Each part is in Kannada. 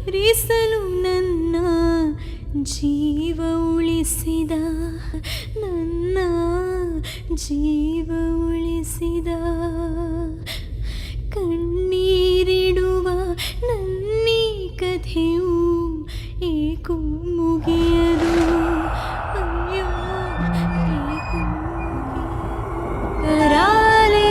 ಹರಿಸಲು ನನ್ನ ಜೀವ ಉಳಿಸಿದ, ನನ್ನ ಜೀವ ಉಳಿಸಿದ. ಕಣ್ಣೀರಿಡುವ ನನ್ನೀ ಕಥೆಯು ಏಕೋ ಮುಗಿಯದು, ಅಯ್ಯೋ ಏಕೋ ಕರಾಲೆ.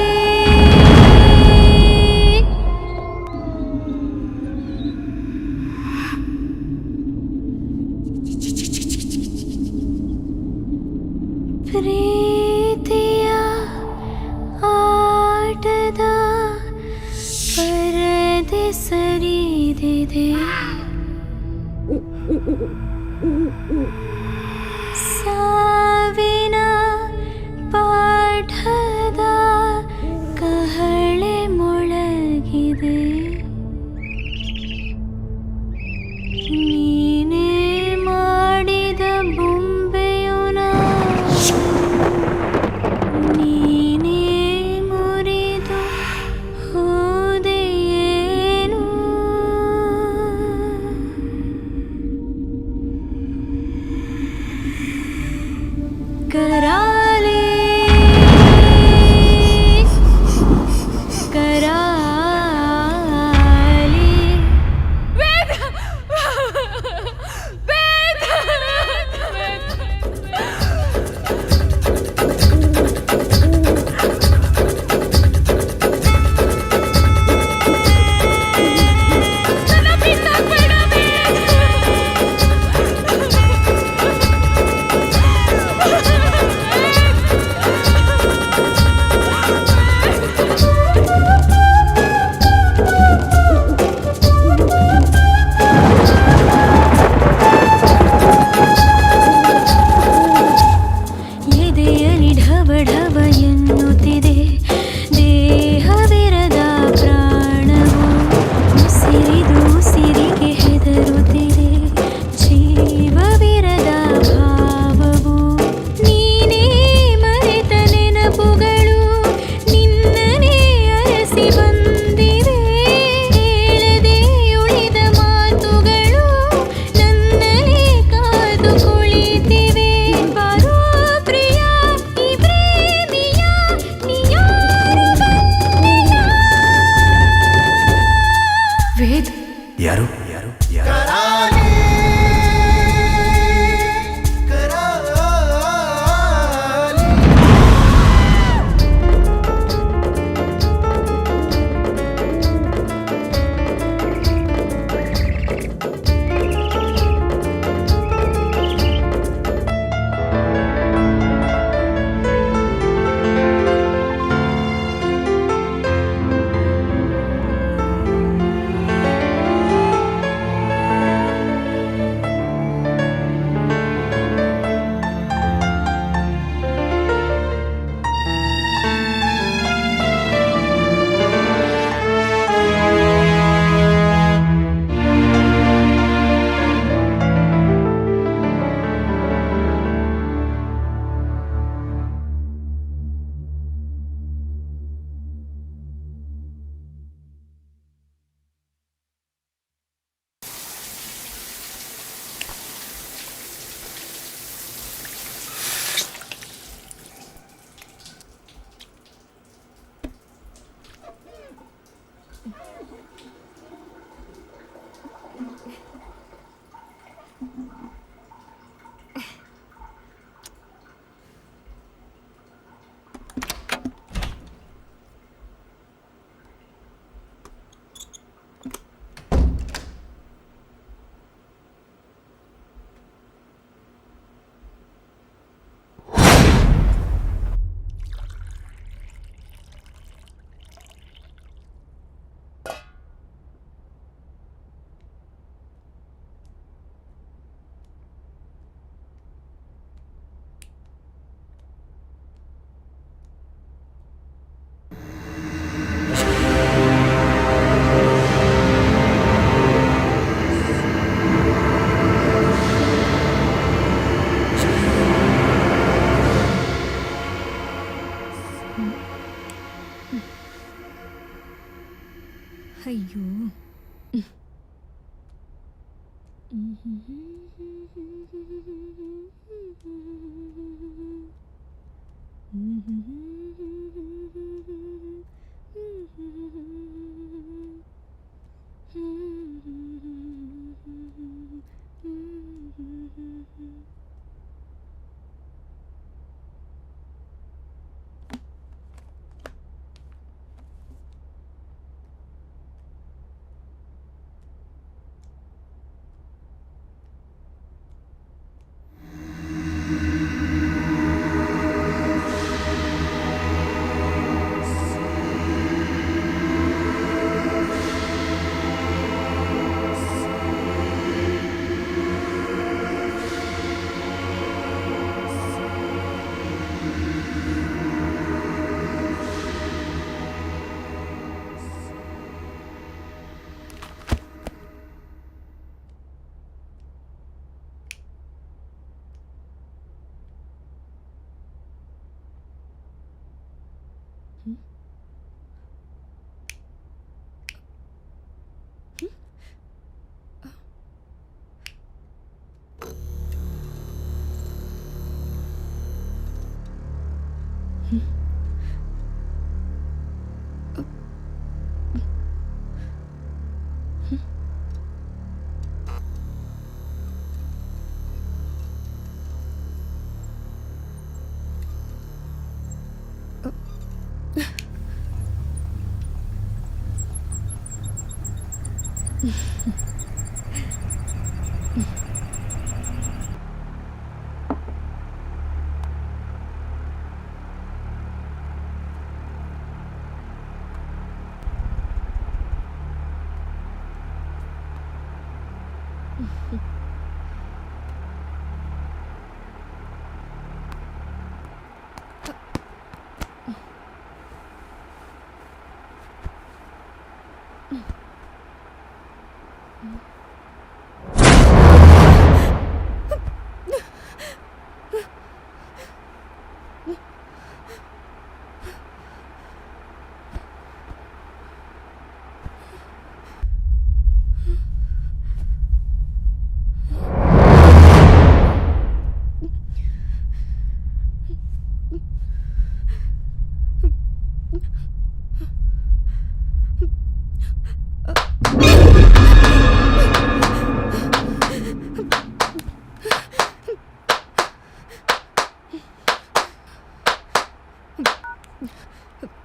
ಪ್ರೀತಿಯ ಆಟದ ಪರದೆ ಸರಿದಿದೆ, ಸಾವಿನ ಪಾಠದ ಕಹಳೆ ಮೊಳಗಿದೆ. ನೀನೇ ಮಾಡಿದ ಬೊಂಬೆಯು ನೀನೇ ಮುರಿದು ಹೋದೆಯೇನು. ಕರಾಲೆ ಕರಾಲೆ. ವೇದ ವೇದ ಎದೆಯಲಿ ಢವ ಢವ ಎನ್ನುತ್ತಿದೆ, ದೇಹವಿರದ ಪ್ರಾಣವು ಉಸಿರಿದು ಉಸಿರಿಗೆ ಹೆದರುತ್ತಿದೆ. ಜೀವವಿರದ ಭಾವವು ನೀನೇ ಮರೆತ ನೆನಪುಗಳು ನಿನ್ನನೇ ಅರಸಿ ಬಂದಿವೆ. ಹೇಳದೆ ಉಳಿದ ಮಾತುಗಳು ನನ್ನನೇ ಕಾದು ಕುಳಿತಿವೆ. ಬರೋ ಪ್ರಿಯ ಈ ಪ್ರೇಮಿಯ ನೀಯಾರು ಬಂದೆಯ. ವೇದ ಯಾರು ಯಾರು ಯಾರು?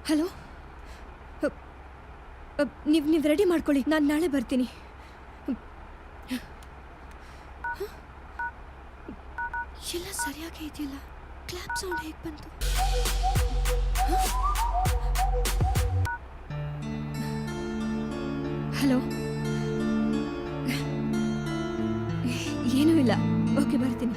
ಹಲೋ, ನೀವು ರೆಡಿ ಮಾಡ್ಕೊಳ್ಳಿ, ನಾನು ನಾಳೆ ಬರ್ತೀನಿ. ಎಲ್ಲ ಸರಿಯಾಗೇ ಇದೆಯಲ್ಲ, ಕ್ಲಾಪ್ ಸೌಂಡ್ ಹೇಗೆ ಬಂತು? ಹಲೋ, ಏನೂ ಇಲ್ಲ, ಓಕೆ ಬರ್ತೀನಿ.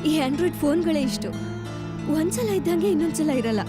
ಈ ಆಂಡ್ರಾಯ್ಡ್ ಫೋನ್ಗಳೇ ಇಷ್ಟು, ಒಂದ್ಸಲ ಇದ್ದಂಗೆ ಇನ್ನೊಂದ್ಸಲ ಇರಲ್ಲ.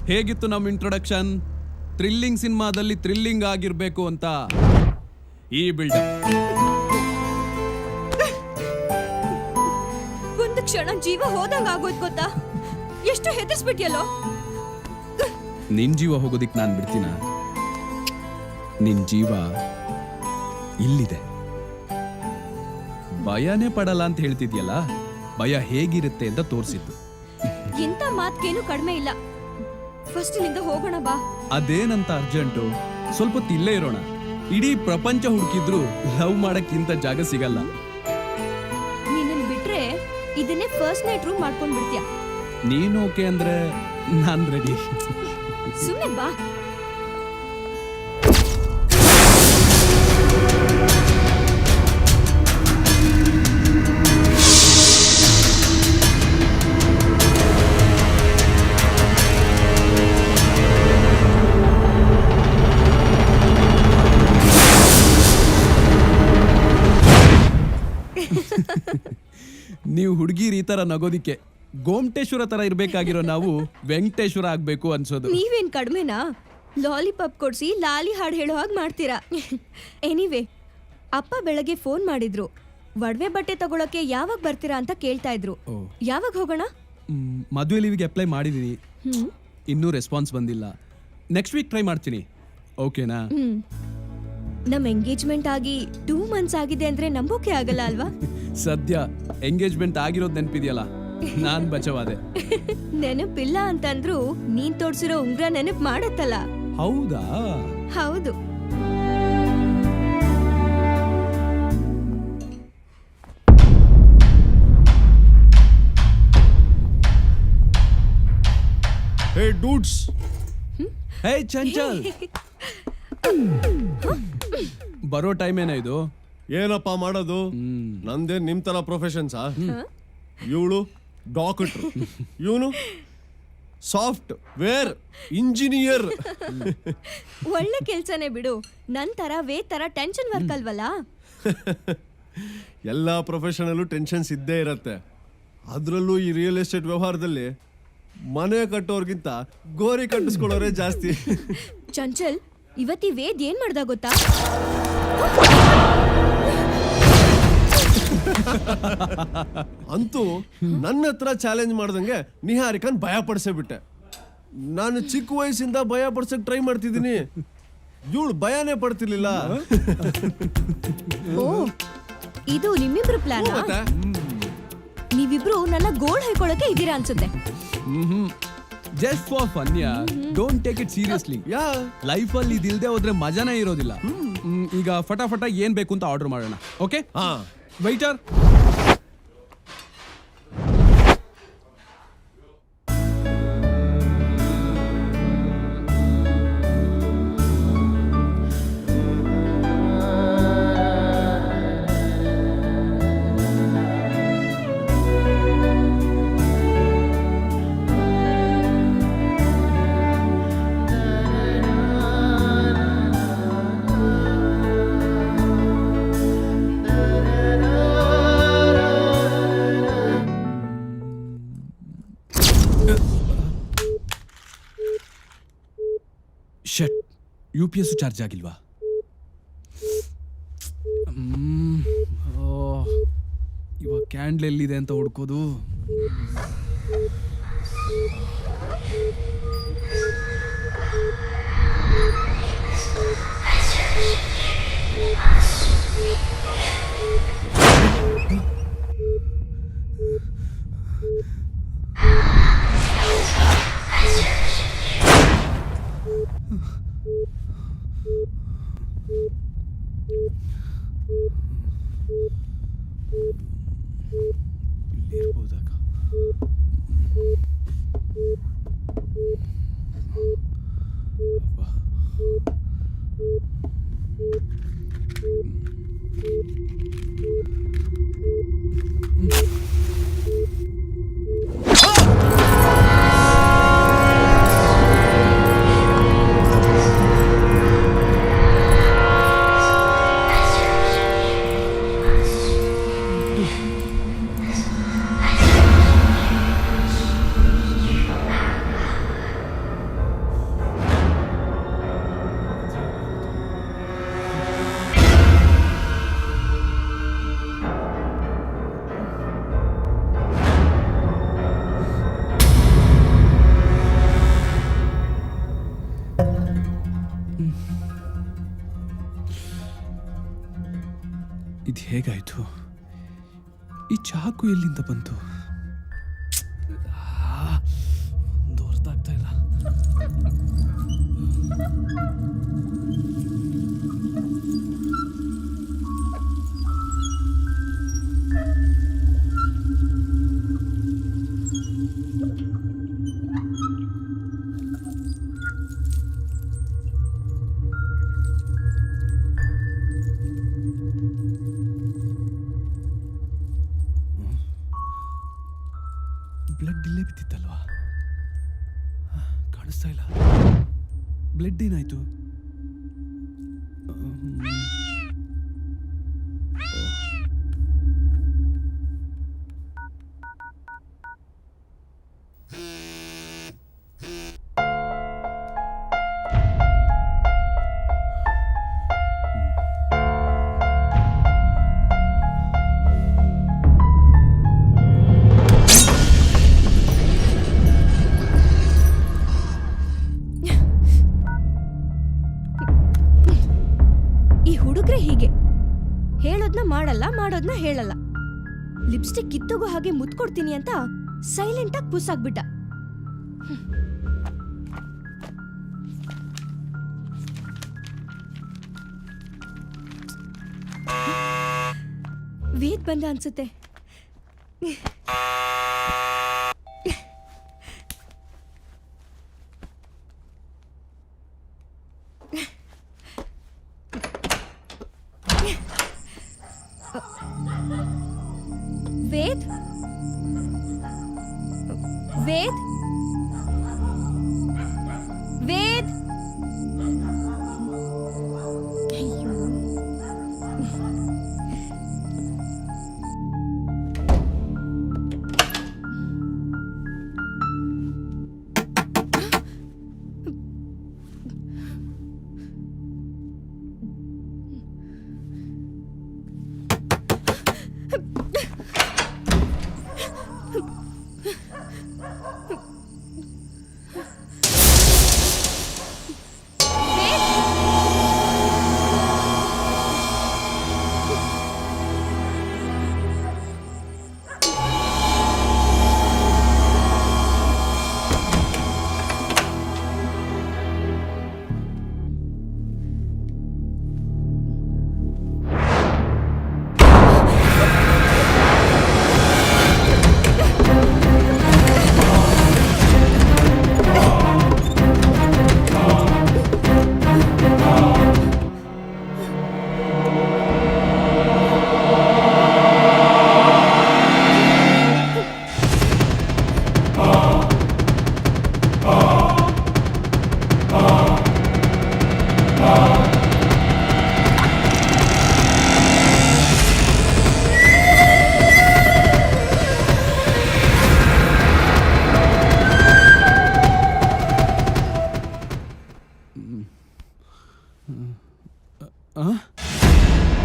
ಹೇಗಿತ್ತು ನಮ್ಮ ಇಂಟ್ರೊಡಕ್ಷನ್? ಥ್ರಿಲ್ಲಿಂಗ್ ಸಿನಿಮಾದಲ್ಲಿ ಥ್ರಿಲ್ಲಿಂಗ್ ಆಗಿರ್ಬೇಕು ಅಂತ ಈ ಬಿಲ್ಡಪ್. ಒಂದು ಕ್ಷಣ ಜೀವ ಹೋದಂಗ ಆಗೋದ್ ಗೊತ್ತಾ? ಎಷ್ಟು ಹೆದರ್ಸ್ಬಿಟ್ಯಲ್ಲೋ. ನಿನ್ ಜೀವ ಹೋಗೋದಿಕ್ ನಾನ್ ಬಿಡ್ತೀನ? ನಿನ್ ಜೀವ ಇಲ್ಲಿದೆ. ಭಯನೇ ಪಡಲ್ಲ ಅಂತ ಹೇಳ್ತಿದ್ಯಲ್ಲ, ಭಯ ಹೇಗಿರುತ್ತೆ ಅಂತ ತೋರಿಸಿದ್ದು. ಇಂಥ ಮಾತ್ಗೇನು ಕಡಿಮೆ ಇಲ್ಲ. ಫಸ್ಟ್ ಇಲ್ಲಿಂದ ಹೋಗೋಣ ಬಾ. ಅದೇನಂತ ಅರ್ಜೆಂಟು? ಸ್ವಲ್ಪ ಹೊತ್ತು ಇಲ್ಲೇ ಇರೋಣ. ಇಡೀ ಪ್ರಪಂಚ ಹುಡುಕಿದ್ರು ಲವ್ ಮಾಡಕ್ಕಿಂತ ಜಾಗ ಸಿಗಲ್ಲ. ನಿನ್ನನ್ ಬಿಟ್ರೆ ಇದನ್ನೇ ಫಸ್ಟ್ ನೈಟ್ ರೂಮ್ ಮಾಡ್ಕೊಂಡ್ ಬಿಡ್ತೀಯ. ನೀನ್ ಓಕೆ ಅಂದ್ರೆ ನಾನ್ ರೆಡಿ. ಸುಮ್ನೆ ಬಾ. ನೀವು ಹುಡುಗಿರ್ ಈ ತರ ನಗೋದಿಕ್ಕೆ ಗೋಮಟೇಶ್ವರ ತರ ಇರ್ಬೇಕಾಗಿರೋ ನಾವು ವೆಂಕಟೇಶ್ವರ ಆಗ್ಬೇಕು ಅನ್ಸೋದು. ನೀವೇನ್ ಕಡಿಮೆನಾ? ಲಾಲಿಪಾಪ್ ಕೊಡ್ಸಿ ಲಾಲಿ ಹಾಡು ಹೇಳೋ ಹಾಗೆ ಮಾಡ್ತೀರಾ. ಎನಿವೆ, ಅಪ್ಪ ಬೆಳಗ್ಗೆ ಫೋನ್ ಮಾಡಿದ್ರು. ಒಡವೆ ಬಟ್ಟೆ ತಗೊಳಕ್ಕೆ ಯಾವಾಗ ಬರ್ತೀರಾ ಅಂತ ಕೇಳ್ತಾ ಇದ್ರು. ಯಾವಾಗ ಹೋಗೋಣ? ಮದುವೆ ಲೀವಿಗೆ ಅಪ್ಲೈ ಮಾಡಿದೀನಿ, ಇನ್ನೂ ರೆಸ್ಪಾನ್ಸ್ ಬಂದಿಲ್ಲ. ನೆಕ್ಸ್ಟ್ ವೀಕ್ ಟ್ರೈ ಮಾಡ್ತೀನಿ. ಓಕೆನಾ? ನಮ್ ಎಂಗೇಜ್ಮೆಂಟ್ ಆಗಿ 2 months ಆಗಿದೆ ಅಂದ್ರೆ ನಂಬೋಕೆ ಆಗಲ್ಲ ಅಲ್ವಾ? ಸದ್ಯ ಎಂಗೇಜ್ಮೆಂಟ್ ಆಗಿರೋದ್ ನೆನಪಿದ್ಯಲ್ಲ, ನಾನ್ ಬಚಾವಾದೆ. ನೆನಪಿಲ್ಲ ಅಂತಂದ್ರು ನೀನ್ ತೋಡ್ಸಿರೋ ಉಂಗ್ರ ನೆನಪ್ ಮಾಡತ್ತಲ್ಲ. ಹೌದಾ? ಹೌದು. ಹೇ ಡೂಡ್ಸ್. ಹೇ ಚಂಚಲ್, ಬರೋ ಟೈಮ್ ಏನ ಇದು? ಏನಪ್ಪ ಮಾಡೋದು? ನಂದೇನ್ ನಿಮ್ ತರ ಪ್ರೊಫೆಷನ್ಸಾ? ಇವಳು ಡಾಕ್ಟರ್, ಇವನು ಸಾಫ್ಟ್ ವೇರ್ ಇಂಜಿನಿಯರ್. ಒಳ್ಳೆ ಕೆಲ್ಸನೇ ಬಿಡು. ನನ್ ತರ ತರ ಟೆನ್ಷನ್ ವರ್ಕ್ ಅಲ್ವಲ್ಲ. ಎಲ್ಲಾ ಪ್ರೊಫೆಷನಲ್ಲೂ ಟೆನ್ಷನ್ಸ್ ಇದ್ದೇ ಇರತ್ತೆ. ಅದ್ರಲ್ಲೂ ಈ ರಿಯಲ್ ಎಸ್ಟೇಟ್ ವ್ಯವಹಾರದಲ್ಲಿ ಮನೆ ಕಟ್ಟೋರ್ಗಿಂತ ಗೋರಿ ಕಟ್ಟಿಸ್ಕೊಳ್ಳೋರೇ ಜಾಸ್ತಿ. ಚಂಚಲ್, ಇವತ್ತಿ ವೇದ್ ಏನ್ ಮಾಡ್ದ ಗೊತ್ತಾ? ಅಂತೂ ನನ್ನ ಹತ್ರ ಚಾಲೆಂಜ್ ಮಾಡ್ದಂಗೆ ನಿಹಾರಿಕನ್ ಭಯ ಪಡಿಸೇ ಬಿಟ್ಟೆ. ನಾನು ಚಿಕ್ಕ ವಯಸ್ಸಿಂದ ಭಯ ಪಡ್ಸಕ್ ಟ್ರೈ ಮಾಡ್ತಿದ್ದೀನಿ, ಇವಳು ಭಯನೇ ಪಡ್ತಿರ್ಲಿಲ್ಲ. ಓ, ಇದು ನಿಮ್ಮಿಬ್ರು ಪ್ಲಾನ್? ಮತ್ತೆ ನೀವಿಬ್ರು ನನ್ನ ಗೋಲ್ಡ್ ಹೈಕೊಳ್ಳಕ್ಕೆ ಇದೀರಾ ಅನ್ಸುತ್ತೆ. Just for fun yeah, don't take it seriously. Yeah, life ಅಲ್ಲಿ ಇದಿಲ್ದೆ ಹೋದ್ರೆ ಮಜಾನೇ ಇರೋದಿಲ್ಲ. ಈಗ ಫಟಾಫಟ ಏನ್ ಬೇಕು ಅಂತ ಆರ್ಡರ್ ಮಾಡೋಣ. ಓಕೆ? ಹಾ. ವೈಟರ್, ಶಟ್, UPS ಚಾರ್ಜ್ ಆಗಿಲ್ವಾ? ಇವಾಗ ಕ್ಯಾಂಡ್ಲ್ ಎಲ್ಲಿದೆ ಅಂತ ಹುಡ್ಕೋದು. ಇಲ್ಲಿರ್ಬೋದಾಗ. ಅಬ್ಬಾ. ಇದು ಹೇಗಾಯ್ತು? ಈ ಚಾಕು ಎಲ್ಲಿಂದ ಬಂತು? ಒಂದು ಹೊರತಾಗ್ತಾ ಇಲ್ಲ. ಬ್ಲಡ್ ಇಲ್ಲೇ ಬಿದ್ದಿತ್ತಲ್ವಾ? ಕಾಣಿಸ್ತಾ ಇಲ್ಲ. ಬ್ಲಡ್ ಏನಾಯ್ತು? ಈ ಹುಡುಗ್ರೆ ಹೀಗೆ ಹೇಳೋದ್ನ ಮಾಡಲ್ಲ, ಮಾಡೋದ್ನ ಹೇಳಲ್ಲ. ಲಿಪ್ಸ್ಟಿಕ್ ಕಿತ್ತೋಗೋ ಹಾಗೆ ಮುತ್ಕೊಡ್ತೀನಿ ಅಂತ ಸೈಲೆಂಟ್ ಆಗಿ ಪುಸ್ಸಾಗ್ಬಿಟ್ಟ. ವೇದ್ ಬಂದ ಅನ್ಸುತ್ತೆ. ವೇದ್ ವೇದ್ ವೇದ್ ಅಯ್ಯೋ.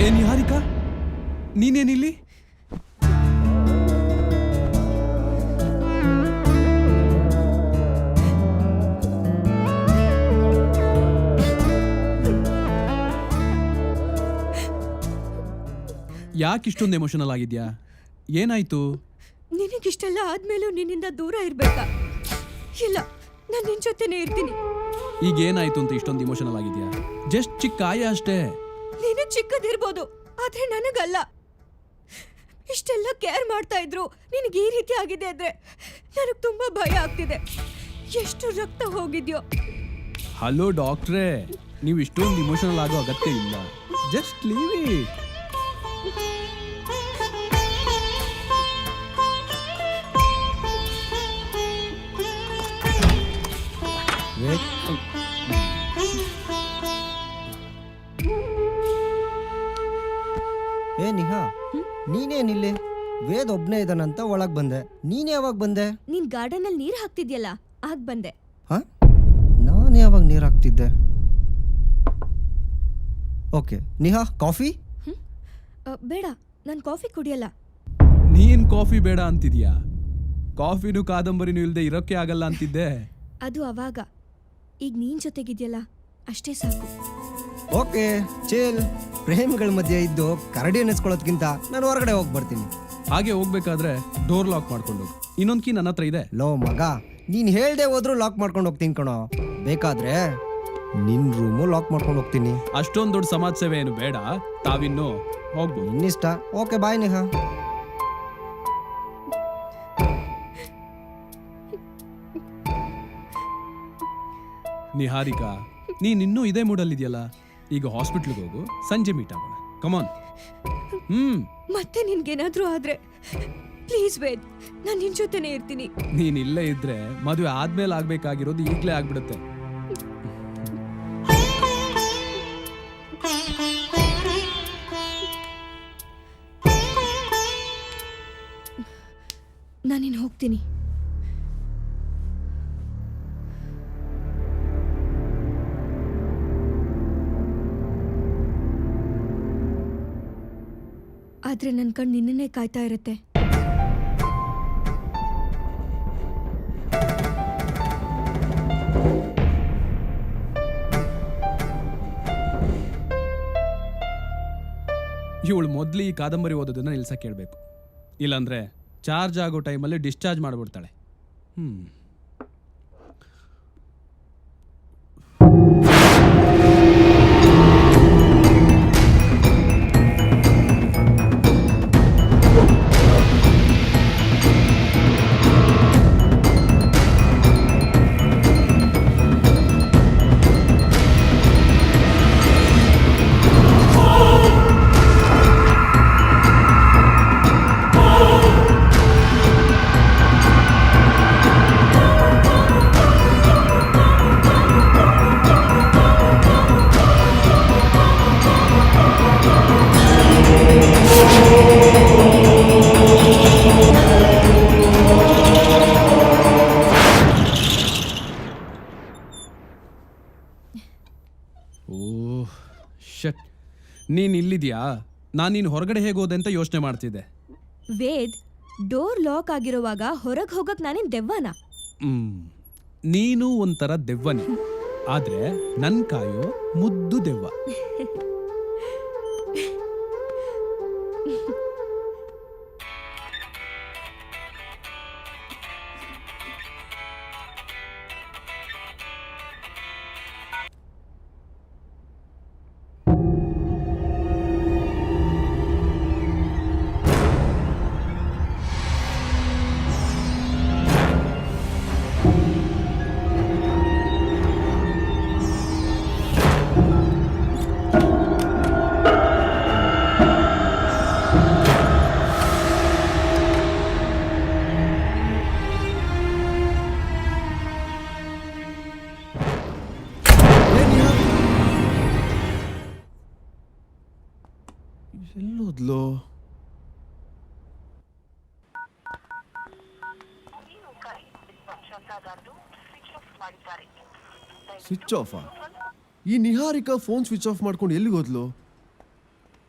ಏನ್ ಯಾರಿಕಾ, ನೀನೇನಿಲ್ಲಿ? ಯಾಕಿಷ್ಟೊಂದು ಎಮೋಷನಲ್ ಆಗಿದ್ಯಾ? ಏನಾಯ್ತು? ನಿನಗಿಷ್ಟೆಲ್ಲ ಆದ್ಮೇಲೂ ನಿನ್ನಿಂದ ದೂರ ಇರ್ಬೇಕಾ? ಇಲ್ಲ, ನಾನು ನಿನ್ ಜೊತೆನೇ ಇರ್ತೀನಿ. ಈಗ ಏನಾಯ್ತು ಅಂತ ಇಷ್ಟೊಂದು ಇಮೋಷನಲ್ ಆಗಿದ್ಯಾ? ಜಸ್ಟ್ ಚಿಕ್ಕ ಗಾಯ ಅಷ್ಟೇ. ನೀನು ಚಿಕ್ಕದಿರ್ಬೋದು, ಆದ್ರೆ ನನಗಲ್ಲ. ಇಷ್ಟೆಲ್ಲ ಕೇರ್ ಮಾಡ್ತಾ ಇದ್ರು ನಿನಗೆ ಈ ರೀತಿ ಆಗಿದೆ ಅಂದ್ರೆ ನನಗೆ ತುಂಬಾ ಭಯ ಆಗ್ತಿದೆ. ಎಷ್ಟು ರಕ್ತ ಹೋಗಿದ್ಯೋ. ಹಲೋ ಡಾಕ್ಟ್ರೇ, ನೀವು ಇಷ್ಟೊಂದು ಇಮೋಷನಲ್ ಆಗೋ ಅಗತ್ಯ ಇಲ್ಲ. Just leave it. ಏ ನಿಹಾ, ನೀನೇನಿಲ್ಲಿ? ವೇದ್ ಒಬ್ನೇ ಇದಾನಂತ ಒಳಗ್ ಬಂದೆ. ನೀನ್ ಯಾವಾಗ ಬಂದೆ? ನೀನ್ ಗಾರ್ಡನ್ ಅಲ್ಲಿ ನೀರ್ ಹಾಕ್ತಿದ್ಯಲ್ಲ, ಆಗ ಬಂದೆ. ಹ? ನಾನು ಯಾವಾಗ ನೀರ್ ಹಾಕ್ತಿದ್ದೆ? Okay Niha, coffee? ಬೇಡ, ನಾನು ಕಾಫಿ ಕುಡಿಯಲ್ಲ. ನೀನ್ ಕಾಫಿ ಬೇಡ ಅಂತಿದ್ಯಾ? ಕಾಫಿನೂ ಕಾದಂಬರಿನೂ ಇಲ್ದೆ ಇರೋಕೆ ಆಗಲ್ಲ ಅಂತಿದ್ದೆ. ಅದು ಅವಾಗ. ಈಗ ನೀನ್ ಜೊತೆಗಿದ್ಯಲ್ಲ, ಅಷ್ಟೇ ಸಾಕು. Okay chill. ಪ್ರೇಮಿಗಳ ಮಧ್ಯೆ ಇದ್ದು ಕರಡಿ ನೆನೆಸ್ಕೊಳ್ಳೋದ್ಕಿಂತ ನಾನು ಹೊರಗಡೆ ಹೋಗಿ ಬರ್ತೀನಿ. ಹಾಗೆ ಹೋಗ್ಬೇಕಾದ್ರೆ ಡೋರ್ ಲಾಕ್ ಮಾಡ್ಕೊಂಡು ಹೋಗು. ಇನ್ನೊಂದು ಕೀ ನನ್ನ ಹತ್ರ ಇದೆ. ಲೋ ಮಗ, ನೀನ್ ಹೇಳ್ದೆ ಹೋದ್ರು ಲಾಕ್ ಮಾಡ್ಕೊಂಡು ಹೋಗ್ತೀನಿ ಕಣೋ. ಬೇಕಾದ್ರೆ ನಿನ್ ರೂಮು ಲಾಕ್ ಮಾಡ್ಕೊಂಡು ಹೋಗ್ತೀನಿ. ಅಷ್ಟೊಂದು ದೊಡ್ಡ ಸಮಾಜ ಸೇವೆ ಏನು ಬೇಡ, ತಾವಿನ್ನು ಹೋಗ್ಬೋದು. ನಿನ್ನಿಷ್ಟ. ಓಕೆ, ಬಾಯ್ ನೇಹಾ. ನಿಹಾರಿಕಾ, ನೀನ್ ಇನ್ನೂ ಇದೇ ಮೂಡಲ್ಲಿದೆಯಲ್ಲ, ಈಗ ಹಾಸ್ಪಿಟ್ಲಿಗೆ ಹೋಗು, ಸಂಜೆ ಮೀಟ್ ಆಗೋಣ. ಕಮಾನ್. ಮತ್ತೆ ನಿನ್ಗೇನಾದ್ರೂ ಆದ್ರೆ ಪ್ಲೀಸ್ ವೇದ್, ನಾನು ನಿನ್ ಜೊತೆನೇ ಇರ್ತೀನಿ. ನೀನ್ ಇಲ್ಲೇ ಇದ್ರೆ ಮದುವೆ ಆದ್ಮೇಲೆ ಆಗ್ಬೇಕಾಗಿರೋದು ಈಗ್ಲೇ ಆಗ್ಬಿಡುತ್ತೆ. ನಾನಿನ್ ಹೋಗ್ತೀನಿ. ಆದ್ರೆ ನನ್ ಕಣ್ ನಿನ್ನನ್ನೇ ಕಾಯ್ತಾ ಇರತ್ತೆ. ಇವಳು ಮೊದ್ಲು ಈ ಕಾದಂಬರಿ ಓದೋದನ್ನ ನಿಲ್ಸಕ್ಕೆ ಹೇಳ್ಬೇಕು, ಇಲ್ಲಾಂದ್ರೆ ಚಾರ್ಜ್ ಆಗೋ ಟೈಮಲ್ಲಿ ಡಿಸ್ಚಾರ್ಜ್ ಮಾಡಿಬಿಡ್ತಾಳೆ. ಓಹ್ ಶಟ್, ನೀನ್ ಇಲ್ಲಿದ್ಯಾ? ನಾನು ನೀನು ಹೊರಗಡೆ ಹೇಗೋದೆ ಅಂತ ಯೋಚನೆ ಮಾಡ್ತಿದ್ದೆ. ವೇದ್, ಡೋರ್ ಲಾಕ್ ಆಗಿರುವಾಗ ಹೊರಗೆ ಹೋಗಕ್ ನಾನೇನ್ ದೆವ್ವನ? ನೀನು ಒಂಥರ ದೆವ್ವನಿ, ಆದ್ರೆ ನನ್ ಕಾಯೋ ಮುದ್ದು ದೆವ್ವ. ಎಲ್ಲೋದ್ಲೋ? Switch off. ಈ ನಿಹಾರಿಕಾ ಫೋನ್ ಸ್ವಿಚ್ ಆಫ್ ಮಾಡ್ಕೊಂಡು ಎಲ್ಲಿಗೆ ಹೋದ್ಲು?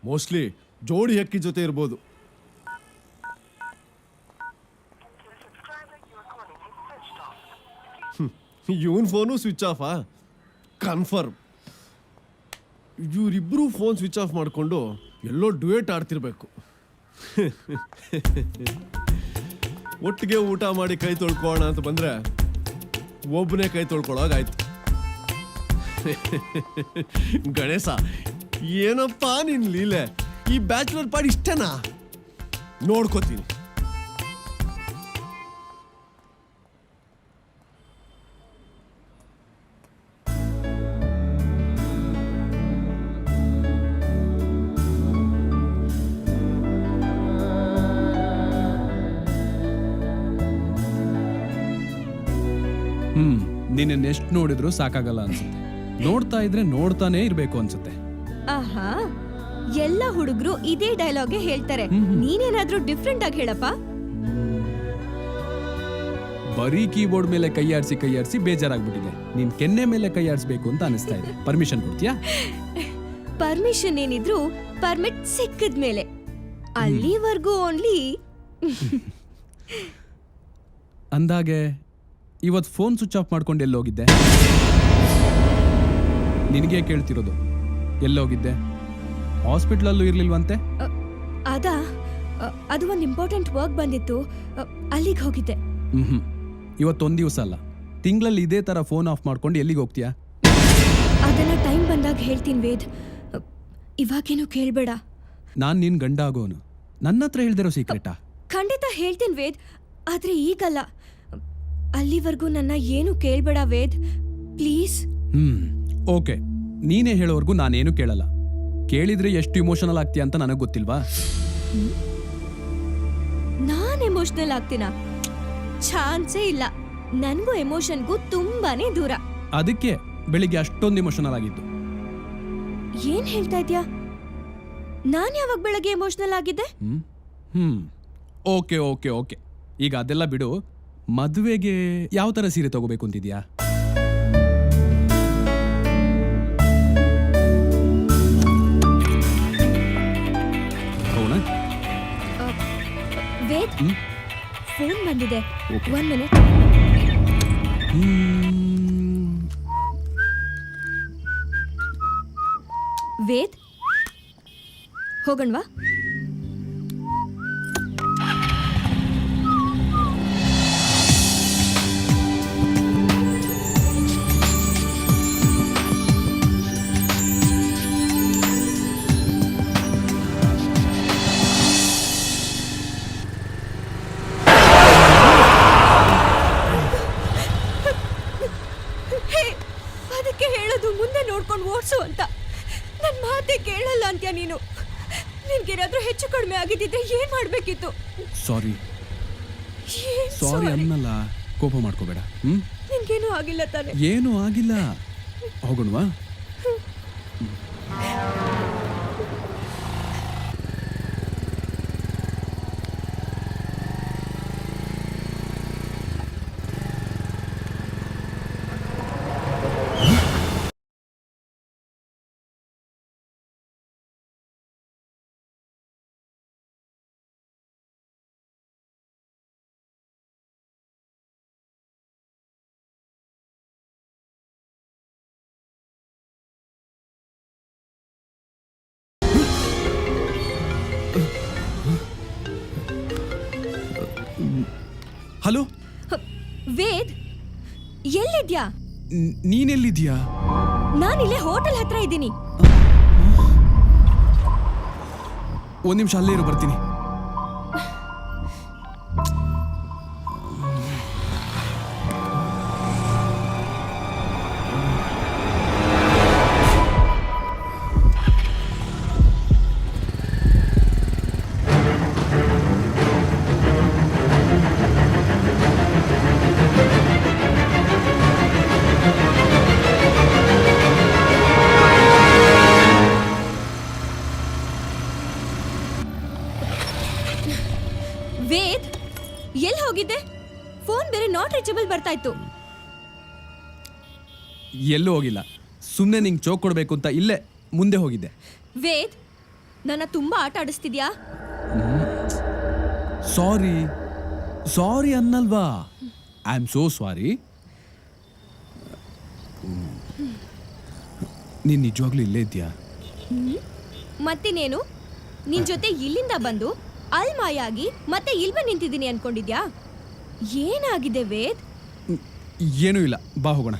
ಮೋಸ್ಟ್ಲಿ ಜೋಡಿ ಹಕ್ಕಿ ಜೊತೆ ಇರ್ಬೋದು. ಇವನ್ ಫೋನು ಸ್ವಿಚ್ ಆಫಾ? ಕನ್ಫರ್ಮ್. ಇವರಿಬ್ರು ಫೋನ್ ಸ್ವಿಚ್ ಆಫ್ ಮಾಡ್ಕೊಂಡು ಎಲ್ಲೋ ಡ್ಯೂಯೇಟ್ ಆಡ್ತಿರ್ಬೇಕು. ಒಟ್ಟಿಗೆ ಊಟ ಮಾಡಿ ಕೈ ತೊಳ್ಕೊಳ್ಳೋಣ ಅಂತ ಬಂದ್ರೆ ಒಬ್ಬನೇ ಕೈ ತೊಳ್ಕೊಳ್ಳೋಗಾಯ್ತು. ಗಣೇಶ, ಏನಪ್ಪಾ ನಿನ್ ಲೀಲೆ? ಈ ಬ್ಯಾಚುಲರ್ ಪಾರ್ಟಿ ಇಷ್ಟನಾ? ನೋಡ್ಕೋತೀನಿ. ನಿನ್ನ ಎಷ್ಟು ನೋಡಿದ್ರು ಸಾಕಾಗಲ್ಲ ಅನ್ಸುತ್ತೆ. ನೋಡ್ತಾ ಇದ್ರೆ ನೋಡ್ತಾನೆ ಇರ್ಬೇಕು ಅನ್ಸುತ್ತೆ. ಆಹಾ, ಎಲ್ಲ ಹುಡುಗರು ಇದೇ ಡೈಲಾಗೆ ಹೇಳ್ತಾರೆ. ನೀನೇನಾದ್ರೂ ಡಿಫ್ರೆಂಟ್ ಆಗಿ ಹೇಳಪ್ಪ. ಬರೀ ಕೀಬೋರ್ಡ್ ಮೇಲೆ ಕೈಯಾಡಿಸಿ ಬೇಜಾರಾಗ್ಬಿಟ್ಟಿದೆ. ನೀನ್ ಕೆನ್ನೆ ಮೇಲೆ ಕೈಯಾಡಿಸ್ಬೇಕು ಅಂತ ಅನಿಸ್ತಾ ಇದೆ. ಪರ್ಮಿಷನ್ ಕೊಡ್ತೀಯಾ? ಪರ್ಮಿಷನ್ ಏನಿದ್ರು ಪರ್ಮಿಟ್ ಸಿಕ್ಕಿದ್ಮೇಲೆ. ಅಲ್ಲಿವರೆಗೂ ಓನ್ಲಿ. ಅಂದಾಗೆ ಇವತ್ತು ಫೋನ್ ಸ್ವಿಚ್ ಆಫ್ ಮಾಡ್ಕೊಂಡು ಎಲ್ಲೋಗಿದ್ದೆ? ನಿನಗೆ ಕೇಳ್ತಿರೋದು, ಎಲ್ಲೋಗಿದ್ದೆ? ಹಾಸ್ಪಿಟ್ಲಲ್ಲೂ ಇರ್ಲಿಲ್ವಂತೆ? ಅದಾ ಅದು ಒಂದು ಇಂಪಾರ್ಟೆಂಟ್ ವರ್ಕ್ ಬಂದಿತ್ತು, ಅಲ್ಲಿಗೆ ಹೋಗಿದ್ದೆ. ಹ್ಮ್ ಇವತ್ತೊಂದು ದಿವಸ ಅಲ್ಲ, ತಿಂಗಳಲ್ಲಿ ಇದೇ ಥರ ಫೋನ್ ಆಫ್ ಮಾಡ್ಕೊಂಡು ಎಲ್ಲಿಗೆ ಹೋಗ್ತೀಯಾ? ಅದನ್ನ ಟೈಮ್ ಬಂದಾಗ ಹೇಳ್ತೀನಿ ವೇದ್, ಇವಾಗೇನು ಕೇಳಬೇಡ. ನಾನು ನಿನ್ನ ಗಂಡ ಆಗೋನು, ನನ್ನ ಹತ್ರ ಹೇಳ್ದಿರೋ ಸೀಕ್ರೆಟಾ? ಖಂಡಿತ ಹೇಳ್ತೀನಿ ವೇದ್, ಆದ್ರೆ ಈಗಲ್ಲ. ಅಲ್ಲಿವರೆಗೂ ನನ್ನ ಏನು ಕೇಳಬೇಡ ವೇದ್, ಪ್ಲೀಸ್. ಓಕೆ, ನೀನೇ ಹೇಳೋವರೆಗೂ ನಾನೇನು ಕೇಳಲ್ಲ. ಕೇಳಿದ್ರೆ ಎಷ್ಟು ಇಮೋಷನಲ್ ಆಗ್ತೀಯ ಅಂತ ನನಗೆ ಗೊತ್ತಿಲ್ವಾ? ನಾನ್ ಎಮೋಷನಲ್ ಆಗ್ತೀನ? ಚಾನ್ಸೇ ಇಲ್ಲ. ನನ್ಗೂ ಎಮೋಷನ್ಗೂ ತುಂಬಾನೇ ದೂರ. ಅದಕ್ಕೆ ಬೆಳಿಗ್ಗೆ ಅಷ್ಟೊಂದು ಇಮೋಷನಲ್ ಆಗಿದ್ದು. ಏನ್ ಹೇಳ್ತಾ ಇದ್ಯಾ? ನಾನ್ ಯಾವಾಗ ಬೆಳಗ್ಗೆ ಎಮೋಷನಲ್ ಆಗಿದ್ದೆ? ಓಕೆ ಓಕೆ ಓಕೆ, ಈಗ ಅದೆಲ್ಲ ಬಿಡು. ಮದುವೆಗೆ ಯಾವ ಥರ ಸೀರೆ ತಗೋಬೇಕು ಅಂತಿದ್ಯಾ? ಹೌನಾ? ವೇದ್, ಫೋನ್ ಬಂದಿದೆ. Okay. 1 minute. ವೇದ್, ಹೋಗಣ್ವಾ? ಅದಕ್ಕೆ ಹೇಳೋದು ಮುಂದೆ ನೋಡ್ಕೊಂಡು ಓಡಿಸು ಅಂತ. ನನ್ನ ಮಾತೆ ಕೇಳಲ್ಲ ಅಂತ್ಯ ನೀನು. ನಿನ್ಗೇನಾದ್ರೂ ಹೆಚ್ಚು ಕಡಿಮೆ ಆಗಿದ್ದಿದ್ರೆ ಏನ್ ಮಾಡ್ಬೇಕಿತ್ತು? ಸಾರಿ ಅನ್ನಲ್ಲ, ಕೋಪ ಮಾಡ್ಕೋಬೇಡ. ನಿನ್ಗೇನು ಆಗಿಲ್ಲ ತಾನೆ? ಏನೂ ಆಗಿಲ್ಲ, ಹೋಗೋಣವಾ? ಹಲೋ ವೇದ್, ಎಲ್ಲಿದ್ಯಾ? ನೀನೆಲ್ಲಿದ್ಯಾ? ನಾನಿಲ್ಲೇ ಹೋಟೆಲ್ ಹತ್ರ ಇದ್ದೀನಿ. ಒಂದ್ ನಿಮಿಷ ಅಲ್ಲೇ ಇರು, ಬರ್ತೀನಿ. ವೇದ್, ಎಲ್ಲಿ ಹೋಗಿದ್ದೆ? ಫೋನ್ ಬೇರೆ ನಾಟ್ ರೀಚಬಲ್ ಬರ್ತಾ ಇತ್ತು. ಎಲ್ಲೂ ಹೋಗಿಲ್ಲ, ಸುಮ್ಮನೆ ನಿಂಗೆ ಚೋಕ್ ಕೊಡ್ಬೇಕು ಅಂತ ಇಲ್ಲೇ ಮುಂದೆ ಹೋಗಿದ್ದೆ. ವೇದ್, ನನ್ನ ತುಂಬಾ ಆಟ ಆಡಿಸ್ತಿದ್ಯಾ? ಸಾರಿ ಅನ್ನಲ್ವಾ? I am so sorry. ನೀನು ನಿಜವಾಗ್ಲೂ ಇಲ್ಲೇ ಇದ್ಯಾ? ಮತ್ತಿನೇನು, ನಿನ್ ಜೊತೆ ಇಲ್ಲಿಂದ ಬಂದು ಅಲ್ಲಿ ಮಾಯಾಗಿ ಮತ್ತೆ ಇಲ್ಲಿ ಬಂದು ನಿಂತಿದ್ದೀನಿ ಅನ್ಕೊಂಡಿದ್ಯಾ? ಏನಾಗಿದೆ ವೇದ್? ಏನೂ ಇಲ್ಲ, ಬಾ ಹೋಗೋಣ.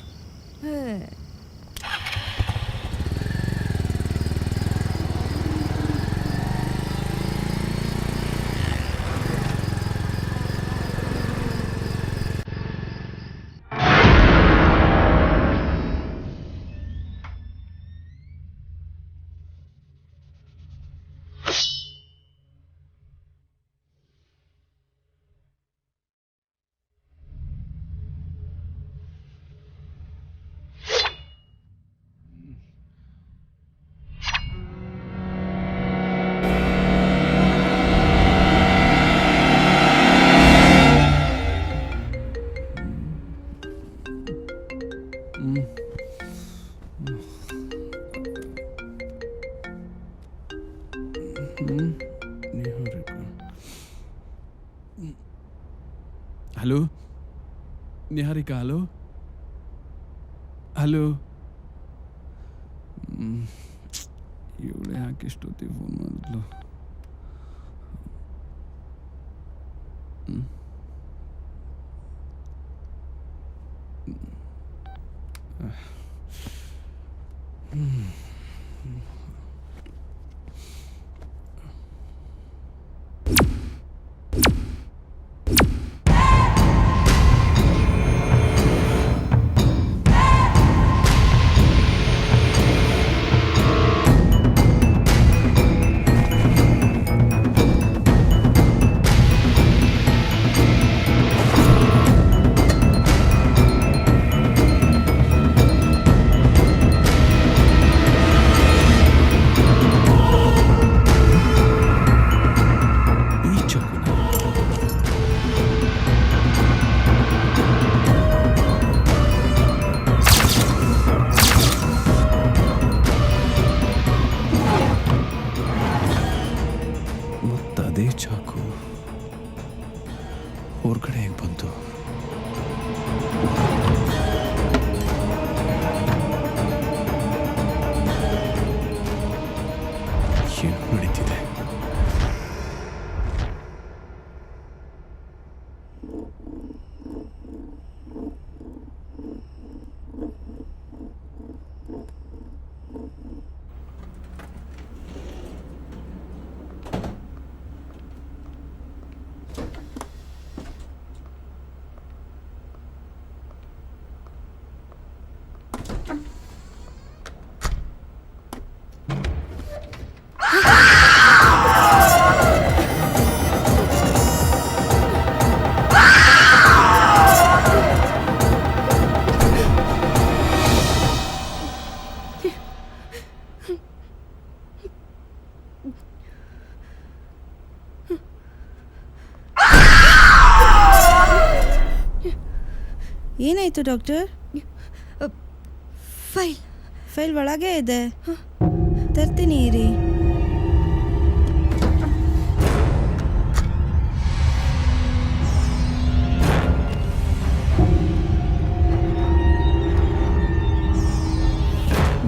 Hello Niharika, hello hello. ಇವಳು ಯಾಕೆ ಇಷ್ಟೊತ್ತಿಗೆ ಫೋನ್ ಮಾಡಿದ್ಲು? ಈ ಚಾಕುನ ಮತ್ತದೇ ಚಾಕು ಹೊರಗಡೆ ಹೇಗೆ ಬಂತು? ಏನು ನಡೀತಿದೆ? ಏನಾಯ್ತು ಡಾಕ್ಟರ್? ಫೈಲ್ ಫೈಲ್ ಒಳಗೆ ಇದೆ, ತರ್ತೀನಿ ಇರಿ.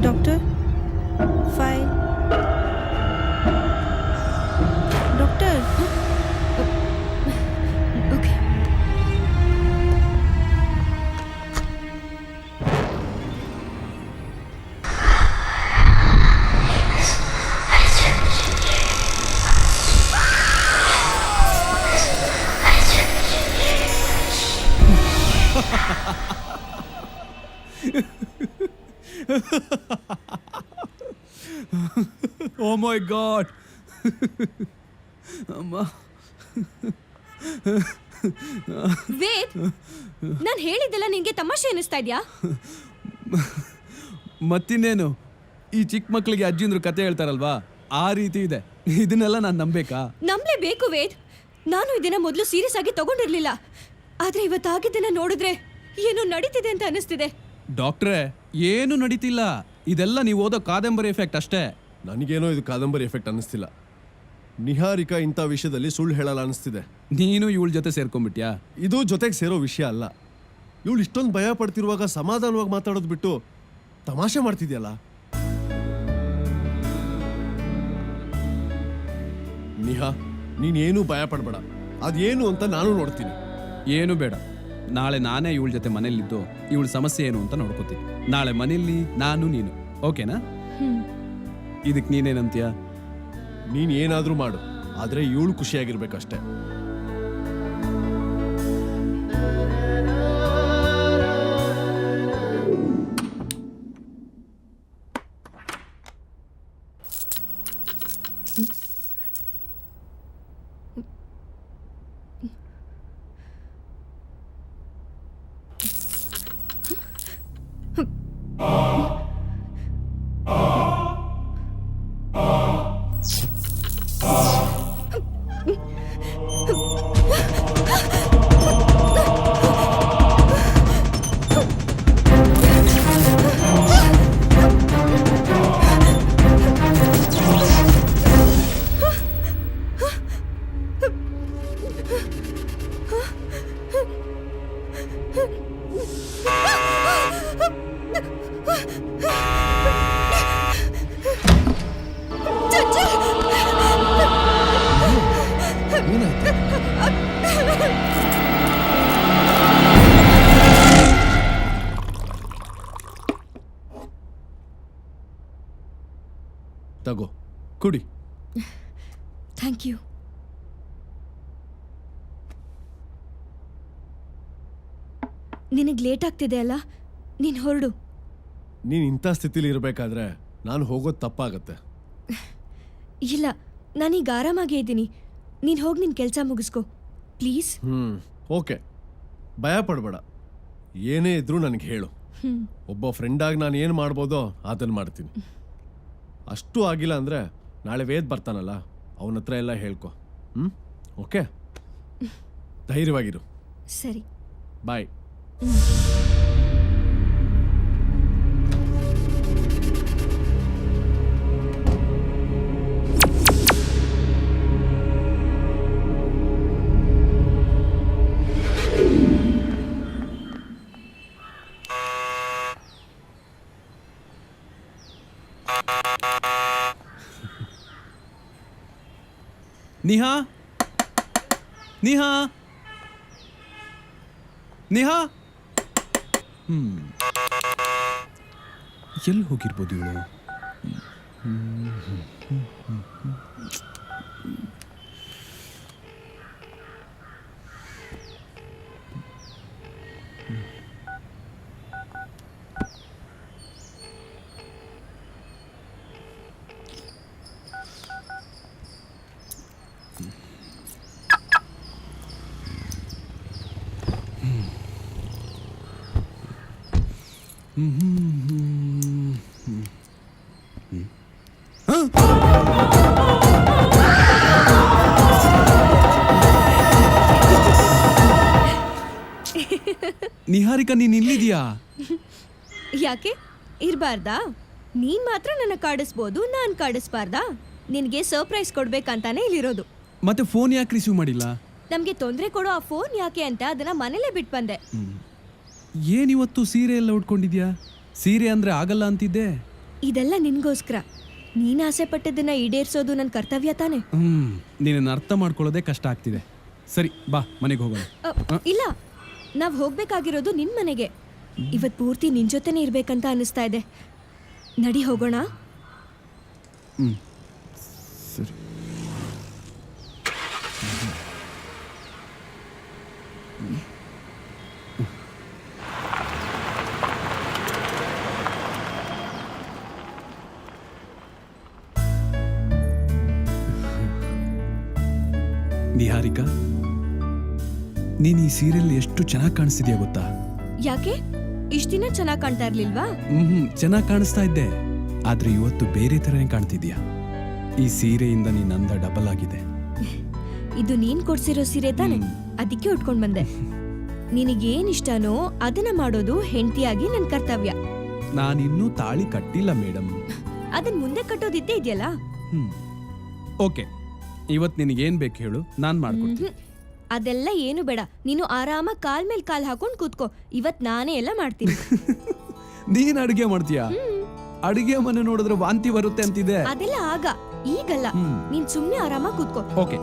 Doctor file. Doctor okay. Oh my god! ಅಮ್ಮ, ವೇದ್, ನಾನು ಹೇಳಿದ್ದೆಲ್ಲ ನಿನ್ಗೆ ತಮಾಷೆ ಅನ್ನಿಸ್ತಾ ಇದ್ಯಾ? ಮತ್ತಿನ್ನೇನು, ಈ ಚಿಕ್ಕ ಮಕ್ಕಳಿಗೆ ಅಜ್ಜಿಂದ್ರು ಕತೆ ಹೇಳ್ತಾರಲ್ವಾ, ಆ ರೀತಿ ಇದೆ. ಇದನ್ನೆಲ್ಲ ನಾನು ನಂಬೇಕಾ? ನಂಬಲೇಬೇಕು ವೇದ್. ನಾನು ಇದನ್ನ ಮೊದಲು ಸೀರಿಯಸ್ ಆಗಿ ತಗೊಂಡಿರ್ಲಿಲ್ಲ, ಆದ್ರೆ ಇವತ್ತಾಗಿದ್ದನ್ನ ನೋಡಿದ್ರೆ ಏನೋ ನಡೀತಿದೆ ಅಂತ ಅನಿಸ್ತಿದೆ. ಡಾಕ್ಟ್ರೇ, ಏನು ನಡೀತಿಲ್ಲ. ಇದೆಲ್ಲ ನೀವು ಓದೋ ಕಾದಂಬರಿ ಎಫೆಕ್ಟ್ ಅಷ್ಟೇ. ನನಗೇನೋ ಇದು ಕಾದಂಬರಿ ಎಫೆಕ್ಟ್ ಅನ್ನಿಸ್ತಿಲ್ಲ. ನಿಹಾರಿಕಾ ಇಂಥ ವಿಷಯದಲ್ಲಿ ಸುಳ್ಳು ಹೇಳಲ್ಲ ಅನ್ನಿಸ್ತಿದೆ. ನೀನು ಇವಳ ಜೊತೆ ಸೇರ್ಕೊಂಡ್ಬಿಟ್ಯಾ? ಇದು ಜೊತೆಗೆ ಸೇರೋ ವಿಷಯ ಅಲ್ಲ. ಇವಳು ಇಷ್ಟೊಂದು ಭಯ ಪಡ್ತಿರುವಾಗ ಸಮಾಧಾನವಾಗಿ ಮಾತಾಡೋದು ಬಿಟ್ಟು ತಮಾಷೆ ಮಾಡ್ತಿದ್ಯಲ್ಲ. ನಿಹಾ, ನೀನೇನು ಭಯ ಪಡಬೇಡ. ಅದೇನು ಅಂತ ನಾನು ನೋಡ್ತೀನಿ. ಏನು ಬೇಡ, ನಾಳೆ ನಾನೇ ಇವಳ ಜೊತೆ ಮನೇಲಿದ್ದು ಇವಳ ಸಮಸ್ಯೆ ಏನು ಅಂತ ನೋಡ್ಕೋತೀನಿ. ನಾಳೆ ಮನೇಲಿ ನಾನು ನೀನು, ಓಕೆನಾ? ಇದಕ್ಕೆ ನೀನೇನಂತೀಯ? ನೀನ್ ಏನಾದ್ರೂ ಮಾಡು, ಆದ್ರೆ ಇವಳು ಖುಷಿಯಾಗಿರ್ಬೇಕಷ್ಟೇ. ತಗೋ ಕುಡಿ. Thank you. ನಿನಗೆ ಲೇಟ್ ಆಗ್ತಿದೆ ಅಲ್ಲ, ನೀನು ಹೊರಡು. ನೀನು ಇಂಥ ಸ್ಥಿತಿಲಿ ಇರಬೇಕಾದ್ರೆ ನಾನು ಹೋಗೋದು ತಪ್ಪಾಗತ್ತೆ. ಇಲ್ಲ, ನಾನೀಗ ಆರಾಮಾಗೇ ಇದ್ದೀನಿ. ನೀನು ಹೋಗಿ ನಿನ್ನ ಕೆಲಸ ಮುಗಿಸ್ಕೊ ಪ್ಲೀಸ್. ಓಕೆ, ಭಯ ಪಡಬೇಡ. ಏನೇ ಇದ್ರೂ ನನಗೆ ಹೇಳು. ಒಬ್ಬ ಫ್ರೆಂಡಾಗಿ ನಾನು ಏನು ಮಾಡ್ಬೋದೋ ಅದನ್ನು ಮಾಡ್ತೀನಿ. ಅಷ್ಟು ಆಗಿಲ್ಲ ಅಂದರೆ ನಾಳೆ ವೇದ್ ಬರ್ತಾನಲ್ಲ, ಅವನ ಹತ್ರ ಎಲ್ಲ ಹೇಳ್ಕೊ. ಓಕೆ, ಧೈರ್ಯವಾಗಿರು. ಸರಿ, ಬಾಯ್. ನಿಹಾ, ನಿಹಾ, ನಿಹಾ. ಎಲ್ಲಿ ಹೋಗಿರ್ಬೋದು ಇವಳು? ನಿಹಾರಿಕಾ, ನೀನ್ ಇಲ್ಲಿದ್ಯಾ? ಯಾಕೆ ಇರಬಾರ್ದಾ? ನೀನ್ ಮಾತ್ರ ನನ್ನ ಕಾಡಿಸ್ಬೋದು, ನಾನು ಕಾಡಿಸ್ಬಾರ್ದಾ? ನಿನಗೆ ಸರ್ಪ್ರೈಸ್ ಕೊಡ್ಬೇಕಂತಾನೆ ಇಲ್ಲಿರೋದು. ಮತ್ತೆ ಫೋನ್ ಯಾಕೆ ರಿಸೀವ್ ಮಾಡಿಲ್ಲ? ನಮ್ಗೆ ತೊಂದರೆ ಕೊಡೋ ಆ ಫೋನ್ ಯಾಕೆ ಅಂತ ಅದನ್ನ ಮನೇಲೆ ಬಿಟ್ಟು ಬಂದೆ. ಏನಿವತ್ತು ಸೀರೆ ಎಲ್ಲ ಉಟ್ಕೊಂಡಿದ್ಯಾ? ಸೀರೆ ಅಂದ್ರೆ ಆಗಲ್ಲ ಅಂತಿದ್ದೆ. ಇದೆಲ್ಲ ನಿನ್ಗೋಸ್ಕರ. ನೀನ್ ಆಸೆ ಪಟ್ಟದನ್ನ ಈಡೇರಿಸೋದು ನನ್ನ ಕರ್ತವ್ಯ ತಾನೆ. ನೀನನ್ನ ಅರ್ಥ ಮಾಡ್ಕೊಳ್ಳೋದೇ ಕಷ್ಟ ಆಗ್ತಿದೆ. ಸರಿ, ಬಾ ಮನೆಗೆ ಹೋಗೋಣ. ಇಲ್ಲ, ನಾವ್ ಹೋಗ್ಬೇಕಾಗಿರೋದು ನಿನ್ ಮನೆಗೆ. ಇವತ್ ಪೂರ್ತಿ ನಿನ್ ಜೊತೆನೆ ಇರ್ಬೇಕಂತ ಅನಿಸ್ತಾ ಇದೆ. ನಡಿ ಹೋಗೋಣ. ಸರಿ. ನಿಹಾರಿಕಾ, ನೀನ್ ಈ ಸೀರಿಯಲ್ ಎಷ್ಟು ಚೆನ್ನಾಗಿ ಕಾಣಿಸ್ತಿದ್ಯಾ ಗೊತ್ತಾ? ಯಾಕೆ ಇಷ್ಟ ದಿನ ಚೆನ್ನಾಗಿ ಕಾಣ್ತಾ ಇರ್ಲಿಲ್ವಾ? ಚೆನ್ನಾಗಿ ಕಾಣಿಸ್ತಾ ಇದ್ದೆ, ಆದ್ರೆ ಇವತ್ತು ಬೇರೆ ತರನೇ ಕಾಣ್ತಿದ್ಯಾ. ಈ ಸೀರೆಯಿಂದ ನಿನ್ನ ಅಂದ ಡಬಲ್ ಆಗಿದೆ. ಇದು ನೀನ್ ಕೊಡ್ಸಿರೋ ಸೀರೆ ತಾನೆ, ಅದಕ್ಕೆ ಉಟ್ಕೊಂಡ್ ಬಂದೆ. ನಿನಗೇನ್ ಇಷ್ಟನೋ ಅದನ್ನ ಮಾಡೋದು ಹೆಂಡತಿಯಾಗಿ ನನ್ ಕರ್ತವ್ಯ. ನಾನಿನ್ನೂ ತಾಳಿ ಕಟ್ಟಿಲ್ಲ ಮೇಡಮ್. ಅದನ್ ಮುಂದೆ ಕಟ್ಟೋದಿದ್ದೇ ಇದೆಯಲ್ಲ. ಓಕೆ, ಇವತ್ ನಿನಗೇನ್ ಬೇಕು ಹೇಳು, ನಾನ್ ಮಾಡ್ಕೊಡ್ತೀನಿ. ಅದೆಲ್ಲ ಏನು ಬೇಡ. ನೀನು ಆರಾಮ ಕಾಲ್ ಮೇಲ್ ಕಾಲ್ ಹಾಕೊಂಡ್ ಕೂತ್ಕೋ. ಇವತ್ ನಾನೇ ಎಲ್ಲ ಮಾಡ್ತೀನಿ. ನೀನ್ ಅಡಿಗೆ ಮಾಡ್ತೀಯಾ? ಅಡಿಗೆ ಮನೆ ನೋಡಿದ್ರೆ ವಾಂತಿ ಬರುತ್ತೆ ಅಂತಿದೆ. ಅದೆಲ್ಲ ಆಗ, ಈಗಲ್ಲ. ನೀನ್ ಸುಮ್ನೆ ಆರಾಮ ಕೂತ್ಕೋ. ಓಕೆ.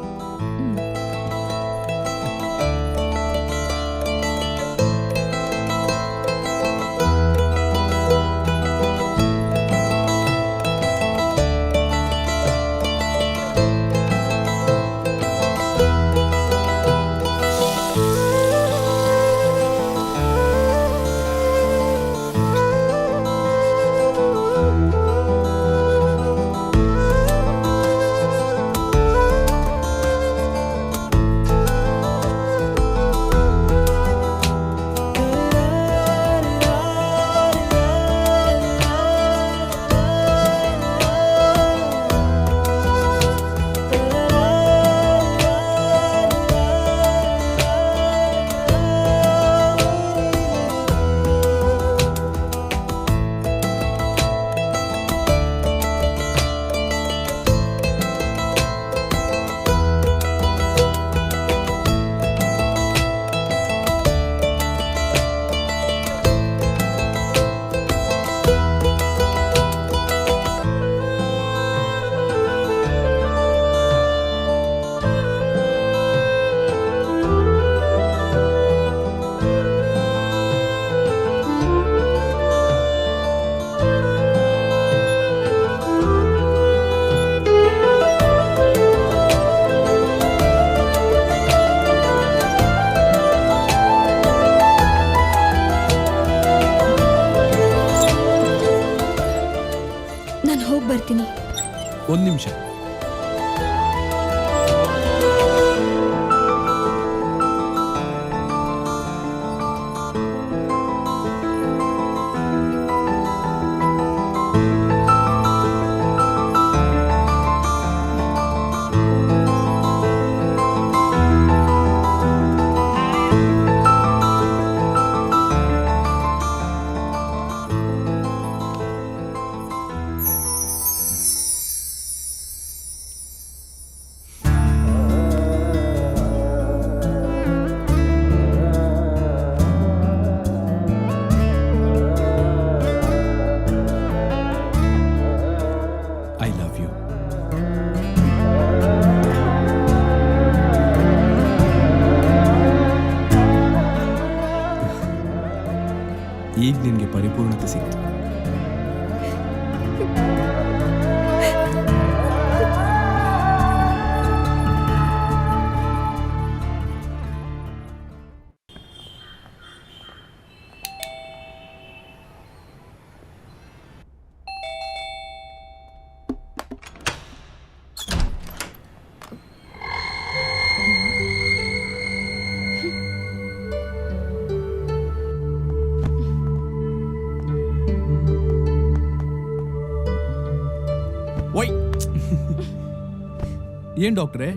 ಏನ್ ಡಾಕ್ಟ್ರೇ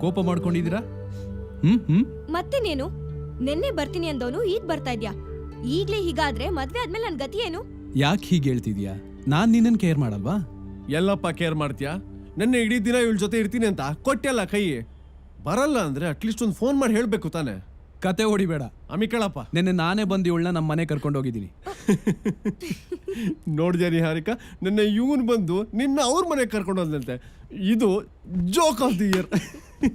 ಕೋಪ ಮಾಡ್ಕೊಂಡಿದ್ದೀರಾ? ಮತ್ತಿನೇನು, ನೆನ್ನೆ ಬರ್ತೀನಿ ಅಂದವನು ಈಗ ಬರ್ತಾ ಇದ್ಯಾ? ಈಗ್ಲೇ ಹೀಗಾದ್ರೆ ಮದ್ವೆ ಆದ್ಮೇಲೆ ನನ್ ಗತಿ ಏನು? ಯಾಕೆ ಹೀಗೆ ಹೇಳ್ತಿದ್ಯಾ? ನಾನ್ ನಿನ್ನನ್ ಕೇರ್ ಮಾಡಲ್ವಾ? ಎಲ್ಲಪ್ಪ ಕೇರ್ ಮಾಡ್ತೀಯಾ? ನೆನ್ನೆ ಇಡೀ ದಿನ ಇವಳ ಜೊತೆ ಇರ್ತೀನಿ ಅಂತ ಕೊಟ್ಟೆಲ್ಲ ಕೈ. ಬರಲ್ಲ ಅಂದ್ರೆ ಅಟ್ಲೀಸ್ಟ್ ಒಂದು ಫೋನ್ ಮಾಡಿ ಹೇಳ್ಬೇಕು ತಾನೆ. ಕತೆ ಹೊಡಿಬೇಡ ಅಮಿಕಳಪ್ಪ. ನೆನ್ನೆ ನಾನೇ ಬಂದು ಇವಳನ್ನ ನಮ್ಮ ಮನೆ ಕರ್ಕೊಂಡು ಹೋಗಿದ್ದೀನಿ. ನೋಡ್ದ್ಯಾ ನಿಹಾರಿಕಾ, ನಿನ್ನೆ ಇವನ್ ಬಂದು ನಿನ್ನ ಅವ್ರ ಮನೆಗೆ ಕರ್ಕೊಂಡು ಹೋದಂತೆ. ಇದು joke of the year.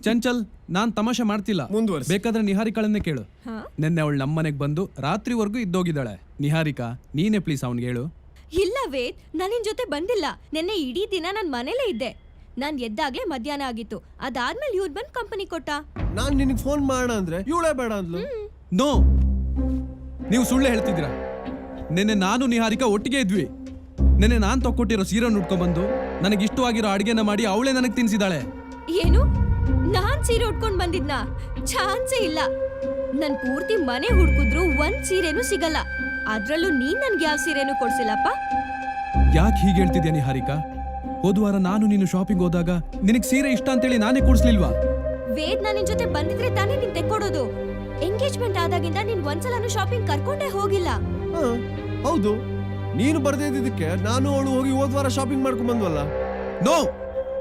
Chanchal, ನಾನ್ ತಮಾಷೆ ಮಾಡ್ತಿಲ್ಲ, ಮುಂದುವರ್ಸಿ. ಬೇಕಾದ್ರೆ ನಿಹಾರಿಕಾಳನ್ನೇ ಕೇಳು. ಹಾ? ನೆನ್ನೆ ಅವಳು ನಮ್ಮ ಮನೆಗೆ ಬಂದು ರಾತ್ರಿವರೆಗೂ ಇದ್ದೋಗಿದ್ದಾಳೆ. ನಿಹಾರಿಕಾ, ನೀನೇ ಪ್ಲೀಸ್ ಅವ್ನಿಗೆ ಹೇಳು. ಇಲ್ಲ ವೇದ್, ನಾನು ನಿನ್ ಜೊತೆ ಬಂದಿಲ್ಲ. ನೆನ್ನೆ ಇಡೀ ದಿನ ನಾನ್ ಮನೇಲೇ ಇದ್ದೆ. ನಾನ್ ಎದ್ದಾಗ್ಲೇ ಮಧ್ಯಾಹ್ನ ಆಗಿತ್ತು. ಅದಾದ್ಮೇಲೆ ಇವ್ರು ಬಂದ್ ಕಂಪನಿ ಕೊಟ್ಟ. ನಾನ್ ನಿನಗೆ ಫೋನ್ ಮಾಡೋಣ ಅಂದ್ರೆ ಇವಳೇ ಬೇಡ ಅಂದ್ಲು. ನೋ, ನೀವು ಸುಳ್ಳು ಹೇಳ್ತಿದ್ದೀರಾ. ನೆನ್ನೆ ನಾನು ನಿಹಾರಿಕಾ ಒಟ್ಟಿಗೆ ಇದ್ವಿ. ನೆನ್ನೆ ನಾನ್ ತಕ್ಕೊಟ್ಟಿರೋ ಸೀರೆ ಉಟ್ಕೊಂಡ್ಬಂದು ನನಗೆ ಇಷ್ಟವಾಗಿರೋ ಅಡಿಗೆನ ಮಾಡಿ ಅವಳೇ ನನಗೆ ತಿನ್ಸಿದಾಳೆ. ಏನು, ನಾನ್ ಸೀರೆ ಉಟ್ಕೊಂಡ್ ಬಂದಿದ್ನಾ? ಚಾನ್ಸೇ ಇಲ್ಲ. ನನ್ ಪೂರ್ತಿ ಮನೆ ಹುಡ್ಕುದ್ರು ಒಂದ್ ಸೀರೆನೂ ಸಿಗಲ್ಲ. ಅದ್ರಲ್ಲೂ ನೀನ್ ನನ್ಗೆ ಯಾವ ಸೀರೆನೂ ಕೊಡ್ಸಿಲ್ಲಪ್ಪ. ಯಾಕೆ ಹೀಗೆ ಹೇಳ್ತಿದ್ಯಾ ನಿಹಾರಿಕಾ? ಹೋದ್ವಾರ ನಾನು ನೀನು ಶಾಪಿಂಗ್ ಹೋದಾಗ ನಿನಗೆ ಸೀರೆ ಇಷ್ಟ ಅಂತೇಳಿ ನಾನೇ ಕೊಡ್ಸ್ಲಿಲ್ವಾ? ವೇದ್, ನಾನ್ ನಿನ್ ಜೊತೆ ಬಂದಿದ್ರೆ ತಾನೇ ನೀನ್ ತೆಕ್ಕೊಡೋದು. ಎಂಗೇಜ್ಮೆಂಟ್ ಆದಾಗಿಂದ ನೀನ್ ಒಂದ್ಸಲನೂ ಶಾಪಿಂಗ್ ಕರ್ಕೊಂಡೇ ಹೋಗಿಲ್ಲ. ಹಾ, ಹೌದು. ನೀನು ಬರ್ದೇ ಇದ್ದಿದ್ದಕ್ಕೆ ನಾನು ಅವಳು ಹೋಗಿ ಹೋದ್ವಾರ ಶಾಪಿಂಗ್ ಮಾಡ್ಕೊಂಡ್ ಬಂದ್ವಲ್ಲ. ನೋ,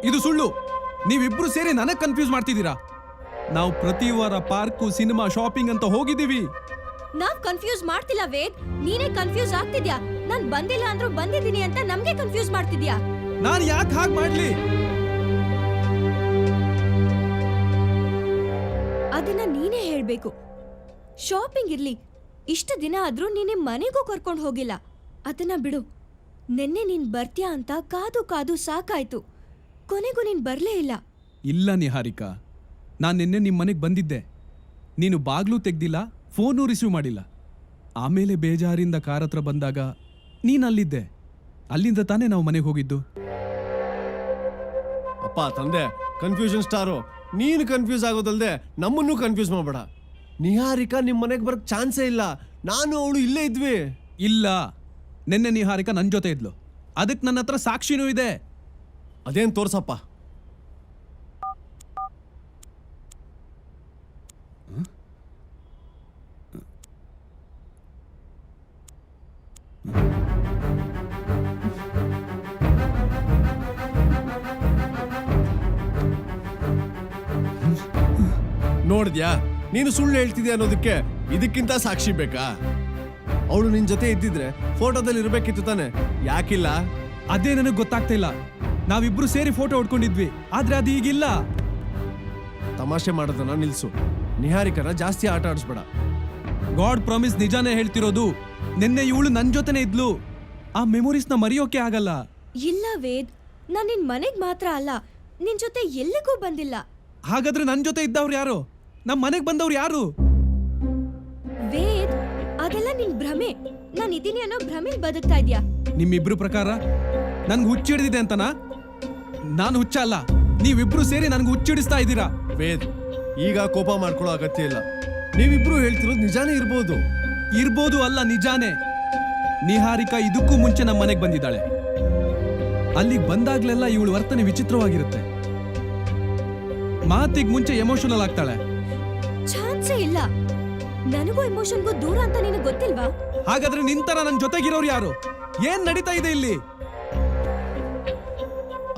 ಇದು ಸುಳ್ಳು. ನೀವಿಬ್ರು ಸೇರಿ ನನಗ್ ಕನ್ಫ್ಯೂಸ್ ಮಾಡ್ತಿದ್ದೀರಾ. ನಾವು ಪ್ರತಿ ವಾರ ಪಾರ್ಕು, ಸಿನಿಮಾ, ಶಾಪಿಂಗ್ ಅಂತ ಹೋಗಿದ್ದೀವಿ. ನಾವ್ ಕನ್ಫ್ಯೂಸ್ ಮಾಡ್ತಿಲ್ಲ ವೇದ್, ನೀನೇ ಕನ್ಫ್ಯೂಸ್ ಆಗ್ತಿದ್ಯಾ. ನಾನ್ ಬಂದಿಲ್ಲ ಅಂದ್ರೂ ಬಂದಿದ್ದೀನಿ ಅಂತ ನಮ್ಗೆ ಕನ್ಫ್ಯೂಸ್ ಮಾಡ್ತಿದ್ಯಾ. ನಾನ್ ಯಾಕೆ ಹಾಗೆ ಮಾಡ್ಲಿ? ಅದನ್ನ ನೀನೇ ಹೇಳ್ಬೇಕು. ಶಾಪಿಂಗ್ ಇರ್ಲಿ, ಇಷ್ಟು ದಿನ ಆದ್ರೂ ನೀನೆ ಮನೆಗೂ ಕರ್ಕೊಂಡು ಹೋಗಿಲ್ಲ. ಅದನ್ನ ಬಿಡು. ನೆನ್ನೆ ನೀನ್ ಬರ್ತೀಯಾ ಅಂತ ಕಾದು ಕಾದು ಸಾಕಾಯ್ತು. ಕೊನೆಗೂ ನೀನ್ ಬರ್ಲೇ ಇಲ್ಲ. ಇಲ್ಲ ನಿಹಾರಿಕಾ, ನಾನು ನಿನ್ನೆ ನಿಮ್ಮ ಮನೆಗೆ ಬಂದಿದ್ದೆ. ನೀನು ಬಾಗ್ಲೂ ತೆಗ್ದಿಲ್ಲ, ಫೋನೂ ರಿಸೀವ್ ಮಾಡಿಲ್ಲ. ಆಮೇಲೆ ಬೇಜಾರಿಂದ ಕಾರ್ ಹತ್ರ ಬಂದಾಗ ನೀನು ಅಲ್ಲಿದ್ದೆ. ಅಲ್ಲಿಂದ ತಾನೇ ನಾವು ಮನೆಗೆ ಹೋಗಿದ್ದು. ಅಪ್ಪ ತಂದೆ, ಕನ್ಫ್ಯೂಷನ್ ಸ್ಟಾರು. ನೀನು ಕನ್ಫ್ಯೂಸ್ ಆಗೋದಲ್ದೆ ನಮ್ಮನ್ನು ಕನ್ಫ್ಯೂಸ್ ಮಾಡಬೇಡ. ನಿಹಾರಿಕಾ ನಿಮ್ಮ ಮನೆಗೆ ಬರಕ್ ಚಾನ್ಸೇ ಇಲ್ಲ. ನಾನು ಅವಳು ಇಲ್ಲೇ ಇದ್ವಿ. ಇಲ್ಲ, ನಿನ್ನೆ ನಿಹಾರಿಕಾ ನನ್ನ ಜೊತೆ ಇದ್ಲು. ಅದಕ್ಕೆ ನನ್ನ ಹತ್ರ ಸಾಕ್ಷಿನೂ ಇದೆ. ಅದೇನ್ ತೋರ್ಸಪ್ಪ. ನೋಡಿದ್ಯಾ, ನೀನು ಸುಳ್ಳು ಹೇಳ್ತಿದ್ಯಾ ಅನ್ನೋದಕ್ಕೆ ಇದಕ್ಕಿಂತ ಸಾಕ್ಷಿ ಬೇಕಾ? ಅವಳು ನಿನ್ ಜೊತೆ ಇದ್ದಿದ್ರೆ ಫೋಟೋದಲ್ಲಿ ಇರ್ಬೇಕಿತ್ತು ತಾನೆ, ಯಾಕಿಲ್ಲ? ಅದೇ ನನಗೆ ಗೊತ್ತಾಗ್ತಾ ಇಲ್ಲ. ನಾವಿಬ್ರು ಸೇರಿ ಫೋಟೋ ಹೊಡ್ಕೊಂಡಿದ್ವಿ, ಆದ್ರೆ ಅದು ಈಗಿಲ್ಲ. ತಮಾಷೆ ಮಾಡೋದನ್ನ ನಿಲ್ಸು. ನಿಹಾರಿಕನ ಜಾಸ್ತಿ ಆಟ ಆಡಿಸ್ಬೇಡ. ಗಾಡ್ ಪ್ರಾಮಿಸ್, ನಿಜಾನೇ ಹೇಳ್ತಿರೋದು. ನಿನ್ನೆ ಇವಳು ನನ್ನ ಜೊತೆನೇ ಇದ್ಲು. ಆ ಮೆಮೊರೀಸ್ನ ಮರೆಯೋಕೆ ಆಗಲ್ಲ. ಇಲ್ಲ ವೇದ್, ನಾನ್ ನಿನ್ ಮನೆಗ್ ಮಾತ್ರ ಅಲ್ಲ, ನಿನ್ ಜೊತೆ ಎಲ್ಲಿಗೂ ಬಂದಿಲ್ಲ. ಹಾಗಾದ್ರೆ ನನ್ನ ಜೊತೆ ಇದ್ದವ್ರು ಯಾರು? ನಮ್ಮ ಮನೆಗೆ ಬಂದವ್ರು ಯಾರು? ವೇದ್, ಅದೆಲ್ಲ ನಿನ್ ಭ್ರಮೆ. ನಾನ್ ಇದೀನಿ ಅನ್ನೋ ಭ್ರಮೆಲ್ ಬದುಕ್ತಾ ಇದ್ಯಾ. ನಿಮ್ಮಿಬ್ರು ಪ್ರಕಾರ ನನ್ಗೆ ಹುಚ್ಚಿಡಿದಿದೆ ಅಂತನಾ? ನಾನು ಹುಚ್ಚ ಅಲ್ಲ, ನೀವಿಬ್ರು ಸೇರಿ ನನ್ಗೆ ಹುಚ್ಚಿಡಿಸ್ತಾ ಇದ್ದೀರಾ. ವೇದ್, ಈಗ ಕೋಪ ಮಾಡ್ಕೊಳ್ಳೋ ಅಗತ್ಯ ಇಲ್ಲ. ನೀವಿಬ್ರು ಹೇಳ್ತಿರೋದು ನಿಜಾನೇ ಇರ್ಬೋದು. ಇರ್ಬೋದು ಅಲ್ಲ, ನಿಜಾನೇ. ನಿಹಾರಿಕಾ ಇದಕ್ಕೂ ಮುಂಚೆ ನಮ್ಮ ಮನೆಗೆ ಬಂದಿದ್ದಾಳೆ. ಅಲ್ಲಿಗೆ ಬಂದಾಗ್ಲೆಲ್ಲ ಇವಳು ವರ್ತನೆ ವಿಚಿತ್ರವಾಗಿರುತ್ತೆ. ಮಾತಿಗೆ ಮುಂಚೆ ಎಮೋಷನಲ್ ಆಗ್ತಾಳೆ. ಚಾನ್ಸೇ ಇಲ್ಲ. ನನಗೂ ಎಮೋಷನ್ಗೂ ದೂರ ಅಂತ ನಿನಗೆ ಗೊತ್ತಿಲ್ವಾ? ಹಾಗಾದ್ರೆ ನಿಂತರ ನನ್ನ ಜೊತೆಗಿರೋರು ಯಾರು? ಏನ್ ನಡೀತಾ ಇದೆ ಇಲ್ಲಿ?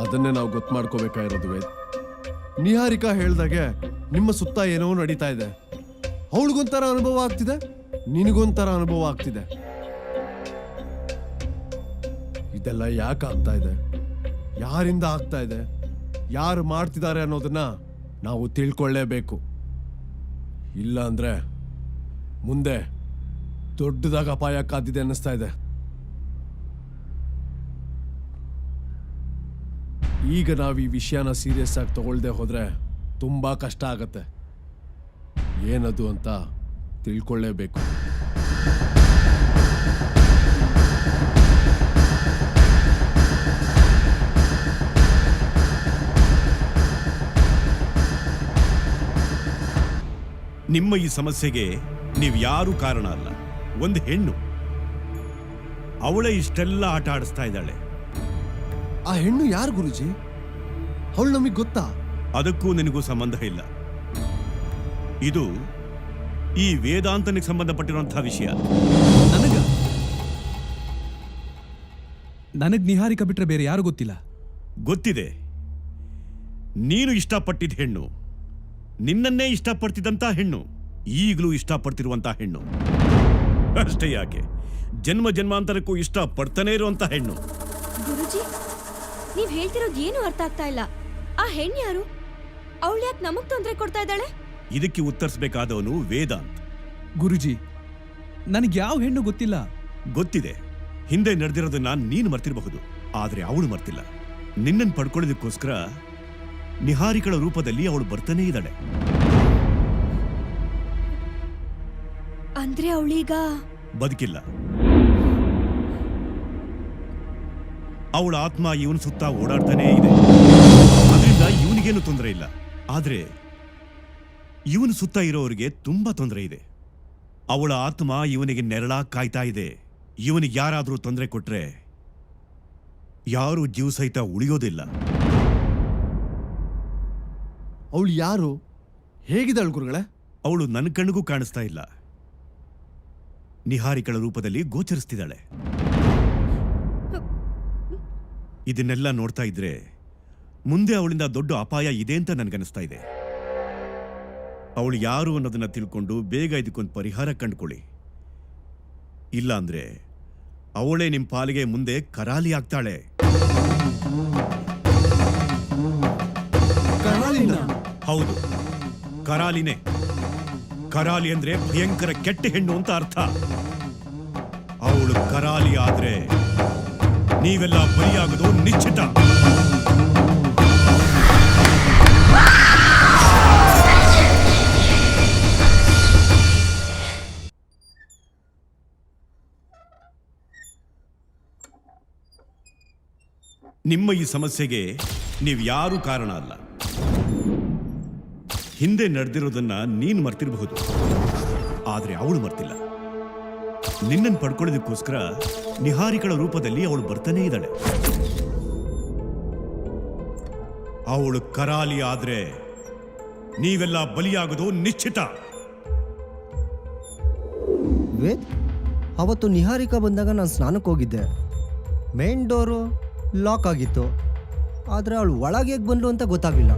ಅದನ್ನೇ ನಾವು ಗೊತ್ತು ಮಾಡ್ಕೋಬೇಕಾಗಿರೋದು ವೇದ್. ನಿಹಾರಿಕಾ ಹೇಳ್ದಾಗೆ ನಿಮ್ಮ ಸುತ್ತ ಏನೋ ನಡೀತಾ ಇದೆ. ಅವಳಿಗೊಂಥರ ಅನುಭವ ಆಗ್ತಿದೆ, ನಿನಗೊಂಥರ ಅನುಭವ ಆಗ್ತಿದೆ. ಇದೆಲ್ಲ ಯಾಕೆ ಆಗ್ತಾ ಇದೆ? ಯಾರಿಂದ ಆಗ್ತಾ ಇದೆ? ಯಾರು ಮಾಡ್ತಿದ್ದಾರೆ ಅನ್ನೋದನ್ನ ನಾವು ತಿಳ್ಕೊಳ್ಳೇಬೇಕು. ಇಲ್ಲ ಅಂದ್ರೆ ಮುಂದೆ ದೊಡ್ಡದಾಗ ಅಪಾಯ ಕಾದಿದೆ ಅನ್ನಿಸ್ತಾ ಇದೆ. ಈಗ ನಾವು ಈ ವಿಷಯನ ಸೀರಿಯಸ್ ಆಗಿ ತಗೊಳ್ದೆ ಹೋದ್ರೆ ತುಂಬಾ ಕಷ್ಟ ಆಗತ್ತೆ. ಏನದು ಅಂತ ತಿಳ್ಕೊಳ್ಳೇಬೇಕು. ನಿಮ್ಮ ಈ ಸಮಸ್ಯೆಗೆ ನೀವು ಯಾರು ಕಾರಣ ಅಲ್ಲ. ಒಂದು ಹೆಣ್ಣು, ಅವಳೇ ಇಷ್ಟೆಲ್ಲ ಆಟ ಆಡಿಸ್ತಾ ಇದ್ದಾಳೆ. ಆ ಹೆಣ್ಣು ಯಾರು ಗುರುಜಿ? ಅವಳು ನಮಗೆ ಗೊತ್ತಾ? ಅದಕ್ಕೂ ನಿನಗೂ ಸಂಬಂಧ ಇಲ್ಲ. ಇದು ಈ ವೇದಾಂತನಿಗೆ ಸಂಬಂಧಪಟ್ಟಿರುವಂತಹ ವಿಷಯ. ನನಗ್ ನಿಹಾರಿಕಾ ಬಿಟ್ರೆ ಬೇರೆ ಯಾರು ಗೊತ್ತಿಲ್ಲ. ಗೊತ್ತಿದೆ. ನೀನು ಇಷ್ಟಪಟ್ಟಿದ್ದ ಹೆಣ್ಣು, ನಿನ್ನನ್ನೇ ಇಷ್ಟಪಡ್ತಿದ್ದಂಥ ಹೆಣ್ಣು, ಈಗಲೂ ಇಷ್ಟಪಡ್ತಿರುವಂಥ ಹೆಣ್ಣು. ಅಷ್ಟೇ ಯಾಕೆ, ಜನ್ಮ ಜನ್ಮಾಂತರಕ್ಕೂ ಇಷ್ಟಪಡ್ತಾನೆ ಇರುವಂಥ ಹೆಣ್ಣು. ಗುರುಜಿ, ನೀವ್ ಹೇಳ್ತಿರೋದು ಏನು ಅರ್ಥ ಆಗ್ತಾ ಇಲ್ಲ. ಆ ಹೆಣ್ಣು ಯಾರು? ಅವಳು ಯಾಕೆ ನಮಗ್ ತೊಂದರೆ ಕೊಡ್ತಾ ಇದ್ದಾಳೆ? ಇದಕ್ಕೆ ಉತ್ತರಿಸಬೇಕಾದವನು ವೇದಾಂತ್. ಗುರುಜಿ, ನನಗೆ ಯಾವ ಹೆಣ್ಣು ಗೊತ್ತಿಲ್ಲ. ಗೊತ್ತಿದೆ. ಹಿಂದೆ ನಡೆದಿರೋದನ್ನ ನೀನು ಮರ್ತಿರಬಹುದು, ಆದ್ರೆ ಅವಳು ಮರ್ತಿಲ್ಲ. ನಿನ್ನನ್ನು ಪಡ್ಕೊಳ್ಳೋದಕ್ಕೋಸ್ಕರ ನಿಹಾರಿಕಳ ರೂಪದಲ್ಲಿ ಅವಳು ಬರ್ತಾನೇ ಇದ್ದಾಳೆ. ಅಂದ್ರೆ ಅವಳೀಗ ಬದುಕಿಲ್ಲ. ಅವಳ ಆತ್ಮ ಇವನ ಸುತ್ತ ಓಡಾಡ್ತಾನೇ ಇದೆ. ಅದರಿಂದ ಇವನಿಗೇನು ತೊಂದರೆ ಇಲ್ಲ. ಆದ್ರೆ ಇವನ ಸುತ್ತ ಇರೋರಿಗೆ ತುಂಬಾ ತೊಂದರೆ ಇದೆ. ಅವಳ ಆತ್ಮ ಇವನಿಗೆ ನೆರಳಾ ಕಾಯ್ತಾ ಇದೆ. ಇವನಿಗೆ ಯಾರಾದರೂ ತೊಂದರೆ ಕೊಟ್ರೆ ಯಾರು ಜೀವ ಸಹಿತ ಉಳಿಯೋದಿಲ್ಲ. ಅವಳು ಯಾರು? ಹೇಗಿದ್ದಾಳು ಗುರುಗಳೇ? ಅವಳು ನನ್ನ ಕಣ್ಣಿಗೂ ಕಾಣಿಸ್ತಾ ಇಲ್ಲ. ನಿಹಾರಿಕಳ ರೂಪದಲ್ಲಿ ಗೋಚರಿಸ್ತಿದ್ದಾಳೆ. ಇದನ್ನೆಲ್ಲ ನೋಡ್ತಾ ಇದ್ರೆ ಮುಂದೆ ಅವಳಿಂದ ದೊಡ್ಡ ಅಪಾಯ ಇದೆ ಅಂತ ನನ್ಗನಿಸ್ತಾ ಇದೆ. ಅವಳು ಯಾರು ಅನ್ನೋದನ್ನ ತಿಳ್ಕೊಂಡು ಬೇಗ ಇದಕ್ಕೊಂದು ಪರಿಹಾರ ಕಂಡುಕೊಳ್ಳಿ. ಇಲ್ಲ ಅಂದ್ರೆ ಅವಳೇ ನಿಮ್ಮ ಪಾಲಿಗೆ ಮುಂದೆ ಕರಾಲಿ ಆಗ್ತಾಳೆ. ಹೌದು, ಕರಾಲಿನೇ. ಕರಾಲಿ ಅಂದ್ರೆ ಭಯಂಕರ ಕೆಟ್ಟ ಹೆಣ್ಣು ಅಂತ ಅರ್ಥ. ಅವಳು ಕರಾಲಿ ಆದ್ರೆ ನೀವೆಲ್ಲ ಬಲಿಯಾಗೋದು ನಿಶ್ಚಿತ. ನಿಮ್ಮ ಈ ಸಮಸ್ಯೆಗೆ ನೀವು ಯಾರೂ ಕಾರಣ ಅಲ್ಲ. ಹಿಂದೆ ನಡೆದಿರೋದನ್ನ ನೀನು ಮರ್ತಿರಬಹುದು, ಆದ್ರೆ ಅವಳು ಮರ್ತಿಲ್ಲ. ನಿನ್ನನ್ನು ಪಡ್ಕೊಳ್ಳೋದಕ್ಕೋಸ್ಕರ ನಿಹಾರಿಕಳ ರೂಪದಲ್ಲಿ ಅವಳು ಬರ್ತಾನೇ ಇದ್ದಾಳೆ. ಅವಳು ಕರಾಲಿ ಆದ್ರೆ ನೀವೆಲ್ಲ ಬಲಿಯಾಗೋದು ನಿಶ್ಚಿತ. ವೇದ್, ಅವತ್ತು ನಿಹಾರಿಕಾ ಬಂದಾಗ ನಾನು ಸ್ನಾನಕ್ಕೆ ಹೋಗಿದ್ದೆ. ಮೇನ್ ಡೋರು ಲಾಕ್ ಆಗಿತ್ತು, ಆದರೆ ಅವಳು ಒಳಗೆ ಹೇಗೆ ಬಂದ್ಲು ಅಂತ ಗೊತ್ತಾಗಲಿಲ್ಲ.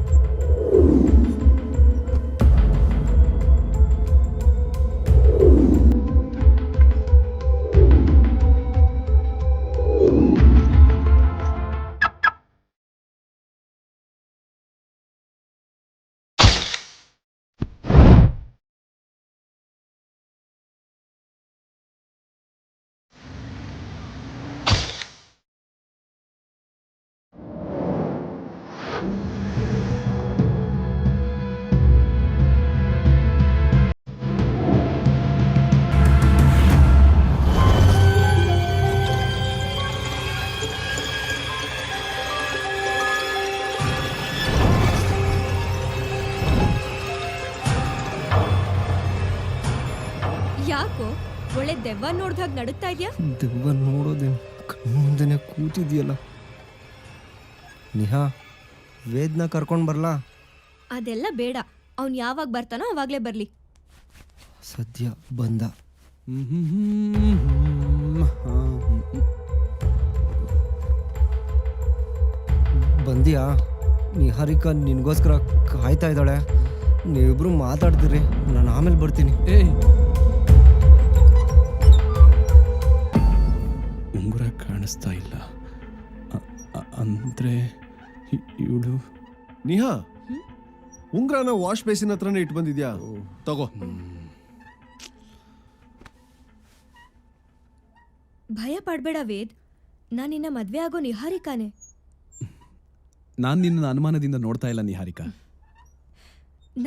ಯಾಕೋ ಒಳ್ಳೆ ದೆವ್ವ ನೋಡ್ದಾಗ ನಡುಗ್ತಾ ಇದ್ಯಾ? ದೆವ್ವ ನೋಡೋದೇನು, ಮುಂದೆನೆ ಕೂತಿದ್ಯಲ್ಲ. ನಿಹಾ, ವೇದ್ನ ಕರ್ಕೊಂಡು ಬರ್ಲಾ? ಅದೆಲ್ಲ ಬೇಡ. ಅವ್ನು ಯಾವಾಗ ಬರ್ತಾನೋ ಅವಾಗ್ಲೇ ಬರ್ಲಿ. ಸದ್ಯ ಬಂದ. ಬಂದಿಯಾ? ನಿಹಾರಿಕಾ ನಿನಗೋಸ್ಕರ ಕಾಯ್ತಾ ಇದ್ದಾಳೆ. ನೀವಿಬ್ರು ಮಾತಾಡ್ತೀರಿ, ನಾನು ಆಮೇಲೆ ಬರ್ತೀನಿ. ಉಂಗುರ ಕಾಣಿಸ್ತಾ ಇಲ್ಲ ಅಂದ್ರೆ ಇವಳು ನಿಹಾ, ಉಂಗ್ರನ ವಾಶ್ ಬೇಸಿನ್ ಹತ್ರನೇ ಇಟ್ಟು ಬಂದಿದ್ಯಾ? ತಗೋ. ಭಯ ಪಡ್ಬೇಡ ವೇದ್, ನಾನಿನ್ನ ಮದ್ವೆ ಆಗೋ ನಿಹಾರಿಕಾನೆ. ನಾನು ನಿನ್ನ ಅನುಮಾನದಿಂದ ನೋಡ್ತಾ ಇಲ್ಲ ನಿಹಾರಿಕಾ.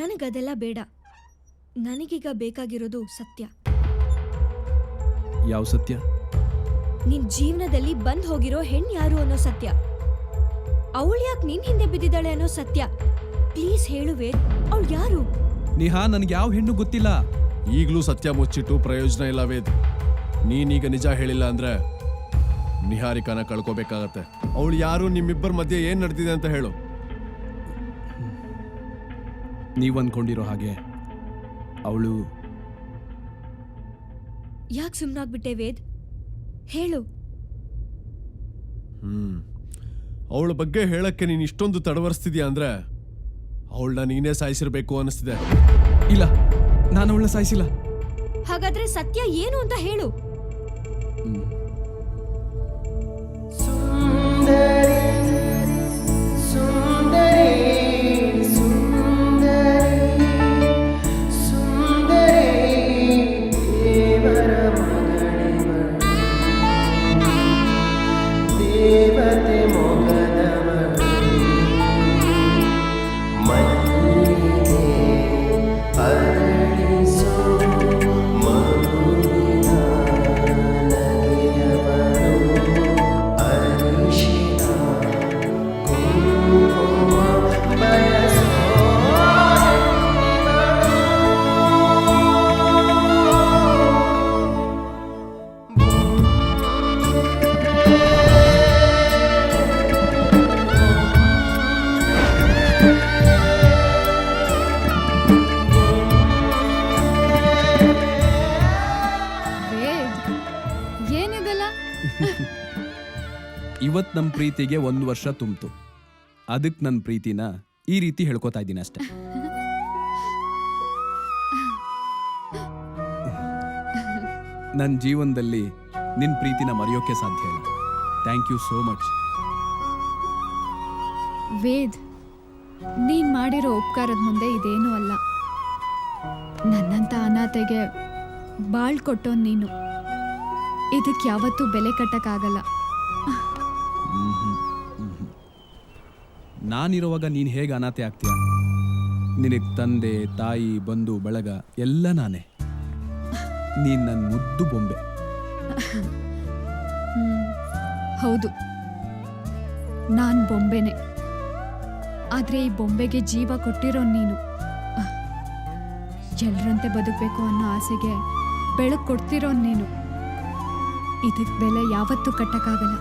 ನನಗದೆಲ್ಲ ಬೇಡ. ನನಗೀಗ ಬೇಕಾಗಿರೋದು ಸತ್ಯ. ಯಾವ ಸತ್ಯ? ನಿನ್ ಜೀವನದಲ್ಲಿ ಬಂದ್ ಹೋಗಿರೋ ಹೆಣ್ ಯಾರು ಅನ್ನೋ ಸತ್ಯ. ಅವಳು ಯಾಕೆ ನಿನ್ ಹಿಂದೆ ಬಿದ್ದಿದ್ದಾಳೆ ಅನ್ನೋ ಸತ್ಯ. ಪ್ಲೀಸ್ ಹೇಳು ವೇದ್, ಅವಳು ಯಾರು? ನಿಹಾ, ನನಗೆ ಯಾವ ಹೆಣ್ಣು ಗೊತ್ತಿಲ್ಲ. ಈಗಲೂ ಸತ್ಯ ಮುಚ್ಚಿಟ್ಟು ಪ್ರಯೋಜನ ಇಲ್ಲ ವೇದ್. ನೀನೀಗ ನಿಜ ಹೇಳಿಲ್ಲ ಅಂದ್ರೆ ನಿಹಾರಿಕಾನ ಕಳ್ಕೋಬೇಕಾಗತ್ತೆ. ಅವಳು ಯಾರು, ನಿಮ್ಮಿಬ್ಬರ ಮಧ್ಯೆ ಏನ್ ನಡೆದಿದೆ ಅಂತ ಹೇಳು. ನೀವು ಅಂದ್ಕೊಂಡಿರೋ ಹಾಗೆ ಅವಳು ಯಾಕೆ ಸುಮ್ಮನಾಗ್ಬಿಟ್ಟೆ ವೇದ್? ಹೇಳು. ಅವಳ ಬಗ್ಗೆ ಹೇಳಕ್ಕೆ ನೀನು ಇಷ್ಟೊಂದು ತಡವರಿಸ್ತಿದ್ಯಾ ಅಂದ್ರೆ ಅವಳನ್ನ ನೀನೇ ಸಾಯಿಸಿರ್ಬೇಕು ಅನಿಸ್ತಿದೆ. ಇಲ್ಲ, ನಾನು ಅವಳನ್ನ ಸಾಯಿಸಿಲ್ಲ. ಹಾಗಾದ್ರೆ ಸತ್ಯ ಏನು ಅಂತ ಹೇಳು. ಇವತ್ತು ನಮ್ಮ ಪ್ರೀತಿಗೆ 1 ವರ್ಷ ತುಂಬಿತು. ಅದಕ್ಕೆ ನನ್ನ ಪ್ರೀತಿನ ಈ ರೀತಿ ಹೇಳ್ಕೊತಾ ಇದ್ದೀನಿ ಅಷ್ಟೆ. ನನ್ನ ಜೀವನದಲ್ಲಿ ನಿನ್ನ ಪ್ರೀತಿನ ಮರೆಯೋಕೆ ಸಾಧ್ಯ ಇಲ್ಲ. Thank you so much. Ved, ನೀನ್ ಮಾಡಿರೋ ಉಪಕಾರದ ಮುಂದೆ ಇದೇನೂ ಅಲ್ಲ. ನನ್ನಂತ ಅನಾಥೆಗೆ ಬಾಳ್ ಕೊಟ್ಟೋನ್ ನೀನು. ಇದಕ್ಕೆ ಯಾವತ್ತೂ ಬೆಲೆ ಕಟ್ಟಕ್ಕಾಗಲ್ಲ. ನಾನಿರುವಾಗ ನೀನು ಹೇಗೆ ಅನಾಥೆ ಆಗ್ತೀಯ? ನಿನಗೆ ತಂದೆ, ತಾಯಿ, ಬಂಧು ಬಳಗ ಎಲ್ಲ ನಾನೇ. ನೀನು ನನ್ನ ಮುದ್ದು ಬೊಂಬೆ. ಹೌದು, ನಾನ್ ಬೊಂಬೆನೆ. ಆದ್ರೆ ಈ ಬೊಂಬೆಗೆ ಜೀವ ಕೊಟ್ಟಿರೋ ನೀನು. ಎಲ್ರಂತೆ ಬದುಕಬೇಕು ಅನ್ನೋ ಆಸೆಗೆ ಬೆಳಕು ಕೊಡ್ತಿರೋ ನೀನು. ಇದಕ್ಕೆ ಬೆಲೆ ಯಾವತ್ತೂ ಕಟ್ಟಕ್ಕಾಗಲ್ಲ.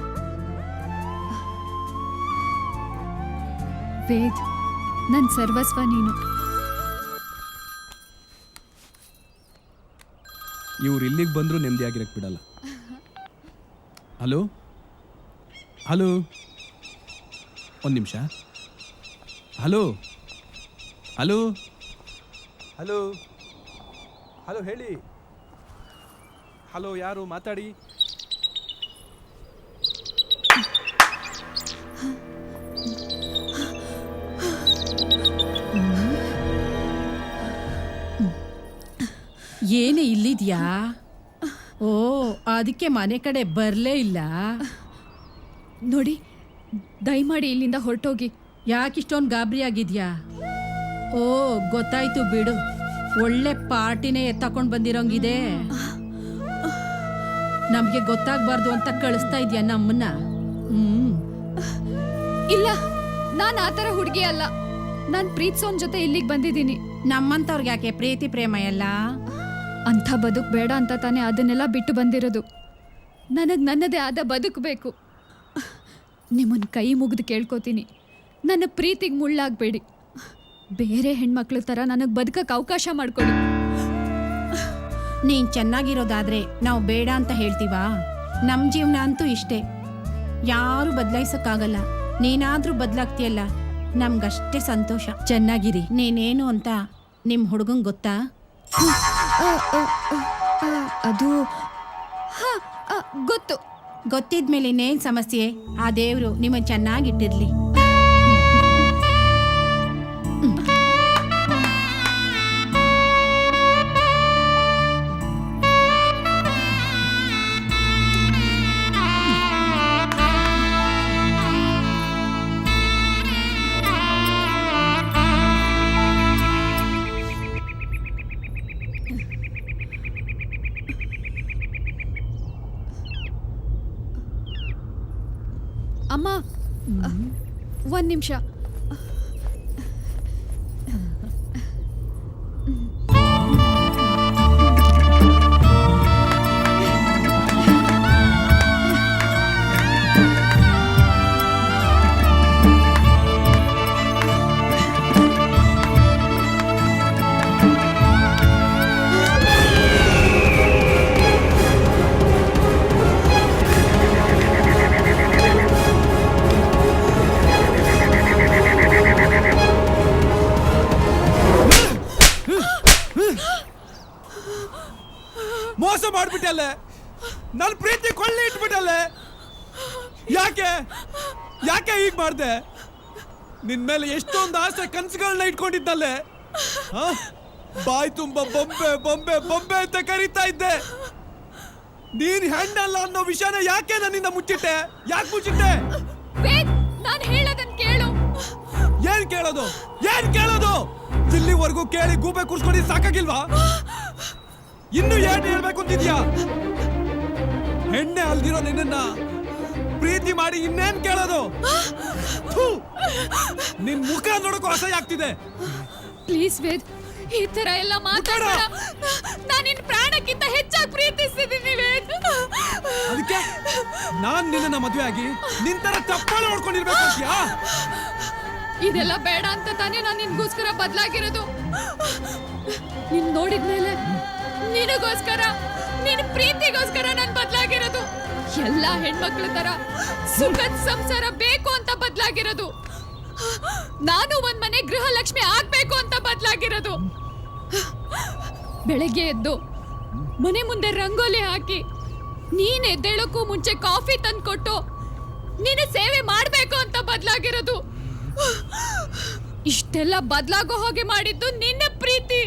ವೇದ್, ನನ್ನ ಸರ್ವಸ್ವ ನೀನು. ಇವ್ರು ಇಲ್ಲಿಗೆ ಬಂದರೂ ನೆಮ್ಮದಿಯಾಗಿರಕ್ಕೆ ಬಿಡಲ್ಲ. ಹಲೋ ಹಲೋ, ಒಂದು ನಿಮಿಷ. ಹಲೋ ಹಲೋ ಹಲೋ ಹಲೋ, ಹೇಳಿ. ಹಲೋ, ಯಾರು ಮಾತಾಡಿ? ಏನೇ ಇಲ್ಲಿದ್ಯಾ? ಓ, ಅದಕ್ಕೆ ಮನೆ ಕಡೆ ಬರಲೇ ಇಲ್ಲ. ನೋಡಿ, ದಯಮಾಡಿ ಇಲ್ಲಿಂದ ಹೊರಟೋಗಿ. ಯಾಕಿಷ್ಟೊಂದು ಗಾಬರಿ ಆಗಿದ್ಯಾ? ಓ, ಗೊತ್ತಾಯ್ತು ಬಿಡು. ಒಳ್ಳೆ ಪಾರ್ಟಿನೇ ಎತ್ತಕೊಂಡು ಬಂದಿರೋಂಗಿದೆ. ನಮ್ಗೆ ಗೊತ್ತಾಗ್ಬಾರ್ದು ಅಂತ ಕಳಿಸ್ತಾ ಇದ್ಯಾ ನಮ್ಮನ್ನ? ಇಲ್ಲ, ನಾನು ಆ ಥರ ಹುಡುಗಿ ಅಲ್ಲ. ನಾನು ಪ್ರೀತ್ಸೋನ್ ಜೊತೆ ಇಲ್ಲಿಗೆ ಬಂದಿದ್ದೀನಿ. ನಮ್ಮಂತವ್ರಿಗೆ ಯಾಕೆ ಪ್ರೀತಿ ಪ್ರೇಮ ಎಲ್ಲ? ಅಂಥ ಬದುಕು ಬೇಡ ಅಂತ ತಾನೇ ಅದನ್ನೆಲ್ಲ ಬಿಟ್ಟು ಬಂದಿರೋದು. ನನಗೆ ನನ್ನದೇ ಆದ ಬದುಕಬೇಕು. ನಿಮ್ಮನ್ನು ಕೈ ಮುಗಿದು ಕೇಳ್ಕೊತೀನಿ, ನನ್ನ ಪ್ರೀತಿಗೆ ಮುಳ್ಳಾಗಬೇಡಿ. ಬೇರೆ ಹೆಣ್ಮಕ್ಳ ಥರ ನನಗೆ ಬದುಕಕ್ಕೆ ಅವಕಾಶ ಮಾಡಿಕೊಡಿ. ನೀನ್ ಚೆನ್ನಾಗಿರೋದಾದ್ರೆ ನಾವು ಬೇಡ ಅಂತ ಹೇಳ್ತೀವಾ? ನಮ್ಮ ಜೀವನ ಅಂತೂ ಇಷ್ಟೇ, ಯಾರು ಬದಲಾಯಿಸಕ್ಕಾಗಲ್ಲ. ನೀನಾದ್ರೂ ಬದಲಾಗ್ತೀಯಲ್ಲ, ನಮ್ಗಷ್ಟೇ ಸಂತೋಷ. ಚೆನ್ನಾಗಿರಿ. ನೀನೇನು ಅಂತ ನಿಮ್ಮ ಹುಡುಗಂಗೆ ಗೊತ್ತಾ? ಅದು ಗೊತ್ತು. ಗೊತ್ತಿದ್ಮೇಲೆ ಇನ್ನೇನು ಸಮಸ್ಯೆ? ಆ ದೇವರು ನಿಮ್ಮನ್ನು ಚೆನ್ನಾಗಿಟ್ಟಿರ್ಲಿ. ಅಮ್ಮ, ಒಂದು ನಿಮಿಷ. ಮಾಡ್ಬಿಟ್ಟಲ್ಲೇ, ನನ್ನ ಪ್ರೀತಿ ಕೊಳ್ಳಿ ಇಟ್ಬಿಟ್ಟಲ್ಲೇ. ಯಾಕೆ ಯಾಕೆ ಹೀಗ್ ಮಾಡ್ದೆ? ನಿನ್ ಮೇಲೆ ಎಷ್ಟೊಂದು ಆಸೆ ಕನ್ಸುಗಳನ್ನ ಇಟ್ಕೊಂಡಿದ್ದಲ್ಲೇ. ಬಾಯ್ ತುಂಬ ಬೊಂಬೆ ಬೊಂಬೆ ಬೊಂಬೆ ಅಂತ ಕರೀತಾ ಇದ್ದೆ. ನೀನ್ ಹೆಣ್ಣಲ್ಲ ಅನ್ನೋ ವಿಷಯನ ಯಾಕೆ ನನ್ನಿಂದ ಮುಚ್ಚಿಟ್ಟೆ? ಯಾಕೆ ಮುಚ್ಚಿಟ್ಟೆ? ವೇದ್, ನಾನು ಹೇಳೋದನ್ನ ಕೇಳು. ಏನ್ ಕೇಳೋದು? ಏನ್ ಕೇಳೋದು? ಇಲ್ಲಿವರೆಗೂ ಕೇಳಿ ಗೂಬೆ ಕೂರ್ಸ್ಕೊಂಡು ಸಾಕಾಗಿಲ್ವಾ? ಇನ್ನು ಏನ್ ಹೇಳ್ಬೇಕು ಅಂತಿದ್ಯಾ? ಹೆಣ್ಣೆ ಅಲ್ದಿರೋ ನಿನ್ನ ಪ್ರೀತಿ ಮಾಡಿ ಇನ್ನೇನ್ ಕೇಳೋದು? ಥು! ನಿನ್ ಮುಖ ನೋಡಕ್ಕೂ ಅಸಹ್ಯ ಆಗ್ತಿದೆ. ಪ್ಲೀಸ್ ವೇದ್, ಈ ತರ ಎಲ್ಲ ಮಾತಾಡಬೇಡ. ನಾನು ನಿನ್ನ ಪ್ರಾಣಕ್ಕಿಂತ ಹೆಚ್ಚಾಗಿ ಪ್ರೀತಿಸ್ತಿದ್ದೀನಿ ವೇದ್. ಅದಕ್ಕೆ ನಾನ್ ನಿನ್ನ ಮದುವೆ ಆಗಿ ನಿನ್ ತರ ಚಪ್ಪಾಳೆ ಹೊಡ್ಕೊಂಡಿರ್ಬೇಕು ಅಂತ್ಯಾ? ಇದೆಲ್ಲ ಬೇಡ ಅಂತ ತಾನೇ ನಾನು ನಿನ್ಗೋಸ್ಕರ ಬದಲಾಗಿರೋದು. ನಿನ್ ನೋಡಿದ್ಮೇಲೆ ನಿನಗೋಸ್ಕರ, ನಿನ್ ಪ್ರೀತಿಗೋಸ್ಕರ ನಾನು ಬದಲಾಗಿರೋದು. ಎಲ್ಲಾ ಹೆಣ್ಮಕ್ಳ ತರ ಸುಖದ ಸಂಸಾರ ಬೇಕು ಅಂತ ಬದಲಾಗಿರೋದು. ನಾನು ಒಂದ್ ಮನೆ ಗೃಹಲಕ್ಷ್ಮಿ ಆಗ್ಬೇಕು ಅಂತ ಬದಲಾಗಿರೋದು. ಬೆಳಗ್ಗೆ ಎದ್ದು ಮನೆ ಮುಂದೆ ರಂಗೋಲಿ ಹಾಕಿ, ನೀನ್ ಎದ್ದೇಳಕ್ಕೂ ಮುಂಚೆ ಕಾಫಿ ತಂದ್ಕೊಟ್ಟು ನಿನ್ನ ಸೇವೆ ಮಾಡ್ಬೇಕು ಅಂತ ಬದಲಾಗಿರೋದು. ಇಷ್ಟೆಲ್ಲ ಬದಲಾಗೋ ಹಾಗೆ ಮಾಡಿದ್ದು ನಿನ್ನ ಪ್ರೀತಿ.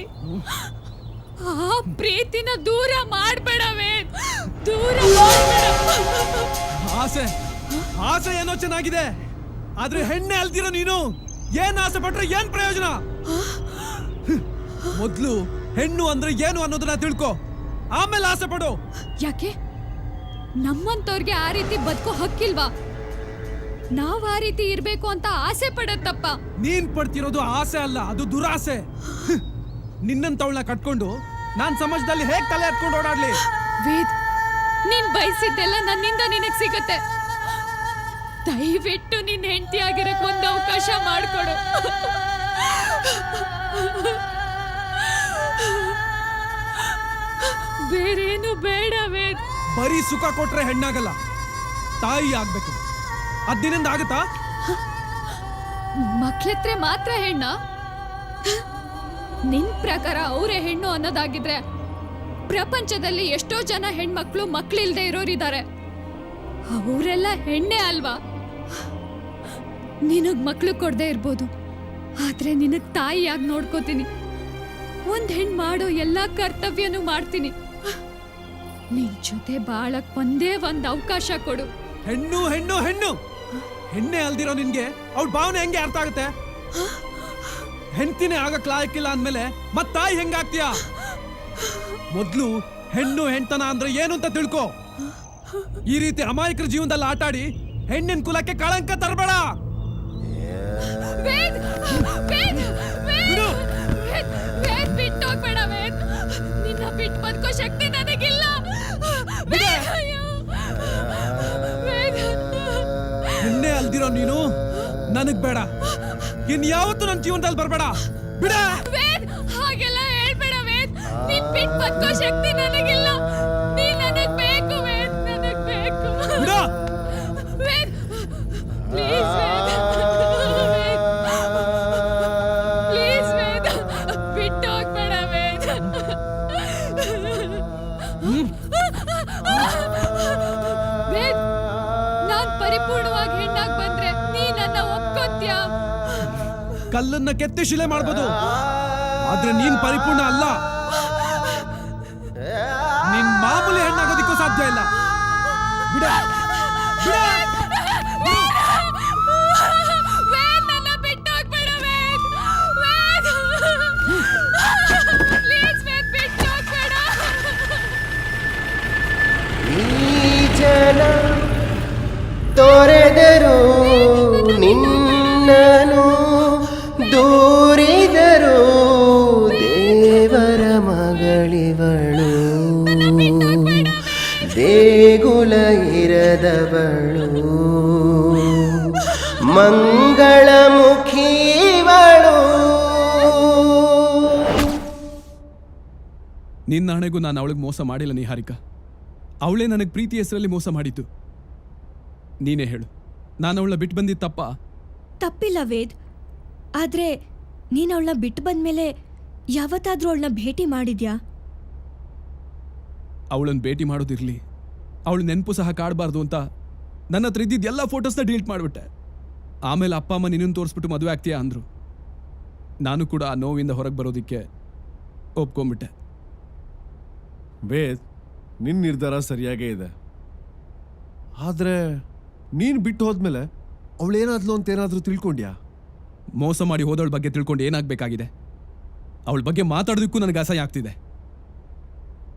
ಆ ಪ್ರೀತಿನ ದೂರ ಮಾಡ್ಬೇಡವೇ, ದೂರ ಮಾಡ್ಬೇಡ. ಆಸೆ ಆಸೆ ಏನೋ ಚೆನ್ನಾಗಿದೆ, ಆದ್ರೆ ಹೆಣ್ಣೆ ಅಲ್ದಿರೋ ನೀನು ಏನ್ ಆಸೆ ಪಟ್ರೆ ಏನ್ ಪ್ರಯೋಜನ? ಮೊದ್ಲು ಹೆಣ್ಣು ಅಂದ್ರೆ ಏನು ಅನ್ನೋದನ್ನ ತಿಳ್ಕೊ, ಆಮೇಲೆ ಆಸೆ ಪಡು. ಯಾಕೆ ನಮ್ಮಂತವ್ರಿಗೆ ಆ ರೀತಿ ಬದುಕೋ ಹಕ್ಕಿಲ್ವಾ? ನಾವ್ ಆ ರೀತಿ ಇರ್ಬೇಕು ಅಂತ ಆಸೆ ಪಡತ್ತಪ್ಪ. ನೀನ್ ಪಡ್ತಿರೋದು ಆಸೆ ಅಲ್ಲ, ಅದು ದುರಾಸೆ. ನಿನ್ನಂತವಳನ್ನ ಕಟ್ಕೊಂಡು ನಾನ್ ಸಮಾಜದಲ್ಲಿ ಹೇಗ್ ತಲೆ ಎತ್ಕೊಂಡು ಓಡಾಡ್ಲಿ? ವೇದ್, ನೀನ್ ಬಯಸಿದ್ದೆಲ್ಲ ನನ್ನಿಂದ ನಿನಗ್ ಸಿಗತ್ತೆ. ದಯವಿಟ್ಟು ನಿನ್ ಹೆಂಡತಿ ಆಗಿರಕ್ ಒಂದು ಅವಕಾಶ ಮಾಡ್ಕೊಡು. ಬೇರೇನು ಬೇಡ ವೇದ್. ಬರೀ ಸುಖ ಕೊಟ್ರೆ ಹೆಣ್ಣಾಗಲ್ಲ, ತಾಯಿ ಆಗ್ಬೇಕು. ಅದ್ದಿನಿಂದ ಆಗುತ್ತಾ? ಮಕ್ಳತ್ರ ಮಾತ್ರ ಹೆಣ್ಣ? ನಿನ್ ಪ್ರಕಾರ ಅವರೇ ಹೆಣ್ಣು ಅನ್ನೋದಾಗಿದ್ರೆ ಪ್ರಪಂಚದಲ್ಲಿ ಎಷ್ಟೋ ಜನ ಹೆಣ್ಮಕ್ಳು ಮಕ್ಳಿಲ್ದೆ ಇರೋರಿದ್ದಾರೆ. ಅವರೆಲ್ಲ ಹೆಣ್ಣೆ ಅಲ್ವಾ? ನಿನಗ್ ಮಕ್ಳು ಕೊಡದೆ ಇರ್ಬೋದು, ಆದ್ರೆ ನಿನಗ್ ತಾಯಿಯಾಗಿ ನೋಡ್ಕೋತೀನಿ. ಒಂದ್ ಹೆಣ್ ಮಾಡೋ ಎಲ್ಲಾ ಕರ್ತವ್ಯನೂ ಮಾಡ್ತೀನಿ. ನಿನ್ ಜೊತೆ ಬಾಳಕ್ ಒಂದೇ ಒಂದ್ ಅವಕಾಶ ಕೊಡು. ಹೆಣ್ಣು ಹೆಣ್ಣು ಹೆಣ್ಣು ಹೆಣ್ಣೆ ಅಲ್ದಿರೋ ನಿನ್ಗೆ ಅವಳ ಭಾವನೆ ಹೆಂಗೆ ಅರ್ಥ ಆಗುತ್ತೆ? ಹೆಂಡ್ತಿನೇ ಆಗಕ್ ಲಾಯಕ್ಕಿಲ್ಲ ಅಂದ್ಮೇಲೆ ಮತ್ ತಾಯಿ ಹೆಂಗಾಗ್ತೀಯ? ಮೊದ್ಲು ಹೆಣ್ಣು ಹೆಣ್ತನ ಅಂದ್ರೆ ಏನು ಅಂತ ತಿಳ್ಕೊ. ಈ ರೀತಿ ಅಮಾಯಕರ ಜೀವನದಲ್ಲಿ ಆಟಾಡಿ ಹೆಣ್ಣಿನ ಕುಲಕ್ಕೆ ಕಳಂಕ ತರಬೇಡ. ವೇದ್, ವೇದ್, ವೇದ್, ವೇದ್, ವೇದ್, ಬಿಟ್ಟೋಗ್ಬೇಡ ವೇದ್. ನಿನ್ನ ಬಿಟ್ಟು ಬದುಕೋ ಶಕ್ತಿ ನನಗಿಲ್ಲ. ವೇದ್, ಅಯ್ಯೋ. ವೇದ್. ಹೆಣ್ಣೆ ಅಲ್ದಿರೋ ನೀನು ನನಗ್ ಬೇಡ, ಇನ್ಯಾವತ್ತೂ ನನ್ನ ಜೀವನದಲ್ಲಿ ಬರ್ಬೇಡ. ಬಿಡ. ವೇದ್, ಹಾಗೆಲ್ಲ ಹೇಳ್ಬೇಡ ವೇದ್. ನಿನ್ ಬಿಟ್ಟು ಬದುಕೋ ಶಕ್ತಿ ನನಗಿಲ್ಲ. ನೀ ನನಗ್ ಬೇಕು ವೇದ್, ನನಗ್ ಬೇಕು. ಬಿಡ. ವೇದ್, ಪ್ಲೀಸ್ ವೇದ್. ವೇದ್. ಪ್ಲೀಸ್ ವೇದ್, ಬಿಟ್ಟು ಹೋಗ್ಬೇಡ ವೇದ್. ವೇದ್, ನಾನ್ ಪರಿಪೂರ್ಣವಾಗಿ ಹೆಣ್ಣಾಗ್ ಬಂದ್ರೆ ನೀ ನನ್ನ ಒಪ್ಕೋತ್ಯಾ? ಕಲ್ಲನ್ನ ಕೆತ್ತಿ ಶಿಲೆ ಮಾಡ್ಬೋದು, ಆದ್ರೆ ನೀನ್ ಪರಿಪೂರ್ಣ ಅಲ್ಲ. ನೀನ್ ಮಾಮೂಲಿ ಹೆಣ್ಣಾಗೋದಿಕ್ಕೂ ಸಾಧ್ಯ ಇಲ್ಲ. ಬಿಡ. ಬಿಡ. ವೇದ್, ನನ್ನ ಬಿಟ್ಟು ಹೋಗ್ಬೇಡ ವೇದ್. ವೇದ್. ಪ್ಲೀಸ್ ವೇದ್, ಬಿಟ್ಟು ಹೋಗ್ಬೇಡ. ಈ ಜನ ತೊರೆದರು ನಿನ್ನನು, ದೂರಿದರು ದೇವರ ಮಗಳಿವಳು, ದೇಗುಲ ಇರದವಳು, ಮಂಗಳಮುಖಿವಳು. ನಿನ್ನ ಹಣೆಗೂ ನಾನು ಅವಳಿಗೆ ಮೋಸ ಮಾಡಿಲ್ಲ ನಿಹಾರಿಕಾ. ಅವಳೇ ನನಗೆ ಪ್ರೀತಿ ಹೆಸರಲ್ಲಿ ಮೋಸ ಮಾಡಿದ್ದು. ನೀನೇ ಹೇಳು, ನಾನು ಅವಳ ಬಿಟ್ಟು ಬಂದಿದ್ದ ತಪ್ಪ? ತಪ್ಪಿಲ್ಲ ವೇದ್, ಆದ್ರೆ ನೀನ್ ಅವಳನ್ನ ಬಿಟ್ಟು ಬಂದ್ಮೇಲೆ ಯಾವತ್ತಾದ್ರೂ ಅವಳನ್ನ ಭೇಟಿ ಮಾಡಿದ್ಯಾ? ಅವಳನ್ನು ಭೇಟಿ ಮಾಡೋದಿರಲಿ, ಅವಳು ನೆನಪು ಸಹ ಕಾಡಬಾರ್ದು ಅಂತ ನನ್ನ ಹತ್ರ ಇದ್ದಿದ್ದ ಎಲ್ಲ ಫೋಟೋಸ್ನ ಡಿಲೀಟ್ ಮಾಡಿಬಿಟ್ಟೆ. ಆಮೇಲೆ ಅಪ್ಪ ಅಮ್ಮ ನಿನ್ನನ್ನು ತೋರಿಸ್ಬಿಟ್ಟು ಮದುವೆ ಆಗ್ತೀಯಾ ಅಂದರು. ನಾನು ಕೂಡ ಆ ನೋವಿಂದ ಹೊರಗೆ ಬರೋದಕ್ಕೆ ಒಪ್ಕೊಂಡ್ಬಿಟ್ಟೆ. ವೇದ್, ನಿನ್ನ ನಿರ್ಧಾರ ಸರಿಯಾಗೇ ಇದೆ. ಆದರೆ ನೀನು ಬಿಟ್ಟು ಹೋದ್ಮೇಲೆ ಅವಳೇನಾದ್ಲು ಅಂತ ಏನಾದರೂ ತಿಳ್ಕೊಂಡ್ಯಾ? ಮೋಸ ಮಾಡಿ ಹೋದವಳ ಬಗ್ಗೆ ತಿಳ್ಕೊಂಡು ಏನಾಗಬೇಕಾಗಿದೆ? ಅವಳ ಬಗ್ಗೆ ಮಾತಾಡೋದಕ್ಕೂ ನನಗೆ ಅಸಹ್ಯ ಆಗ್ತಿದೆ.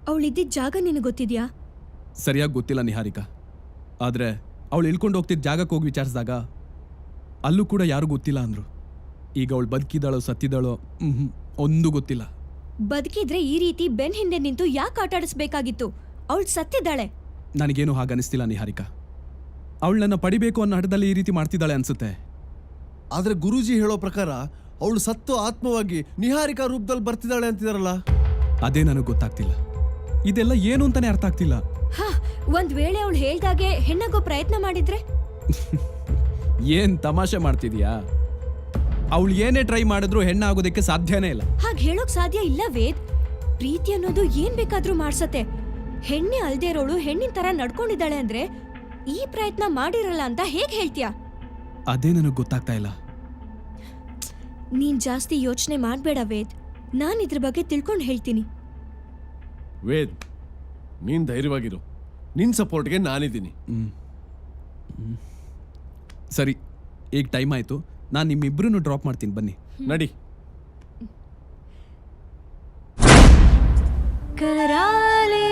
ಅವಳಿದ್ದಿದ್ದ ಜಾಗ ನಿನಗೆ ಗೊತ್ತಿದ್ಯಾ? ಸರಿಯಾಗಿ ಗೊತ್ತಿಲ್ಲ ನಿಹಾರಿಕಾ. ಆದರೆ ಅವಳು ಇಳ್ಕೊಂಡು ಹೋಗ್ತಿದ್ದ ಜಾಗಕ್ಕೆ ಹೋಗಿ ವಿಚಾರಿಸಿದಾಗ ಅಲ್ಲೂ ಕೂಡ ಯಾರೂ ಗೊತ್ತಿಲ್ಲ ಅಂದರು. ಈಗ ಅವಳು ಬದುಕಿದ್ದಾಳೋ ಸತ್ತಿದ್ದಾಳೋ ಒಂದೂ ಗೊತ್ತಿಲ್ಲ. ಬದುಕಿದ್ರೆ ಈ ರೀತಿ ಬೆನ್ ಹಿಂದೆ ನಿಂತು ಯಾಕೆ ಆಟಾಡಿಸ್ಬೇಕಾಗಿತ್ತು? ಅವಳು ಸತ್ತಿದ್ದಾಳೆ. ನನಗೇನು ಹಾಗನ್ನಿಸ್ತಿಲ್ಲ ನಿಹಾರಿಕಾ. ಅವಳು ನನ್ನ ಪಡಿಬೇಕು ಅನ್ನೋ ಹಠದಲ್ಲಿ ಈ ರೀತಿ ಮಾಡ್ತಿದ್ದಾಳೆ ಅನ್ಸುತ್ತೆ. ಆದರೆ ಗುರೂಜಿ ಹೇಳೋ ಪ್ರಕಾರ ಅವಳು ಸತ್ತು ಆತ್ಮವಾಗಿ ನಿಹಾರಿಕಾ ರೂಪದಲ್ಲಿ ಬರ್ತಿದ್ದಾಳೆ ಅಂತಿದಾರಲ್ಲ. ಅದೇ ನನಗೆ ಗೊತ್ತಾಗ್ತಿಲ್ಲ. ಇದೆಲ್ಲ ಏನು ಅಂತಾನೆ ಅರ್ಥ ಆಗ್ತಿಲ್ಲ. ಹಾ, ಒಂದ್ ವೇಳೆ ಅವಳು ಹೇಳ್ದಾಗೆ ಹೆಣ್ಣಾಗೋ ಪ್ರಯತ್ನ ಮಾಡಿದ್ರೆ? ಏನ್ ತಮಾಷೆ ಮಾಡ್ತಿದ್ಯಾ? ಅವಳು ಏನೇ ಟ್ರೈ ಮಾಡಿದ್ರು ಹೆಣ್ಣಾಗೋದಕ್ಕೆ ಸಾಧ್ಯನೇ ಇಲ್ಲ. ಹಾಗೆ ಹೇಳೋಕ್ ಸಾಧ್ಯ ಇಲ್ಲ ವೇದ್. ಪ್ರೀತಿ ಅನ್ನೋದು ಏನ್ ಬೇಕಾದ್ರೂ ಮಾಡ್ಸತ್ತೆ. ಹೆಣ್ಣೆ ಅಲ್ದೇ ಇರೋಳು ಹೆಣ್ಣಿನ ತರ ನಡ್ಕೊಂಡಿದ್ದಾಳೆ ಅಂದ್ರೆ ಈ ಪ್ರಯತ್ನ ಮಾಡಿರಲ್ಲ ಅಂತ ಹೇಗ್ ಹೇಳ್ತೀಯಾ? ಅದೇ ನನಗೆ ಗೊತ್ತಾಗ್ತಾ ಇಲ್ಲ. ನೀನ್ ಜಾಸ್ತಿ ಯೋಚನೆ ಮಾಡ್ಬೇಡ ವೇದ್. ನಾನ್ ಇದ್ರ ಬಗ್ಗೆ ತಿಳ್ಕೊಂಡು ಹೇಳ್ತೀನಿ. ವೇದ್, ನೀನ್ ಧೈರ್ಯವಾಗಿರು. ನಿನ್ ಸಪೋರ್ಟ್ಗೆ ನಾನಿದ್ದೀನಿ. ಸರಿ, ಈಗ ಟೈಮ್ ಆಯ್ತು. ನಾನು ನಿಮ್ಮಿಬ್ರನ್ನು ಡ್ರಾಪ್ ಮಾಡ್ತೀನಿ, ಬನ್ನಿ. ನಡಿ. ಕರಾಲೇ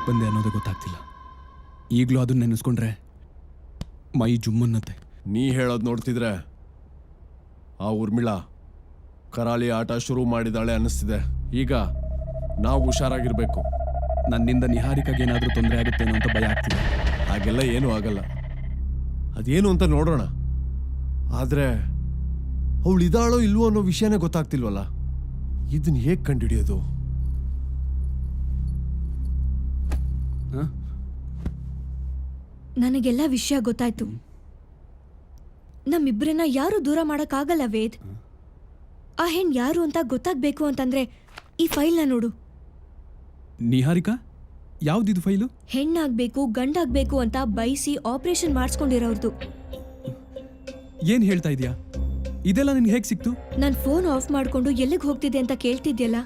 ಬಂದೆ ಅನ್ನೋದೇ ಗೊತ್ತಾಗ್ತಿಲ್ಲ. ಈಗಲೂ ಅದನ್ನ ನೆನೆಸ್ಕೊಂಡ್ರೆ ಮೈ ಜುಮ್ಮನ್ನತ್ತೆ. ನೀ ಹೇಳೋದು ನೋಡ್ತಿದ್ರೆ ಆ ಊರ್ಮಿಳಾ ಕರಾಲಿ ಆಟ ಶುರು ಮಾಡಿದಾಳೆ ಅನ್ನಿಸ್ತಿದೆ. ಈಗ ನಾವು ಹುಷಾರಾಗಿರ್ಬೇಕು. ನನ್ನಿಂದ ನಿಹಾರಿಕಾಗೆ ಏನಾದರೂ ತೊಂದರೆ ಆಗುತ್ತೇನೋ ಅಂತ ಭಯ ಆಗ್ತಿದೆ. ಹಾಗೆಲ್ಲ ಏನೂ ಆಗಲ್ಲ. ಅದೇನು ಅಂತ ನೋಡೋಣ. ಆದರೆ ಅವಳು ಇದಾಳೋ ಇಲ್ವೋ ಅನ್ನೋ ವಿಷಯನೇ ಗೊತ್ತಾಗ್ತಿಲ್ವಲ್ಲ. ಇದನ್ನ ಹೇಗೆ ಕಂಡುಹಿಡಿಯೋದು? ನನಗೆಲ್ಲ ವಿಷಯ ಗೊತ್ತಾಯ್ತು. ನಮ್ಮಿಬ್ಬರನ್ನ ಯಾರು ದೂರ ಮಾಡಕ್ಕಾಗಲ್ಲ ವೇದ್. ಆ ಹೆಣ್ ಯಾರು ಅಂತ ಗೊತ್ತಾಗ್ಬೇಕು ಅಂತಂದ್ರೆ ಈ ಫೈಲ್ನ ನೋಡು. ನಿಹಾರಿಕಾ, ಯಾವ್ದಿದು ಫೈಲು? ಹೆಣ್ಣಾಗ್ಬೇಕು ಗಂಡಾಗ್ಬೇಕು ಅಂತ ಬಯಸಿ ಆಪರೇಷನ್ ಮಾಡಿಸ್ಕೊಂಡಿರೋರ್ದು. ಏನ್ ಹೇಳ್ತಾ ಇದೀಯಾ? ಇದೆಲ್ಲ ನಿನ್ಗೆ ಹೇಗೆ ಸಿಕ್ತು? ನಾನು ಫೋನ್ ಆಫ್ ಮಾಡ್ಕೊಂಡು ಎಲ್ಲಿಗೆ ಹೋಗ್ತಿದ್ದೆ ಅಂತ ಕೇಳ್ತಿದ್ಯಲ್ಲ,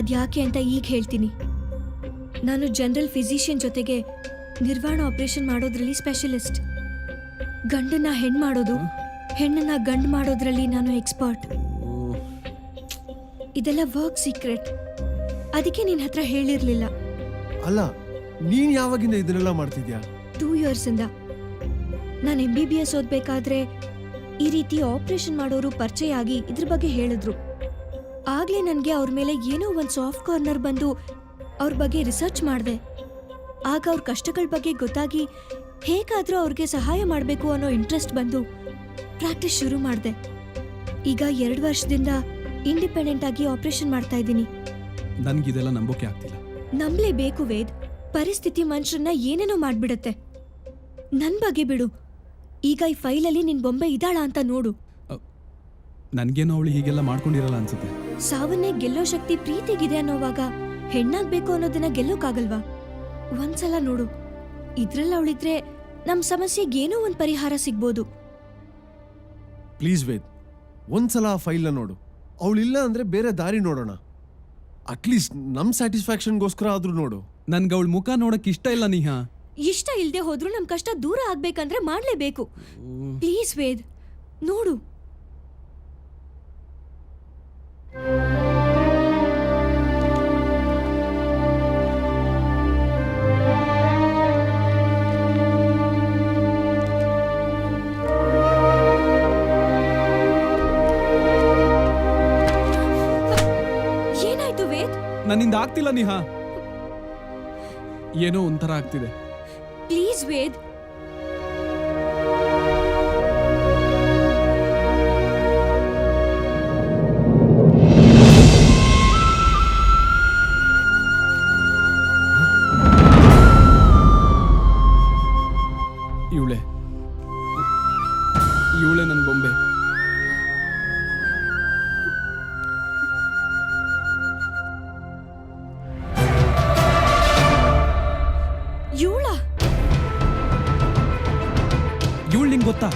ಅದ್ಯಾಕೆ ಅಂತ ಈಗ ಹೇಳ್ತೀನಿ. ನಾನು ಜನರಲ್ ಫಿಸಿಷಿಯನ್ ಜೊತೆಗೆ ನಿರ್ವಾಣ ಆಪರೇಷನ್ ಮಾಡೋದ್ರಲ್ಲಿ ಸ್ಪೆಷಲಿಸ್ಟ್. ಗಂಡನ್ನ ಹೆಣ್ಣು ಮಾಡೋದು, ಹೆಣ್ಣನ್ನ ಗಂಡು ಮಾಡೋದ್ರಲ್ಲಿ ನಾನು ಎಕ್ಸ್ಪರ್ಟ್. ಇದೆಲ್ಲ ವರ್ಕ್ ಸೀಕ್ರೆಟ್. ಅದಕ್ಕೆ ನಿನ್ನ ಹತ್ರ ಹೇಳಿರ್ಲಿಲ್ಲ. ಅಲ್ಲ, ನೀನ್ ಯಾವಾಗಿಂದ ಇದನ್ನೆಲ್ಲ ಮಾಡ್ತಿದ್ಯಾ? 2 years ಇಂದ. ನಾನು MBBS ಓದ್ಬೇಕಾದ್ರೆ ಈ ರೀತಿ ಆಪರೇಷನ್ ಮಾಡೋರು ಪರಿಚಯ ಆಗಿ ಇದ್ರ ಬಗ್ಗೆ ಹೇಳಿದ್ರು. ಆಗ್ಲೇ ನನಗೆ ಅವ್ರ ಮೇಲೆ ಏನೋ ಒಂದು ಸಾಫ್ಟ್ ಕಾರ್ನರ್ ಬಂದು ಅವ್ರ ಬಗ್ಗೆ ರಿಸರ್ಚ್ ಮಾಡಿದೆ. ಆಗ ಅವ್ರ ಕಷ್ಟಗಳ ಬಗ್ಗೆ ಗೊತ್ತಾಗಿ ಹೇಗಾದ್ರೂ ಅವ್ರಿಗೆ ಸಹಾಯ ಮಾಡಬೇಕು ಅನ್ನೋ ಇಂಟ್ರೆಸ್ಟ್ ಬಂದು ಪ್ರಾಕ್ಟೀಸ್ ಶುರು ಮಾಡಿದೆ. ಈಗ 2 ವರ್ಷದಿಂದ ಇಂಡಿಪೆಂಡೆಂಟ್ ಆಗಿ ಆಪರೇಷನ್ ಮಾಡ್ತಾ ಇದ್ದೀನಿ. ನನ್ಗಿದೆಲ್ಲ ನಂಬೋಕೆ ಆಗ್ತಿಲ್ಲ. ನಂಬಲೇಬೇಕು ವೇದ್. ಪರಿಸ್ಥಿತಿ ಮನುಷ್ಯರನ್ನ ಏನೇನೋ ಮಾಡ್ಬಿಡತ್ತೆ. ನನ್ ಬಗ್ಗೆ ಬಿಡು. ಈಗ ಈ ಫೈಲಲ್ಲಿ ನಿನ್ ಬೊಂಬೆ ಇದ್ದಾಳ ಅಂತ ನೋಡು. ನನ್ಗೇನೋ ಅವಳು ಹೀಗೆಲ್ಲ ಮಾಡ್ಕೊಂಡಿರಲ್ಲ ಅನ್ಸುತ್ತೆ. ಸಾವನ್ನೇ ಗೆಲ್ಲೋ ಶಕ್ತಿ ಪ್ರೀತಿಗಿದೆ ಅನ್ನೋವಾಗ ಹೆಣ್ಣಾಗ್ಬೇಕು ಅನ್ನೋದನ್ನ ಗೆಲ್ಲೋಕಾಗಲ್ವಾ? ಒಂದ್ಸಲ ನೋಡು. ಇದ್ರಲ್ಲಿ ಅವಳಿದ್ರೆ ನಮ್ಮ ಸಮಸ್ಯೆಗೆ ಏನೋ ಒಂದು ಪರಿಹಾರ ಸಿಗ್ಬೋದು. ಪ್ಲೀಸ್ ವೇದ್, ಒಂದ್ಸಲ ಆ ಫೈಲ್ನ ನೋಡು. ಅವಳಿಲ್ಲ ಅಂದ್ರೆ ಬೇರೆ ದಾರಿ ನೋಡೋಣ. ಅಟ್ಲೀಸ್ಟ್ ನಮ್ ಸ್ಯಾಟಿಸ್ಫ್ಯಾಕ್ಷನ್ಗೋಸ್ಕರ ಆದ್ರೂ ನೋಡು. ನನ್ಗೆ ಅವಳ ಮುಖ ನೋಡಕ್ ಇಷ್ಟ ಇಲ್ಲ ನಿಹಾ. ಇಷ್ಟ ಇಲ್ದೆ ಹೋದ್ರೂ ನಮ್ ಕಷ್ಟ ದೂರ ಆಗ್ಬೇಕಂದ್ರೆ ಮಾಡ್ಲೇಬೇಕು. ಪ್ಲೀಸ್ ವೇದ್, ನೋಡು. ಏನಾಯ್ತು ವೇದ್? ನನ್ನಿಂದ ಆಗ್ತಿಲ್ಲ ನಿಹಾ. ಏನೋ ಒಂಥರ ಆಗ್ತಿದೆ. ಪ್ಲೀಸ್ ವೇದ್. ಇವಳೆ ನನ್ನ ಬೊಂಬೆ. ಇವಳು ನಿಂಗೆ ಗೊತ್ತಾ?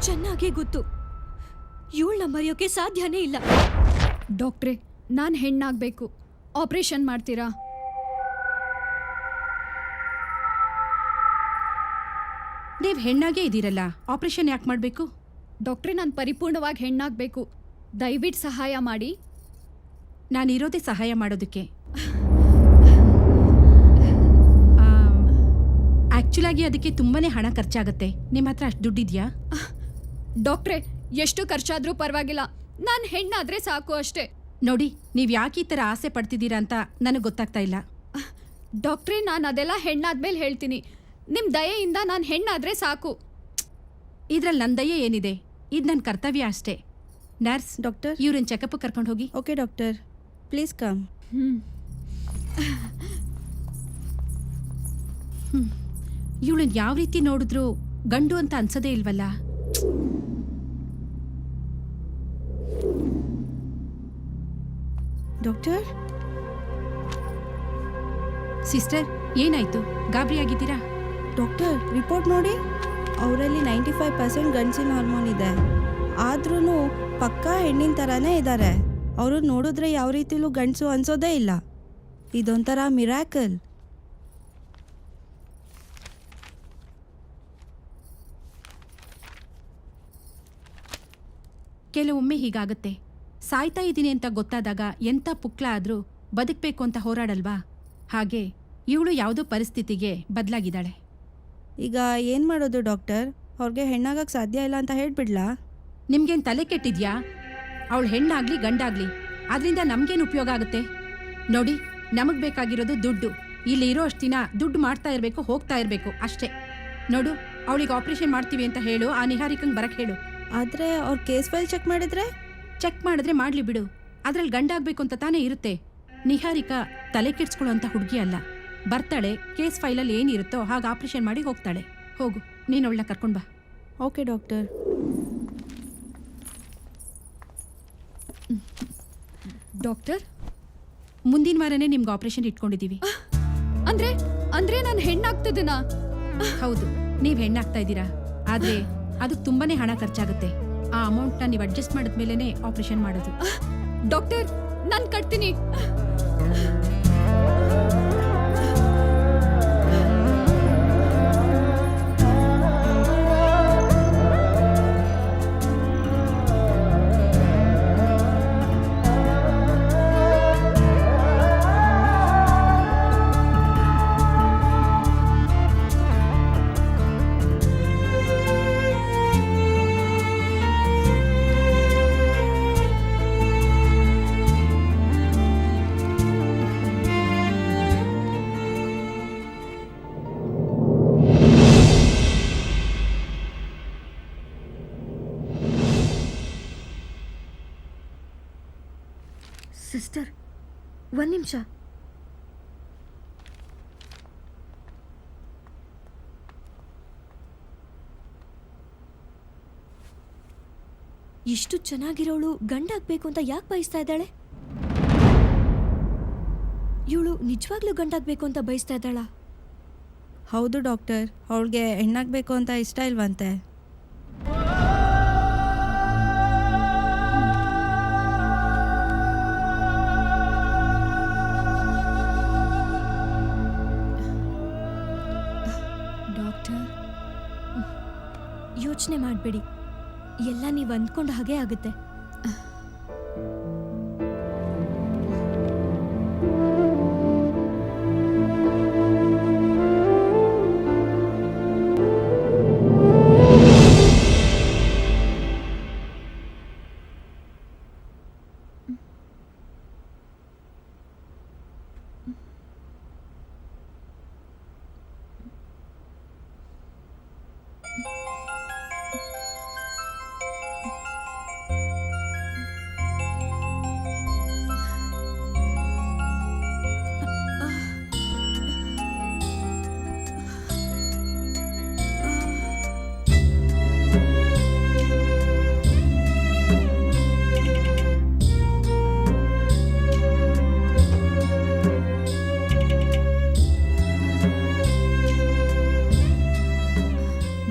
ಚೆನ್ನಾಗೇ ಗೊತ್ತು. ಇವಳನ್ನ ಮರೆಯೋಕೆ ಸಾಧ್ಯನೇ ಇಲ್ಲ. ಡಾಕ್ಟ್ರೇ, ನಾನು ಹೆಣ್ಣಾಗಬೇಕು. ಆಪರೇಷನ್ ಮಾಡ್ತೀರಾ? ನೀವು ಹೆಣ್ಣಾಗೇ ಇದ್ದೀರಲ್ಲ, ಆಪರೇಷನ್ ಯಾಕೆ ಮಾಡಬೇಕು? ಡಾಕ್ಟ್ರೇ, ನಾನು ಪರಿಪೂರ್ಣವಾಗಿ ಹೆಣ್ಣಾಗಬೇಕು. ದಯವಿಟ್ಟು ಸಹಾಯ ಮಾಡಿ. ನಾನಿರೋದೇ ಸಹಾಯ ಮಾಡೋದಕ್ಕೆ. ಆ್ಯಕ್ಚುಲಾಗಿ ಅದಕ್ಕೆ ತುಂಬಾ ಹಣ ಖರ್ಚಾಗುತ್ತೆ. ನಿಮ್ಮ ಹತ್ರ ಅಷ್ಟು ದುಡ್ಡಿದೆಯಾ? ಡಾಕ್ಟ್ರೇ, ಎಷ್ಟು ಖರ್ಚಾದರೂ ಪರವಾಗಿಲ್ಲ, ನಾನು ಹೆಣ್ಣಾದರೆ ಸಾಕು ಅಷ್ಟೇ. ನೋಡಿ, ನೀವು ಯಾಕೆ ಈ ಥರ ಆಸೆ ಪಡ್ತಿದ್ದೀರಾ ಅಂತ ನನಗೆ ಗೊತ್ತಾಗ್ತಾ ಇಲ್ಲ. ಡಾಕ್ಟ್ರೇ, ನಾನು ಅದೆಲ್ಲ ಹೆಣ್ಣಾದ್ಮೇಲೆ ಹೇಳ್ತೀನಿ. ನಿಮ್ಮ ದಯೆಯಿಂದ ನಾನು ಹೆಣ್ಣಾದರೆ ಸಾಕು. ಇದ್ರಲ್ಲಿ ನನ್ನ ದಯೆ ಏನಿದೆ? ಇದು ನನ್ನ ಕರ್ತವ್ಯ ಅಷ್ಟೇ. ನರ್ಸ್, ಡಾಕ್ಟರ್, ಇವ್ರನ್ನ ಚೆಕಪ್ ಕರ್ಕೊಂಡು ಹೋಗಿ. Okay doctor, please come. ಇವಳನ್ನ ಯಾವ ರೀತಿ ನೋಡಿದ್ರು ಗಂಡು ಅಂತ ಅನ್ಸೋದೇ ಇಲ್ವಲ್ಲ. ಡಾಕ್ಟರ್, ಸಿಸ್ಟರ್, ಏನಾಯ್ತು? ಗಾಬರಿ ಆಗಿದ್ದೀರಾ? ಡಾಕ್ಟರ್, ರಿಪೋರ್ಟ್ ನೋಡಿ. ಅವರಲ್ಲಿ 95% ಗಂಡಸಿನ ಹಾರ್ಮೋನ್ ಇದೆ. ಆದ್ರೂ ಪಕ್ಕಾ ಹೆಣ್ಣಿನ ಥರನೇ ಇದ್ದಾರೆ. ಅವರು ನೋಡಿದ್ರೆ ಯಾವ ರೀತಿಲೂ ಗಂಡಸು ಅನ್ಸೋದೇ ಇಲ್ಲ. ಇದೊಂಥರ ಮಿರಾಕಲ್. ಕೆಲವೊಮ್ಮೆ ಹೀಗಾಗತ್ತೆ. ಸಾಯ್ತಾ ಇದ್ದೀನಿ ಅಂತ ಗೊತ್ತಾದಾಗ ಎಂಥ ಪುಕ್ಲ ಆದರೂ ಬದುಕಬೇಕು ಅಂತ ಹೋರಾಡಲ್ವಾ? ಹಾಗೆ ಇವಳು ಯಾವುದೋ ಪರಿಸ್ಥಿತಿಗೆ ಬದಲಾಗಿದ್ದಾಳೆ. ಈಗ ಏನು ಮಾಡೋದು ಡಾಕ್ಟರ್? ಅವ್ರಿಗೆ ಹೆಣ್ಣಾಗಕ್ಕೆ ಸಾಧ್ಯ ಇಲ್ಲ ಅಂತ ಹೇಳ್ಬಿಡ್ಲಾ? ನಿಮ್ಗೇನು ತಲೆ ಕೆಟ್ಟಿದ್ಯಾ? ಅವಳು ಹೆಣ್ಣಾಗ್ಲಿ ಗಂಡಾಗ್ಲಿ ಅದರಿಂದ ನಮ್ಗೇನು ಉಪಯೋಗ ಆಗುತ್ತೆ? ನೋಡಿ, ನಮಗೆ ಬೇಕಾಗಿರೋದು ದುಡ್ಡು. ಇಲ್ಲಿ ಇರೋ ಅಷ್ಟು ದಿನ ದುಡ್ಡು ಮಾಡ್ತಾ ಇರಬೇಕು, ಹೋಗ್ತಾ ಇರಬೇಕು ಅಷ್ಟೇ. ನೋಡು, ಅವಳಿಗೆ ಆಪರೇಷನ್ ಮಾಡ್ತೀವಿ ಅಂತ ಹೇಳು. ಆ ನಿಹಾರಿಕಂಗೆ ಬರಕ್ಕೆ ಹೇಳು. ಆದರೆ ಅವ್ರ ಕೇಸ್ ಫೈಲ್ ಚೆಕ್ ಮಾಡಿದ್ರೆ? ಚೆಕ್ ಮಾಡಿದ್ರೆ ಮಾಡಲಿ ಬಿಡು. ಅದ್ರಲ್ಲಿ ಗಂಡಾಗಬೇಕು ಅಂತ ತಾನೇ ಇರುತ್ತೆ. ನಿಹಾರಿಕಾ ತಲೆ ಕೆಡ್ಸ್ಕೊಳ್ಳೋಂಥ ಹುಡುಗಿ ಅಲ್ಲ. ಬರ್ತಾಳೆ, ಕೇಸ್ ಫೈಲಲ್ಲಿ ಏನಿರುತ್ತೋ ಹಾಗೆ ಆಪರೇಷನ್ ಮಾಡಿ ಹೋಗ್ತಾಳೆ. ಹೋಗು, ನೀನು ಅವಳನ್ನ ಕರ್ಕೊಂಡು ಬಾ. Okay doctor. ಡಾಕ್ಟರ್, ಮುಂದಿನ ವಾರನೇ ನಿಮ್ಗೆ ಆಪರೇಷನ್ ಇಟ್ಕೊಂಡಿದ್ದೀವಿ. ಅಂದ್ರೆ ನಾನು ಹೆಣ್ಣಾಗ್ತಿದ್ದೀನಾ? ಹೌದು, ನೀವು ಹೆಣ್ಣಾಗ್ತಾ ಇದ್ದೀರಾ. ಆದರೆ ಅದಕ್ಕೆ ತುಂಬಾನೇ ಹಣ ಖರ್ಚಾಗುತ್ತೆ. ಆ ಅಮೌಂಟ್ನ ನೀವು ಅಡ್ಜಸ್ಟ್ ಮಾಡಿದ್ಮೇಲೆ ಆಪರೇಷನ್ ಮಾಡೋದು. ಡಾಕ್ಟರ್, ನಾನು ಕಟ್ತೀನಿ. ಸಿಸ್ಟರ್, ಒಂದು ನಿಮಿಷ. ಇಷ್ಟು ಚೆನ್ನಾಗಿರೋಳು ಗಂಡಾಗ್ಬೇಕು ಅಂತ ಯಾಕೆ ಬಯಸ್ತಾ ಇದ್ದಾಳೆ? ಇವಳು ನಿಜವಾಗ್ಲೂ ಗಂಡಾಗ್ಬೇಕು ಅಂತ ಬಯಸ್ತಾ ಇದ್ದಾಳ? ಹೌದು ಡಾಕ್ಟರ್, ಅವಳಿಗೆ ಹೆಣ್ಣಾಗಬೇಕು ಅಂತ ಇಷ್ಟ ಇಲ್ವಂತೆ. ಡಾಕ್ಟರ್, ಯೋಚನೆ ಮಾಡಬೇಡಿ, ಎಲ್ಲ ನೀವು ಅಂದ್ಕೊಂಡು ಹಾಗೆ ಆಗುತ್ತೆ.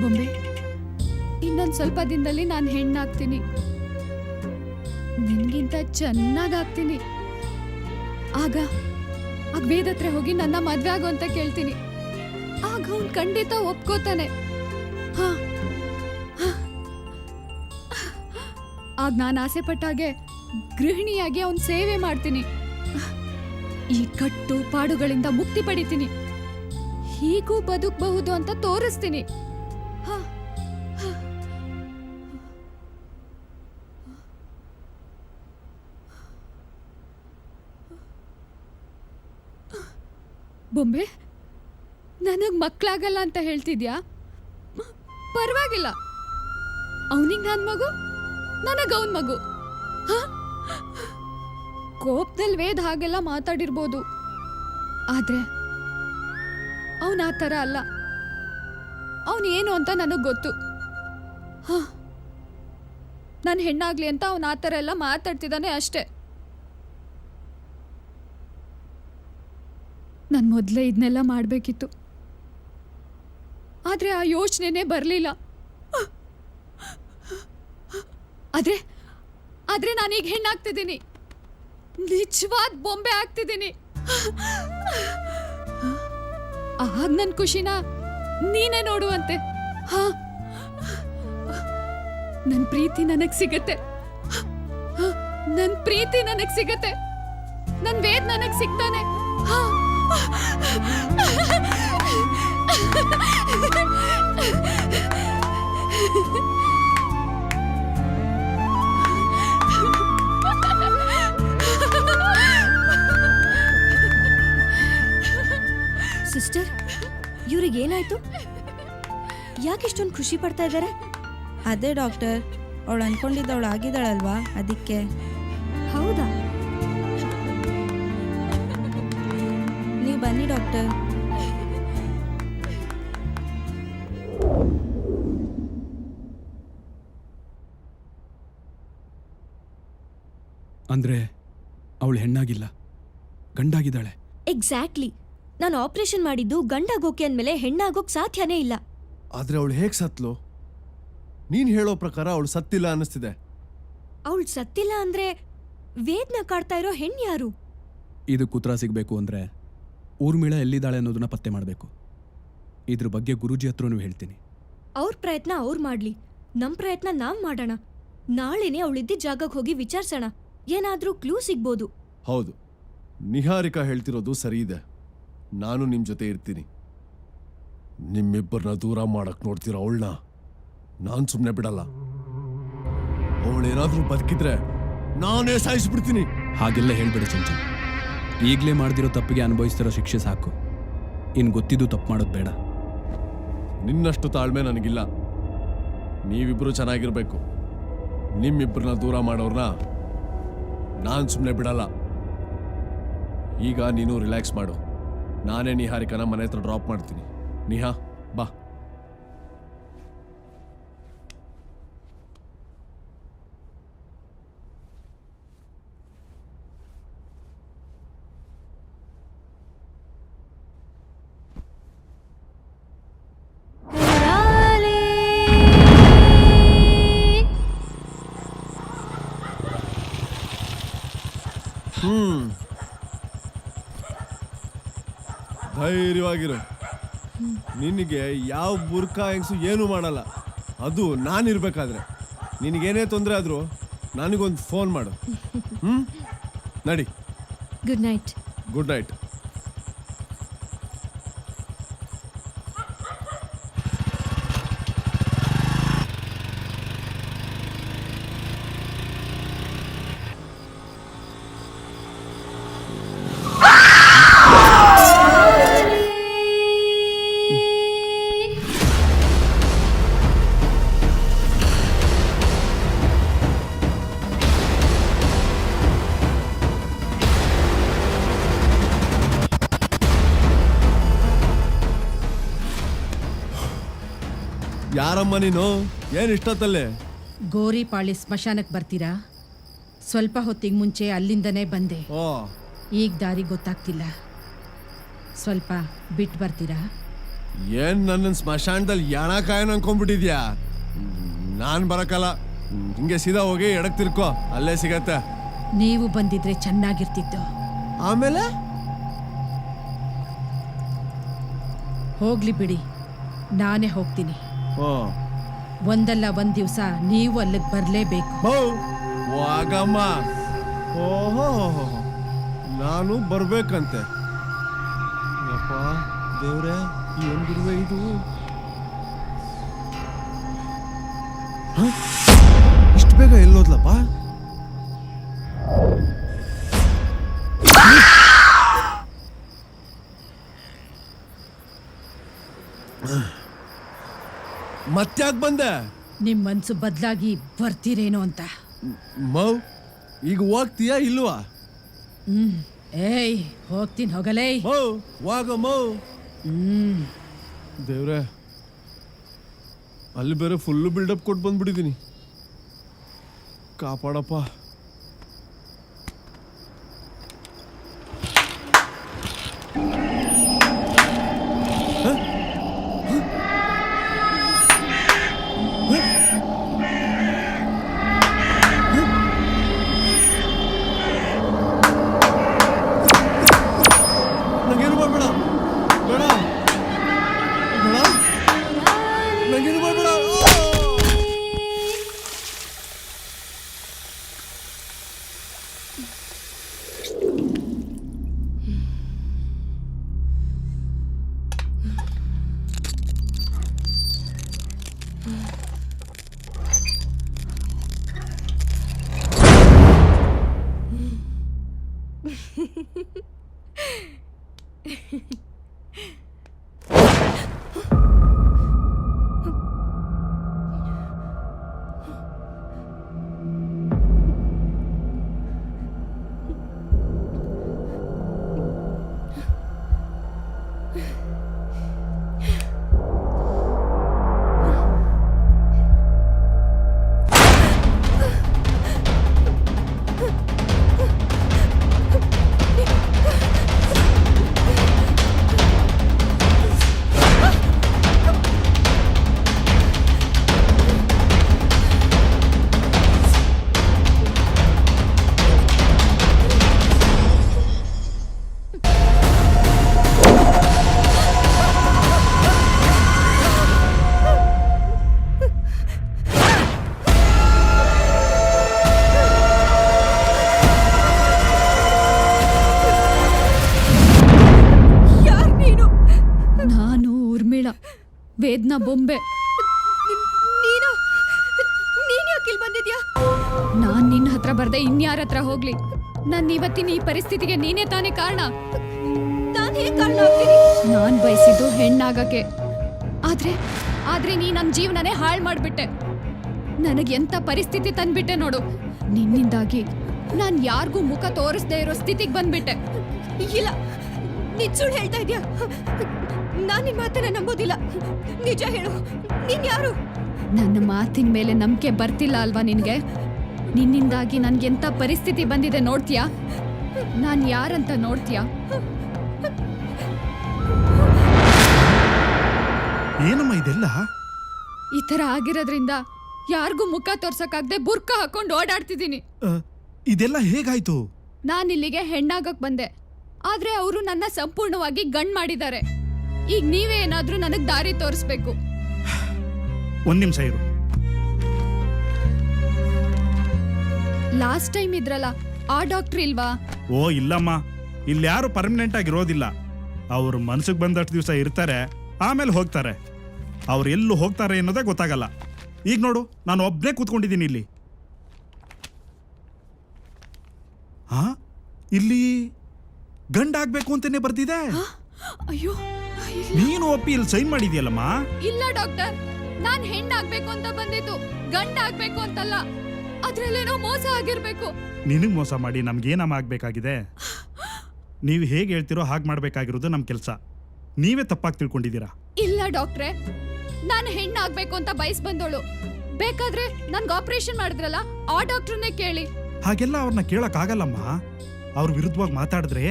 ಬೊಂಬೆ, ಇನ್ನೊಂದು ಸ್ವಲ್ಪ ದಿನದಲ್ಲಿ ನಾನು ಹೆಣ್ಣಾಗ್ತೀನಿ. ನಿನ್ಗಿಂತ ಚೆನ್ನಾಗಾಗ್ತೀನಿ. ಆಗ ವೇದ ಹತ್ರ ಹೋಗಿ ನನ್ನ ಮದ್ವೆ ಆಗು ಅಂತ ಕೇಳ್ತೀನಿ. ಆಗ ಅವ್ನು ಖಂಡಿತ ಒಪ್ಕೋತಾನೆ. ಹಾ, ಆಗ ನಾನು ಆಸೆ ಪಟ್ಟಾಗೆ ಗೃಹಿಣಿಯಾಗಿ ಅವನ್ ಸೇವೆ ಮಾಡ್ತೀನಿ. ಈ ಕಟ್ಟು ಪಾಡುಗಳಿಂದ ಮುಕ್ತಿ ಪಡಿತೀನಿ. ಹೀಗೂ ಬದುಕಬಹುದು ಅಂತ ತೋರಿಸ್ತೀನಿ. ಬೊಂಬೆ, ನನಗ್ ಮಕ್ಕಳಾಗಲ್ಲ ಅಂತ ಹೇಳ್ತಿದ್ಯಾ? ಪರವಾಗಿಲ್ಲ, ಅವನಿಗೆ ನನ್ನ ಮಗು, ನನಗ ಅವನ್ ಮಗು. ಕೋಪದಲ್ಲಿ ವೇದ ಹಾಗೆಲ್ಲ ಮಾತಾಡಿರ್ಬೋದು, ಆದ್ರೆ ಅವನ ಆ ಥರ ಅಲ್ಲ. ಅವನು ಏನು ಅಂತ ನನಗೆ ಗೊತ್ತು. ನಾನು ಹೆಣ್ಣಾಗ್ಲಿ ಅಂತ ಅವನು ಆ ಥರ ಎಲ್ಲ ಮಾತಾಡ್ತಿದ್ದಾನೆ ಅಷ್ಟೆ. ನಾನು ಮೊದಲೇ ಇದನ್ನೆಲ್ಲ ಮಾಡಬೇಕಿತ್ತು, ಆದರೆ ಆ ಯೋಚನೆನೇ ಬರಲಿಲ್ಲ. ಆದ್ರೆ ನಾನೀಗ ಹೆಣ್ಣಾಗ್ತಿದ್ದೀನಿ, ನಿಜವಾದ ಬೊಂಬೆ ಆಗ್ತಿದ್ದೀನಿ. ಆಗ ನನ್ನ ಖುಷಿನ ನೀನೇ ನೋಡುವಂತೆ. ನನ್ನ ಪ್ರೀತಿ ನನಗ್ ಸಿಗತ್ತೆ, ನನ್ನ ಪ್ರೀತಿ ನನಗ್ ಸಿಗತ್ತೆ, ನನ್ನ ವೇದ್ ನನಗ್ ಸಿಗ್ತಾನೆ. ಸಿಸ್ಟರ್, ಇವ್ರಿಗೆ ಏನಾಯ್ತು? ಯಾಕೆ ಇಷ್ಟೊಂದು ಖುಷಿ ಪಡ್ತಾ ಇದ್ದಾರೆ? ಅದೇ ಡಾಕ್ಟರ್, ಅವಳು ಅನ್ಕೊಂಡಿದ್ದವಳು ಆಗಿದ್ದಾಳಲ್ವಾ, ಅದಕ್ಕೆ. ಹೌದಾ? ನೀವು ಬನ್ನಿ ಡಾಕ್ಟರ್. ಅಂದ್ರೆ ಅವಳು ಹೆಣ್ಣಾಗಿಲ್ಲ, ಗಂಡಾಗಿದ್ದಾಳೆ. ಎಕ್ಸಾಕ್ಟ್ಲಿ. ನಾನು ಆಪರೇಷನ್ ಮಾಡಿದ್ದು ಗಂಡಾಗೋಕೆ ಅಂದ್ಮೇಲೆ ಹೆಣ್ಣಾಗೋಕ್ ಸಾಧ್ಯನೇ ಇಲ್ಲ. ಆದ್ರೆ ಅವಳು ಹೇಗ್ ಸತ್ಲು? ನೀನ್ ಹೇಳೋ ಪ್ರಕಾರ ಅವಳು ಸತ್ತಿಲ್ಲ ಅನ್ನಿಸ್ತಿದೆ. ಅವಳು ಸತ್ತಿಲ್ಲ ಅಂದ್ರೆ ವೇದ್ನ ಕಾಡ್ತಾ ಇರೋ ಹೆಣ್ಣು ಯಾರು? ಇದಕ್ಕೆ ಉತ್ತರ ಸಿಗಬೇಕು ಅಂದ್ರೆ ಊರ್ಮಿಳ ಎಲ್ಲಿದ್ದಾಳೆ ಅನ್ನೋದನ್ನ ಪತ್ತೆ ಮಾಡಬೇಕು. ಇದ್ರ ಬಗ್ಗೆ ಗುರೂಜಿ ಹತ್ರನೂ ಹೇಳ್ತೀನಿ. ಅವ್ರ ಪ್ರಯತ್ನ ಅವ್ರು ಮಾಡ್ಲಿ, ನಮ್ ಪ್ರಯತ್ನ ನಾವ್ ಮಾಡೋಣ. ನಾಳೆನೆ ಅವಳಿದ್ದ ಜಾಗಕ್ಕೆ ಹೋಗಿ ವಿಚಾರಿಸೋಣ, ಏನಾದ್ರೂ ಕ್ಲೂ ಸಿಗ್ಬೋದು. ಹೌದು, ನಿಹಾರಿಕಾ ಹೇಳ್ತಿರೋದು ಸರಿ ಇದೆ. ನಾನು ನಿಮ್ ಜೊತೆ ಇರ್ತೀನಿ. ನಿಮ್ಮಿಬ್ಬರನ್ನ ದೂರ ಮಾಡಕ್ ನೋಡ್ತೀರ ಅವಳನ್ನ ನಾನ್ ಸುಮ್ನೆ ಬಿಡಲ್ಲ. ಅವಳೇನಾದ್ರೂ ಬದುಕಿದ್ರೆ ನಾನೇ ಸಾಯಿಸ್ಬಿಡ್ತೀನಿ. ಹಾಗೆಲ್ಲ ಹೇಳ್ಬೇಡ ಚಂಚಲ್. ಈಗಲೇ ಮಾಡ್ದಿರೋ ತಪ್ಪಿಗೆ ಅನುಭವಿಸ್ತಿರೋ ಶಿಕ್ಷೆ ಸಾಕು. ಇನ್ನು ಗೊತ್ತಿದ್ದು ತಪ್ಪು ಮಾಡೋದು ಬೇಡ. ನಿನ್ನಷ್ಟು ತಾಳ್ಮೆ ನನಗಿಲ್ಲ. ನೀವಿಬ್ರು ಚೆನ್ನಾಗಿರ್ಬೇಕು. ನಿಮ್ಮಿಬ್ಬರನ್ನ ದೂರ ಮಾಡೋರ್ನ ನಾನ್ ಸುಮ್ನೆ ಬಿಡಲ್ಲ. ಈಗ ನೀನು ರಿಲ್ಯಾಕ್ಸ್ ಮಾಡು. ನಾನೇ ನಿಹಾರಿಕನ ಮನೆ ಹತ್ರ ಡ್ರಾಪ್ ಮಾಡ್ತೀನಿ. ನಿಹಾ, ಬಾ. ಧೈರ್ಯವಾಗಿರು. ನಿನಗೆ ಯಾವ ಬುರ್ಕಾ ಹೆಂಗ್ಸು ಏನೂ ಮಾಡಲ್ಲ. ಅದು ನಾನಿರ್ಬೇಕಾದ್ರೆ ನಿನಗೇನೇ ತೊಂದರೆ ಆದರೂ ನನಗೊಂದು ಫೋನ್ ಮಾಡು. ನಡಿ. Good night. Good night. ಯಾರಮ್ಮ ನೀನು? ಏನು ಇಷ್ಟೊತ್ತಲ್ಲೇ? ಗೋರಿಪಾಳಿ ಸ್ಮಶಾನಕ್ಕೆ ಬರ್ತೀರಾ? ಸ್ವಲ್ಪ ಹೊತ್ತಿಗೆ ಮುಂಚೆ ಅಲ್ಲಿಂದನೇ ಬಂದೆ. ಓ, ಈಗ ದಾರಿ ಗೊತ್ತಾಗ್ತಿಲ್ಲ, ಸ್ವಲ್ಪ ಬಿಟ್ಟು ಬರ್ತೀರಾ? ಏನ್ ನನ್ನ ಸ್ಮಶಾನದಲ್ಲಿ ಯಾಣ ಕಾಯನ್ ಅನ್ಕೊಂಡ್ಬಿಟ್ಟಿದ್ಯಾ? ನಾನು ಬರಕಲ್ಲ. ಹಿಂಗೆ ಸೀದಾ ಹೋಗಿ ಎಡಕ್ ತಿರ್ಕೋ, ಅಲ್ಲೇ ಸಿಗತ್ತೆ. ನೀವು ಬಂದಿದ್ರೆ ಚೆನ್ನಾಗಿರ್ತಿತ್ತು. ಆಮೇಲೆ ಹೋಗ್ಲಿ ಬಿಡಿ, ನಾನೇ ಹೋಗ್ತೀನಿ. ಓ, ಒಂದಲ್ಲ ಒಂದ್ ದಿವಸ ನೀವು ಅಲ್ಲಿಗೆ ಬರಲೇಬೇಕು. ವಾಗಮ್ಮ. ಓಹೋ, ನಾನು ಬರ್ಬೇಕಂತೆ. ಯಪ್ಪ ದೇವ್ರೆ, ಏನ್ ಬಿಡುವೆ ಇದು? ಇಷ್ಟು ಬೇಗ ಎಲ್ಲೋದ್ಲಪ್ಪ? ಮತ್ತ್ಯಾಕ್ ಬಂದೆ? ನಿಮ್ ಮನ್ಸು ಬದಲಾಗಿ ಬರ್ತೀರೇನೋ ಅಂತ. ಮೌ, ಈಗ ಹೋಗ್ತೀಯಾ ಇಲ್ವಾ? ಏಯ್, ಹೋಗ್ತೀನಿ, ಹೋಗಲೇ. ಮೌ, ವಾಗ ಮೌ. ದೇವ್ರೆ, ಅಲ್ಲಿ ಬೇರೆ ಫುಲ್ಲು ಬಿಲ್ಡಪ್ ಕೊಟ್ಟು ಬಂದ್ಬಿಟ್ಟಿದ್ದೀನಿ. ಕಾಪಾಡಪ್ಪ. ನಂಗೇನು ಮಾಡ್ಬೇಡ, ಬೇಡ ಬೇಡ, ನಂಗೇನು ಮಾಡ್ಬೇಡ. ವೇದ್ನ ಬೊಂಬೆ. ನೀನು ಯಾಕೆ ಇಲ್ಲಿ ಬಂದಿದ್ಯಾ? ನಾನ್ ನಿನ್ನ ಹತ್ರ ಬರ್ದೆ ಇನ್ಯಾರ ಹತ್ರ ಹೋಗ್ಲಿ? ನನ್ನ ಇವತ್ತಿನ ಈ ಪರಿಸ್ಥಿತಿಗೆ ನೀನೇ ತಾನೇ ಕಾರಣ. ನಾನು ಹೇಗೆ ಕಾರಣ ಆಗ್ತೀನಿ? ನಾನ್ ಬಯಸಿದ್ದು ಹೆಣ್ಣಾಗಕ್ಕೆ, ಆದ್ರೆ ನೀ ನನ್ನ ಜೀವನನೇ ಹಾಳು ಮಾಡ್ಬಿಟ್ಟೆ. ನನಗೆ ಎಂತ ಪರಿಸ್ಥಿತಿ ತಂದ್ಬಿಟ್ಟೆ ನೋಡು. ನಿನ್ನಿಂದಾಗಿ ನಾನ್ ಯಾರಿಗೂ ಮುಖ ತೋರಿಸದೇ ಇರೋ ಸ್ಥಿತಿಗೆ ಬಂದ್ಬಿಟ್ಟೆ. ಇಲ್ಲ, ನೀನ್ ಸುಳ್ಳು ಹೇಳ್ತಾ ಇದ್ಯಾ. ನಾನ್ ನಿನ್ ಮಾತನ್ನ ನಂಬೋದಿಲ್ಲ. ನಿಜ ಹೇಳು, ನೀನ್ ಯಾರು? ನನ್ನ ಮಾತಿನ ಮೇಲೆ ನಂಬಿಕೆ ಬರ್ತಿಲ್ಲ ಅಲ್ವಾ ನಿನ್ಗೆ? ನಿನ್ನಿಂದಾಗಿ ನನ್ಗೆಂತ ಪರಿಸ್ಥಿತಿ ಬಂದಿದೆ ನೋಡ್ತೀಯಾ? ನಾನ್ ಯಾರಂತ ನೋಡ್ತೀಯಾ? ಏನಮ್ಮ ಇದೆಲ್ಲ? ಈ ತರ ಆಗಿರೋದ್ರಿಂದ ಯಾರಿಗೂ ಮುಖ ತೋರ್ಸಕ್ಕಾಗದೆ ಬುರ್ಕ ಹಾಕೊಂಡು ಓಡಾಡ್ತಿದ್ದೀನಿ. ಇದೆಲ್ಲ ಹೇಗಾಯ್ತು? ನಾನ್ ಇಲ್ಲಿಗೆ ಹೆಣ್ಣಾಗಕ್ ಬಂದೆ. ಆದ್ರೆ ಅವರು ನನ್ನ ಸಂಪೂರ್ಣವಾಗಿ ಗಂಡ್ ಮಾಡಿದ್ದಾರೆ. ಈಗ ನೀವೇ ಏನಾದ್ರೂ ನನಗ್ ದಾರಿ ತೋರಿಸ್ಬೇಕು. ಒಂದ್ ನಿಮಿಷ ಇರು. ಲಾಸ್ಟ್ ಟೈಮ್ ಇದ್ರಲ್ಲ ಆ ಡಾಕ್ಟರ್ ಇಲ್ವಾ? ಓ ಇಲ್ಲಮ್ಮ, ಇಲ್ಲಿ ಯಾರು ಪರ್ಮನೆಂಟ್ ಆಗಿರೋದಿಲ್ಲ. ಅವ್ರ ಮನ್ಸಿಗೆ ಬಂದಷ್ಟು ದಿವಸ ಇರ್ತಾರೆ, ಆಮೇಲೆ ಹೋಗ್ತಾರೆ. ಅವ್ರು ಎಲ್ಲೂ ಹೋಗ್ತಾರೆ ಅನ್ನೋದೇ ಗೊತ್ತಾಗಲ್ಲ. ಈಗ ನೋಡು, ನಾನು ಒಬ್ಬನೇ ಕೂತ್ಕೊಂಡಿದ್ದೀನಿ ಇಲ್ಲಿ. ಹಾ, ಇಲ್ಲಿ ಗಂಡ ಆಗ್ಬೇಕು ಅಂತಾನೆ ಬರ್ತಿದೆ. ಅಯ್ಯೋ ನೀನು ಒಪ್ಪಿ ಇಲ್ಲಿ ಸೈನ್ ಮಾಡಿದ್ಯಲ್ಲಮ್ಮ. ಇಲ್ಲ ಡಾಕ್ಟರ್, ನಾನ್ ಹೆಣ್ಣಾಗ್ಬೇಕು ಅಂತ ಬಂದಿದ್ದು, ಗಂಡ ಆಗ್ಬೇಕು ಅಂತಲ್ಲ. ಅದ್ರಲ್ಲೇನೋ ಮೋಸ ಆಗಿರ್ಬೇಕು. ನಿನಗ್ ಮೋಸ ಮಾಡಿ ನಮ್ಗೇನಮ್ಮ ಆಗ್ಬೇಕಾಗಿದೆ? ನೀವು ಹೇಗೆ ಹೇಳ್ತಿರೋ ಹಾಗೆ ಮಾಡ್ಬೇಕಾಗಿರೋದು ನಮ್ಮ ಕೆಲಸ. ನೀವೇ ತಪ್ಪಾಗಿ ತಿಳ್ಕೊಂಡಿದ್ದೀರಾ. ಇಲ್ಲ ಡಾಕ್ಟ್ರೆ, ನಾನು ಹೆಣ್ಣಾಗ್ಬೇಕು ಅಂತ ಬಯಸ್ ಬಂದೋಳು. ಬೇಕಾದ್ರೆ ನನ್ಗೆ ಆಪರೇಷನ್ ಮಾಡಿದ್ರಲ್ಲ ಆ ಡಾಕ್ಟರ್ನೇ ಕೇಳಿ. ಹಾಗೆಲ್ಲ ಅವ್ರನ್ನ ಕೇಳಕ್ ಆಗಲ್ಲಮ್ಮ. ಅವ್ರ ವಿರುದ್ಧವಾಗಿ ಮಾತಾಡಿದ್ರೆ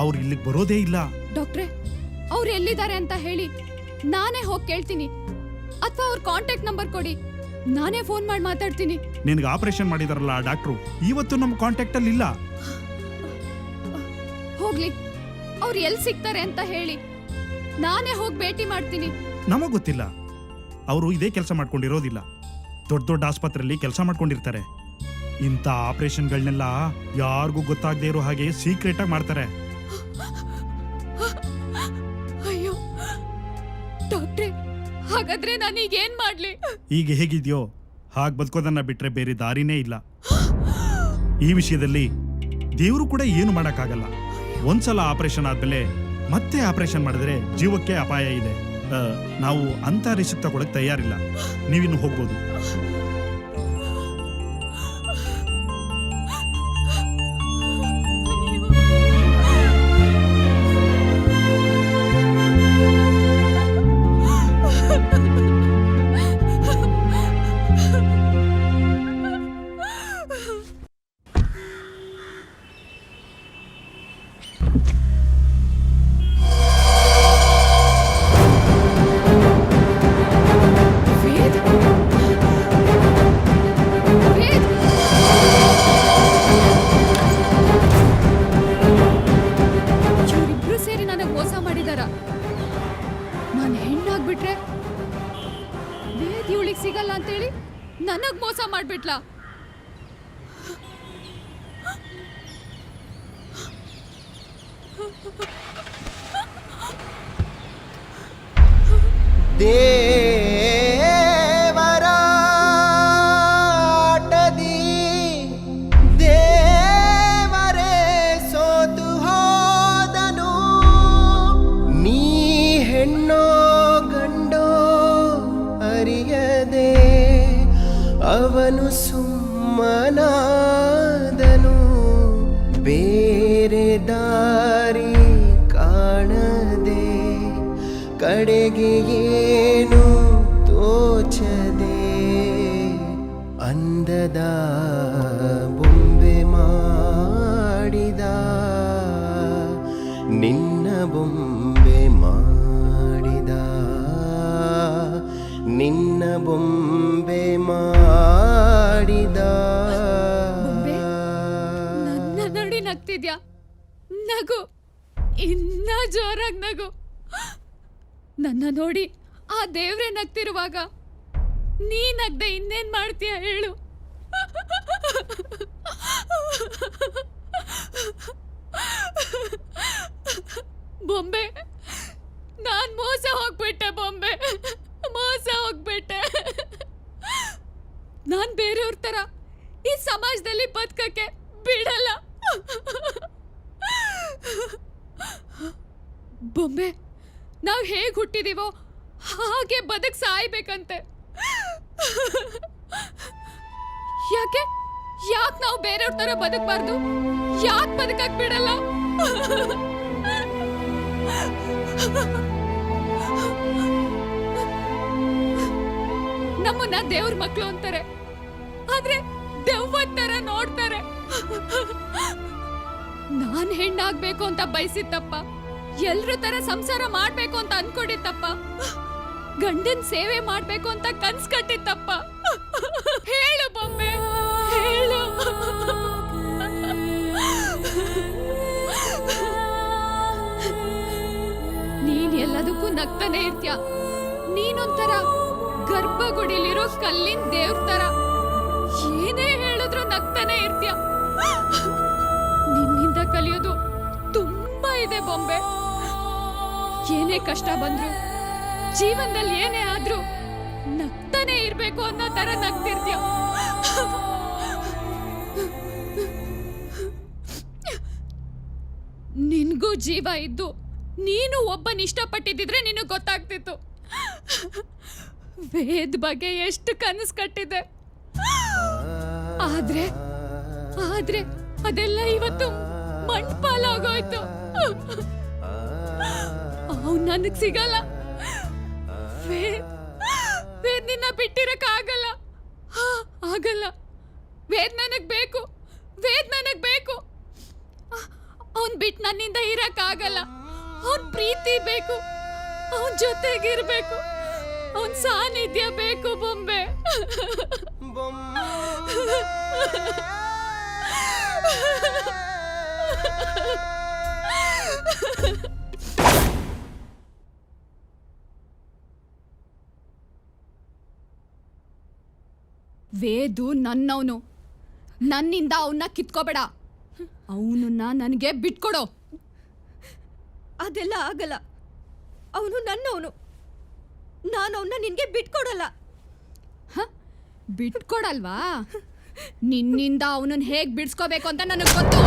ಅವ್ರು ಇಲ್ಲಿಗೆ ಬರೋದೇ ಇಲ್ಲ. ಡಾಕ್ಟ್ರೆ, ಅವ್ರು ಎಲ್ಲಿದ್ದಾರೆ ಅಂತ ಹೇಳಿ, ನಾನೇ ಹೋಗಿ ಕೇಳ್ತೀನಿ. ಅಥವಾ ಅವ್ರ ಕಾಂಟ್ಯಾಕ್ಟ್ ನಂಬರ್ ಕೊಡಿ, ನಾನೇ ಫೋನ್ ಮಾಡಿ ಮಾತಾಡ್ತೀನಿ. ನಿನ್ಗೆ ಆಪರೇಷನ್ ಮಾಡಿದಾರಲ್ಲ ಆ ಡಾಕ್ಟ್ರು ಇವತ್ತು ನಮ್ಮ ಕಾಂಟ್ಯಾಕ್ಟ್ ಅಲ್ಲಿ ಇಲ್ಲ. ಹೋಗ್ಲಿ, ಅವ್ರು ಎಲ್ಲಿ ಸಿಗ್ತಾರೆ ಅಂತ ಹೇಳಿ, ನಾನೇ ಹೋಗಿ ಭೇಟಿ ಮಾಡ್ತೀನಿ. ನಮಗ್ ಗೊತ್ತಿಲ್ಲ, ಅವರು ಇದೇ ಕೆಲಸ ಮಾಡ್ಕೊಂಡಿರೋದಿಲ್ಲ. ದೊಡ್ಡ ದೊಡ್ಡ ಆಸ್ಪತ್ರೆಯಲ್ಲಿ ಕೆಲಸ ಮಾಡ್ಕೊಂಡಿರ್ತಾರೆ. ಇಂಥ ಆಪರೇಷನ್ಗಳನ್ನೆಲ್ಲ ಯಾರಿಗೂ ಗೊತ್ತಾಗದೇ ಇರೋ ಹಾಗೆ ಸೀಕ್ರೆಟ್ ಆಗಿ ಮಾಡ್ತಾರೆ. ಅಯ್ಯೋ ಡಾಕ್ಟ್ರೆ, ಹಾಗಾದ್ರೆ ನಾನೀಗ ಏನ್ ಮಾಡ್ಲಿ? ಈಗ ಹೇಗಿದ್ಯೋ ಹಾಗೆ ಬದುಕೋದನ್ನ ಬಿಟ್ರೆ ಬೇರೆ ದಾರಿನೇ ಇಲ್ಲ. ಈ ವಿಷಯದಲ್ಲಿ ದೇವರು ಕೂಡ ಏನು ಮಾಡಕ್ಕಾಗಲ್ಲ. ಒಂದ್ಸಲ ಆಪರೇಷನ್ ಆದ್ಮೇಲೆ ಮತ್ತೆ ಆಪರೇಷನ್ ಮಾಡಿದ್ರೆ ಜೀವಕ್ಕೆ ಅಪಾಯ ಇದೆ. ನಾವು ಅಂತ ರಿಸ್ಕ್ ತಗೊಳಕ್ ತಯಾರಿಲ್ಲ. ನೀವಿನ್ನು ಹೋಗ್ಬೋದು. ಸಿಗಲ್ಲ ಅಂತೇಳಿ ನನಗ್ ಮೋಸ ಮಾಡ್ಬಿಟ್ಲಾ? ದೇವರಾಟದಿ ದೇವರೇ ಸೋತು ಹೋದನು. ನೀ ಹೆಣ್ಣೋ ಗಂಡೋ ಅರಿಯದೆ ಅವನು ಸುಮ್ಮನಾದನು. ಬೇರೆ ದಾರಿ ಕಾಣದೆ ಕಡೆಗೆ ಏನು ತೋಚದೆ ಅಂದದ ಬೊಂಬೆ ಮಾಡಿದ, ನಿನ್ನ ಬೊಂಬೆ ಮಾಡಿದ, ನಿನ್ನ ಬೊಂಬೆ ಮಾಡಿದ. ನನ್ನ ನೋಡಿ ನಗ್ತಿದ್ಯಾ? ನಗು, ಇನ್ನ ಜೋರಾಗಿ ನಗು. ನನ್ನ ನೋಡಿ ಆ ದೇವ್ರೆ ನಗ್ತಿರುವಾಗ ನೀ ನಗ್ದೆ ಇನ್ನೇನ್ ಮಾಡ್ತೀಯ ಹೇಳು? ಬೊಂಬೆ, ನಾನ್ ಮೋಸ ಹೋಗ್ಬಿಟ್ಟೆ ಬೊಂಬೆ, ಮೋಸ ಹೋಗ್ಬಿಟ್ಟೆ. ನಾನ್ ಬೇರೆಯವ್ರ ತರ ಈ ಸಮಾಜದಲ್ಲಿ ಬದುಕಕ್ಕೆ ಬಿಡಲ್ಲ. ಬೊಂಬೆ, ನಾವ್ ಹೇಗ್ ಹುಟ್ಟಿದೀವೋ ಹಾಗೆ ಬದುಕ್ ಸಾಯ್ಬೇಕಂತೆ. ಯಾಕೆ ನಾವು ಬೇರೆಯವ್ರ ತರ ಬದುಕಬಾರ್ದು? ಯಾಕೆ ಬದುಕಕ್ ಬಿಡಲ್ಲ? ನಮ್ಮನ್ನ ದೇವ್ರ ಮಕ್ಳು ಅಂತಾರೆ, ಆದ್ರೆ ದೆವ್ವದ ತರ ನೋಡ್ತಾರೆ. ನಾನ್ ಹೆಣ್ಣಾಗ್ಬೇಕು ಅಂತ ಬಯಸಿದ್ದಪ್ಪ, ಎಲ್ರ ತರ ಸಂಸಾರ ಮಾಡ್ಬೇಕು ಅಂತ ಅನ್ಕೊಂಡಿದ್ದಪ್ಪ, ಗಂಡನ್ ಸೇವೆ ಮಾಡ್ಬೇಕು ಅಂತ ಕನ್ಸ್ ಕಟ್ಟಿದ್ದಪ್ಪ. ಹೇಳು ಬೊಂಬೆ, ಹೇಳು. ನೀನ್ ಎಲ್ಲದಕ್ಕೂ ನಗ್ತಾನೆ ಇರ್ತೀಯ. ನೀನೊಂಥರ ಗರ್ಭಗುಡಿಲಿರೋ ಕಲ್ಲಿನ ದೇವ್ರ ತರ. ಏನೇ ಹೇಳಿದ್ರು ನಗ್ತಾನೆ ಇರ್ತೀಯ. ನಿನ್ನಿಂದ ಕಲಿಯೋದು ತುಂಬಾ ಇದೆ ಬೊಂಬೆ. ಏನೇ ಕಷ್ಟ ಬಂದ್ರು, ಜೀವನದಲ್ಲಿ ಏನೇ ಆದ್ರೂ ನಗ್ತಾನೆ ಇರ್ಬೇಕು ಅನ್ನೋ ತರ ನಗ್ತಿರ್ತೀಯ. ನಿನ್ಗೂ ಜೀವ ಇದ್ದು ನೀನು ಒಬ್ಬನ ಇಷ್ಟಪಟ್ಟಿದ್ರೆ ನಿನಗೆ ಗೊತ್ತಾಗ್ತಿತ್ತು. ವೇದ್ ಬಗ್ಗೆ ಎಷ್ಟು ಕನಸು ಕಟ್ಟಿದೆ. ಆದ್ರೆ ಆದ್ರೆ ಅದೆಲ್ಲ ಇವತ್ತು ಮಣ್ಪಾಲಾಗೋಯ್ತು. ಅವ್ನು ನನಗ್ ಸಿಗಲ್ಲ. ವೇದ್ ನಿನ್ನ ಬಿಟ್ಟಿರಕ್ ಆಗಲ್ಲ. ಆಗಲ್ಲ. ವೇದ್ ನನಗ್ ಬೇಕು. ವೇದ್ ನನಗ್ ಬೇಕು. ಅವನ್ ಬಿಟ್ಟು ನನ್ನಿಂದ ಇರಕ್ ಆಗಲ್ಲ. ಅವನ್ ಪ್ರೀತಿ ಬೇಕು. ಅವನ್ ಜೊತೆಗಿರ್ಬೇಕು. ಅವನ್ ಸಾನ್ನಿಧ್ಯ ಬೇಕು ಬೊಂಬೆ. ವೇದು ನನ್ನವನು. ನನ್ನಿಂದ ಅವನ್ನ ಕಿತ್ಕೋಬೇಡ. ಅವನನ್ನ ನನಗೆ ಬಿಟ್ಕೊಡೋ. ಅದೆಲ್ಲ ಆಗಲ್ಲ. ಅವನು ನನ್ನವನು. ನಾನು ಅವನ್ನ ನಿನ್ಗೆ ಬಿಟ್ಕೊಡಲ್ಲ. ಬಿಟ್ಕೊಡಲ್ವಾ? ನಿನ್ನಿಂದ ಅವನನ್ನ ಹೇಗ್ ಬಿಡ್ಸ್ಕೋಬೇಕು ಅಂತ ನನಗೆ ಗೊತ್ತು.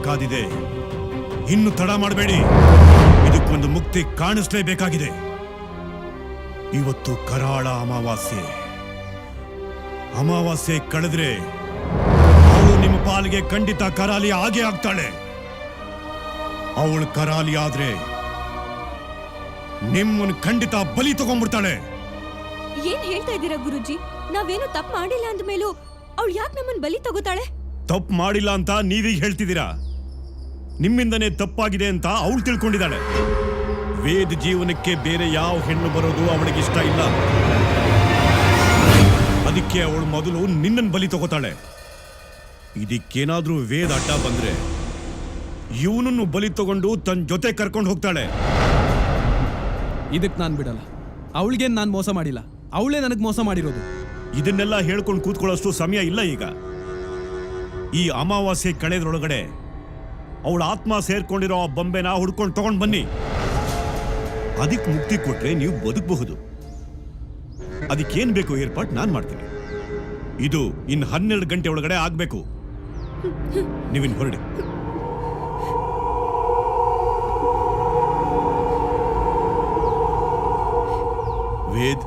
ಕಾದಿದೆ. ಇನ್ನು ತಡ ಮಾಡಬೇಡಿ. ಇದಕ್ಕೊಂದು ಮುಕ್ತಿ ಕಾಣಿಸ್ಲೇಬೇಕಾಗಿದೆ. ಇವತ್ತು ಕರಾಳ ಅಮಾವಾಸ್ಯೆ. ಅಮಾವಾಸ್ಯೆ ಕಳೆದ್ರೆ ಅವಳು ನಿಮ್ಮ ಪಾಲಿಗೆ ಖಂಡಿತ ಕರಾಲಿ ಆಗೇ ಆಗ್ತಾಳೆ. ಅವಳು ಕರಾಲಿ ಆದ್ರೆ ನಿಮ್ಮನ್ನು ಖಂಡಿತ ಬಲಿ ತಗೊಂಡ್ಬಿಡ್ತಾಳೆ. ಏನ್ ಹೇಳ್ತಾ ಇದ್ದೀರಾ ಗುರುಜಿ? ನಾವೇನು ತಪ್ಪು ಮಾಡಿಲ್ಲ ಅಂದ್ಮೇಲೂ ಅವಳು ಯಾಕೆ ನಮ್ಮನ್ನ ಬಲಿ ತಗೋತಾಳೆ? ತಪ್ಪು ಮಾಡಿಲ್ಲ ಅಂತ ನೀವೀಗ ಹೇಳ್ತಿದ್ದೀರಾ. ನಿಮ್ಮಿಂದನೇ ತಪ್ಪಾಗಿದೆ ಅಂತ ಅವಳು ತಿಳ್ಕೊಂಡಿದ್ದಾಳೆ. ವೇದ್ ಜೀವನಕ್ಕೆ ಬೇರೆ ಯಾವ ಹೆಣ್ಣು ಬರೋದು ಅವಳಿಗಿಷ್ಟ ಇಲ್ಲ. ಅದಕ್ಕೆ ಅವಳು ಮೊದಲು ನಿನ್ನನ್ನು ಬಲಿ ತಗೋತಾಳೆ. ಇದಕ್ಕೇನಾದ್ರೂ ವೇದ್ ಅಡ್ಡ ಬಂದ್ರೆ ಇವನನ್ನು ಬಲಿ ತಗೊಂಡು ತನ್ನ ಜೊತೆ ಕರ್ಕೊಂಡು ಹೋಗ್ತಾಳೆ. ಇದಕ್ಕೆ ನಾನು ಬಿಡಲ್ಲ. ಅವಳಿಗೆ ನಾನು ಮೋಸ ಮಾಡಿಲ್ಲ. ಅವಳೇ ನನಗೆ ಮೋಸ ಮಾಡಿರೋದು. ಇದನ್ನೆಲ್ಲ ಹೇಳ್ಕೊಂಡು ಕೂತ್ಕೊಳ್ಳೋಷ್ಟು ಸಮಯ ಇಲ್ಲ ಈಗ. ಈ ಅಮಾವಾಸ್ಯೆ ಕಳೆದ್ರೊಳಗಡೆ ಅವಳ ಆತ್ಮ ಸೇರ್ಕೊಂಡಿರೋ ಆ ಬೊಂಬೆನ ಹುಡ್ಕೊಂಡು ತಗೊಂಡು ಬನ್ನಿ. ಅದಕ್ಕೆ ಮುಕ್ತಿ ಕೊಟ್ರೆ ನೀವು ಬದುಕಬಹುದು. ಅದಕ್ಕೇನ್ ಬೇಕು ಏರ್ಪಾಟ್ ನಾನು ಮಾಡ್ತೀನಿ. ಇದು ಇನ್ನು 12 ಗಂಟೆ ಒಳಗಡೆ ಆಗ್ಬೇಕು. ನೀವಿನ್ ಹೊರಡಿ. ವೇದ್,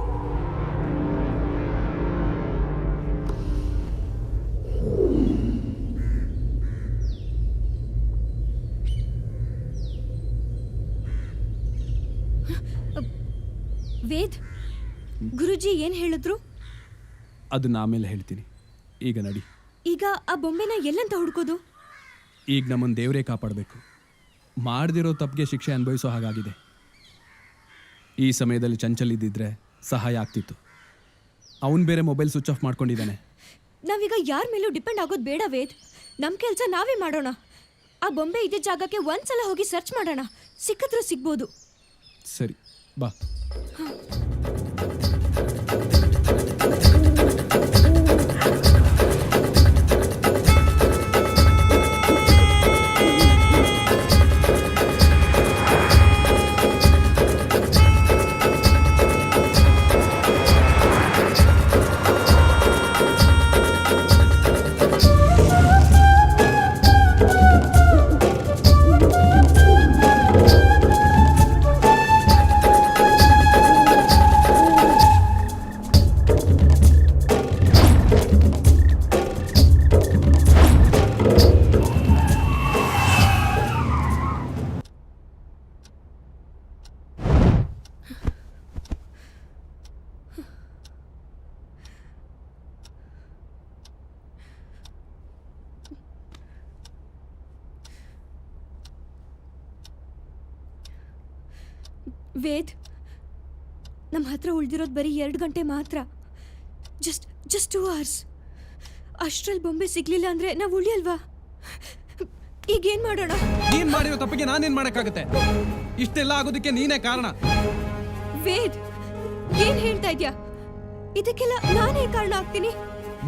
ವೇದ್, ಗುರುಜಿ ಏನ್ ಹೇಳಿದ್ರು? ಅದನ್ನ ಆಮೇಲೆ ಹೇಳ್ತೀನಿ. ಈಗ ನಡಿ. ಈಗ ಆ ಬೊಂಬೆನ ಎಲ್ಲಂತ ಹುಡ್ಕೋದು? ಈಗ ನಮ್ಮನ್ನು ದೇವರೇ ಕಾಪಾಡಬೇಕು. ಮಾಡದಿರೋ ತಪ್ಪಿಗೆ ಶಿಕ್ಷೆ ಅನುಭವಿಸೋ ಹಾಗಾಗಿದೆ. ಈ ಸಮಯದಲ್ಲಿ ಚಂಚಲ್ ಇದ್ದಿದ್ರೆ ಸಹಾಯ ಆಗ್ತಿತ್ತು. ಅವನು ಬೇರೆ ಮೊಬೈಲ್ ಸ್ವಿಚ್ ಆಫ್ ಮಾಡ್ಕೊಂಡಿದ್ದಾನೆ. ನಾವೀಗ ಯಾರ ಮೇಲೂ ಡಿಪೆಂಡ್ ಆಗೋದು ಬೇಡ ವೇದ್. ನಮ್ಮ ಕೆಲಸ ನಾವೇ ಮಾಡೋಣ. ಆ ಬೊಂಬೆ ಇದ್ದ ಜಾಗಕ್ಕೆ ಒಂದ್ಸಲ ಹೋಗಿ ಸರ್ಚ್ ಮಾಡೋಣ. ಸಿಕ್ಕಿದ್ರೂ ಸಿಗ್ಬೋದು. ಸರಿ, ಬಾ. ವೇದ್, ನಮ್ಮ ಹತ್ರ ಉಳಿದಿರೋದು ಬರೀ 2 ಗಂಟೆ ಮಾತ್ರ. Just 2 hours. ಅಷ್ಟ್ರಲ್ಲಿ ಬೊಂಬೆ ಸಿಗ್ಲಿಲ್ಲ ಅಂದ್ರೆ ನಾವು ಉಳಿಯಲ್ವಾ? ಈಗೇನ್ ಮಾಡೋಣ? ನೀನ್ ಮಾಡಿರೋ ತಪ್ಪಿಗೆ ನಾನೇನ್ ಮಾಡಕ್ಕಾಗತ್ತೆ? ಇಷ್ಟೆಲ್ಲ ಆಗೋದಕ್ಕೆ ನೀನೇ ಕಾರಣ. ವೇದ್, ಏನ್ ಹೇಳ್ತಾ ಇದ್ಯಾ? ಇದಕ್ಕೆಲ್ಲ ನಾನೇ ಕಾರಣ ಆಗ್ತೀನಿ?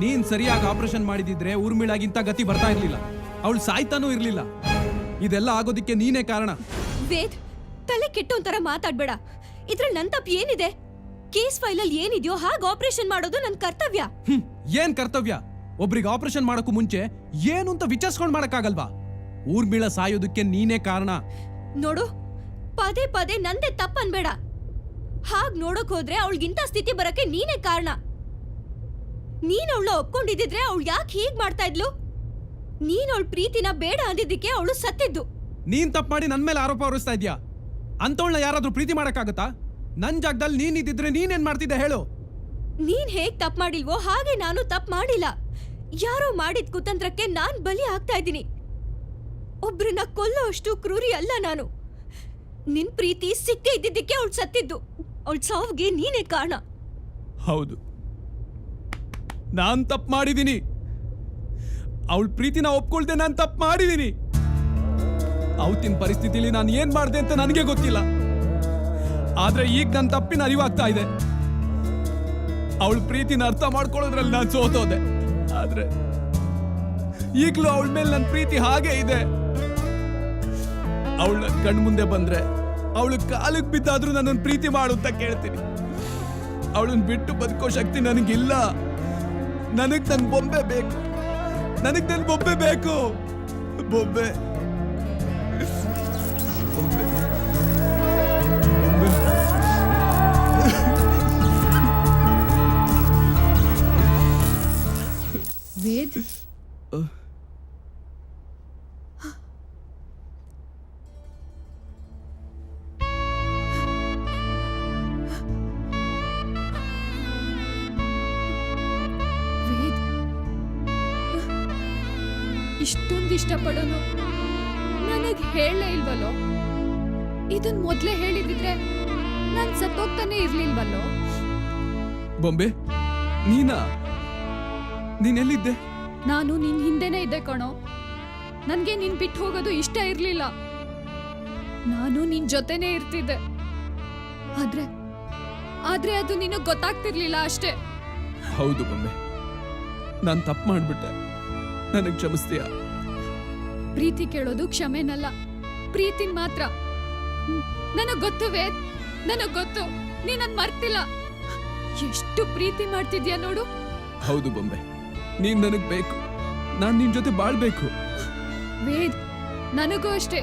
ನೀನ್ ಸರಿಯಾಗಿ ಆಪರೇಷನ್ ಮಾಡಿದಿದ್ರೆ ಊರ್ಮಿಳಾಗಿಂತ ಗತಿ ಬರ್ತಾ ಇರ್ಲಿಲ್ಲ, ಅವಳು ಸಾಯ್ತಾನೂ ಇರ್ಲಿಲ್ಲ. ಇದೆಲ್ಲ ಆಗೋದಕ್ಕೆ ನೀನೇ ಕಾರಣ. ವೇದ್, ತಲೆ ಕೆಟ್ಟು ಒಂಥರ ಮಾತಾಡ್ಬೇಡ. ಇದ್ರಲ್ಲಿ ನನ್ ತಪ್ಪು ಏನಿದೆ? ಕೇಸ್ ಫೈಲಲ್ಲಿ ಏನಿದೆಯೋ ಹಾಗೆ ಆಪರೇಷನ್ ಮಾಡೋದು ನನ್ನ ಕರ್ತವ್ಯ. ಏನ್ ಕರ್ತವ್ಯ? ಒಬ್ರಿಗೆ ಆಪರೇಷನ್ ಮಾಡಕ್ಕೂ ಮುಂಚೆ ಏನು ಅಂತ ವಿಚಾರಿಸ್ಕೊಂಡ್ ಮಾಡಕ್ಕಾಗಲ್ವಾ? ಊರ್ಮಿಳ ಸಾಯೋದಕ್ಕೆ ನೀನೇ ಕಾರಣ. ನೋಡು, ಪದೇ ಪದೇ ನಂದೇ ತಪ್ಪನ್ಬೇಡ. ಹಾಗ್ ನೋಡಕ್ ಹೋದ್ರೆ ಅವಳಿಗಿಂತ ಸ್ಥಿತಿ ಬರಕ್ಕೆ ನೀನೇ ಕಾರಣ. ನೀನ್ ಅವಳ ಒಪ್ಕೊಂಡಿದ್ರೆ ಅವಳು ಯಾಕೆ ಹೀಗ್ ಮಾಡ್ತಾ ಇದ್ಲು? ನೀನ್ ಅವಳ ಪ್ರೀತಿನ ಬೇಡ ಅಂದಿದ್ದಕ್ಕೆ ಅವಳು ಸತ್ತಿದ್ದು. ನೀನ್ ತಪ್ಪು ಮಾಡಿ ನನ್ ಮೇಲೆ ಆರೋಪ ಹೊರಿಸ್ತಾ ಇದ್ಯಾ? ಅಂತವಳನ್ನ ಯಾರಾದ್ರೂ ಪ್ರೀತಿ ಮಾಡಕ್ಕಾಗತ್ತಾ? ನನ್ ಜಾಗದಲ್ಲಿ ನೀನ್ ಇದ್ದಿದ್ರೆ ನೀನೇನ್ ಮಾಡ್ತಿದ್ದೆ ಹೇಳು? ನೀನ್ ಹೇಗ್ ತಪ್ಪು ಮಾಡಿಲ್ವೋ ಹಾಗೆ ನಾನು ತಪ್ಪು ಮಾಡಿಲ್ಲ. ಯಾರೋ ಮಾಡಿದ ಕುತಂತ್ರಕ್ಕೆ ನಾನ್ ಬಲಿ ಆಗ್ತಾ ಇದ್ದೀನಿ. ಒಬ್ರನ್ನ ಕೊಲ್ಲೋ ಅಷ್ಟು ಕ್ರೂರಿ ಅಲ್ಲ ನಾನು. ನಿನ್ ಪ್ರೀತಿ ಸಿಕ್ಕೇ ಇದ್ದಿದ್ದಕ್ಕೆ ಅವಳು ಸತ್ತಿದ್ದು. ಅವಳ ಸಾವಿಗೆ ನೀನೇ ಕಾರಣ. ಹೌದು, ನಾನ್ ತಪ್ಪು ಮಾಡಿದೀನಿ. ಅವಳ ಪ್ರೀತಿನ ಒಪ್ಕೊಳ್ದೆ ನಾನ್ ತಪ್ಪು ಮಾಡಿದೀನಿ. ಅವತ್ತಿನ ಪರಿಸ್ಥಿತಿಲಿ ನಾನು ಏನ್ ಮಾಡ್ದೆ ಅಂತ ನನಗೆ ಗೊತ್ತಿಲ್ಲ. ಆದ್ರೆ ಈಗ ನನ್ನ ತಪ್ಪಿನ ಅರಿವಾಗ್ತಾ ಇದೆ. ಅವಳ ಪ್ರೀತಿನ ಅರ್ಥ ಮಾಡ್ಕೊಳ್ಳೋದ್ರಲ್ಲಿ ನಾನು ಸೋತೋದೆ. ಆದ್ರೆ ಈಗಲೂ ಅವಳ ಮೇಲೆ ನನ್ನ ಪ್ರೀತಿ ಹಾಗೆ ಇದೆ. ಅವಳ ನನ್ನ ಕಣ್ ಮುಂದೆ ಬಂದ್ರೆ ಅವಳು ಕಾಲಿಗೆ ಬಿದ್ದಾದ್ರೂ ನನ್ನನ್ನು ಪ್ರೀತಿ ಮಾಡು ಅಂತ ಕೇಳ್ತೀನಿ. ಅವಳನ್ನ ಬಿಟ್ಟು ಬದುಕೋ ಶಕ್ತಿ ನನಗಿಲ್ಲ. ನನಗ್ ನನ್ ಬೊಂಬೆ ಬೇಕು. ನನಗ್ ನನ್ ಬೊಂಬೆ ಬೇಕು. ಬೊಂಬೆ ಬೊಂಬೆ ವೇದ್, ವೇದ್, ಇಷ್ಟೊಂದು ಇಷ್ಟಪಡೋನು ನನಗ್ ಹೇಳಲೇ ಇಲ್ವಲ್ಲೋ? ಇದನ್ ಮೊದ್ಲೇ ಹೇಳಿದಿದ್ರೆ ನಾನ್ ಸತ್ತೋಗ್ತಾನೆ ಇರ್ಲಿಲ್ವಲ್ಲೋ? ಬೊಂಬೆ, ನೀನೆಲ್ಲಿದ್ದೆ? ನಾನು ನಿನ್ ಹಿಂದೆನೇ ಇದ್ದೆ ಕಣೋ. ನನ್ಗೆ ನಿನ್ ಬಿಟ್ಟು ಹೋಗೋದು ಇಷ್ಟ ಇರ್ಲಿಲ್ಲ. ನಾನು ನಿನ್ ಜೊತೆನೇ ಇರ್ತಿದ್ದೆ. ಆದ್ರೆ ಅದು ನಿನಗ್ ಗೊತ್ತಾಗ್ತಿರ್ಲಿಲ್ಲ ಅಷ್ಟೇ. ಹೌದು ಬೊಂಬೆ, ನಾನ್ ತಪ್ಪು ಮಾಡ್ಬಿಟ್ಟೆ. ನನಗ್ ಕ್ಷಮಿಸ್ತೀಯಾ? ಪ್ರೀತಿ ಕೇಳೋದು ಕ್ಷಮೆನಲ್ಲ, ಪ್ರೀತಿನ್ ಮಾತ್ರ. ನನಗ್ ಗೊತ್ತು ವೇದ್, ನನಗ್ ಗೊತ್ತು. ನೀ ನನ್ ಮರ್ತಿಲ್ಲ. ಎಷ್ಟು ಪ್ರೀತಿ ಮಾಡ್ತಿದ್ಯಾ ನೋಡು. ಹೌದು ಬೊಂಬೆ, ನೀನ್ ನನಗ್ ಬೇಕು. ನಾನ್ ನಿನ್ ಜೊತೆ ಬಾಳ್ಬೇಕು. ವೇದ್, ನನಗೂ ಅಷ್ಟೇ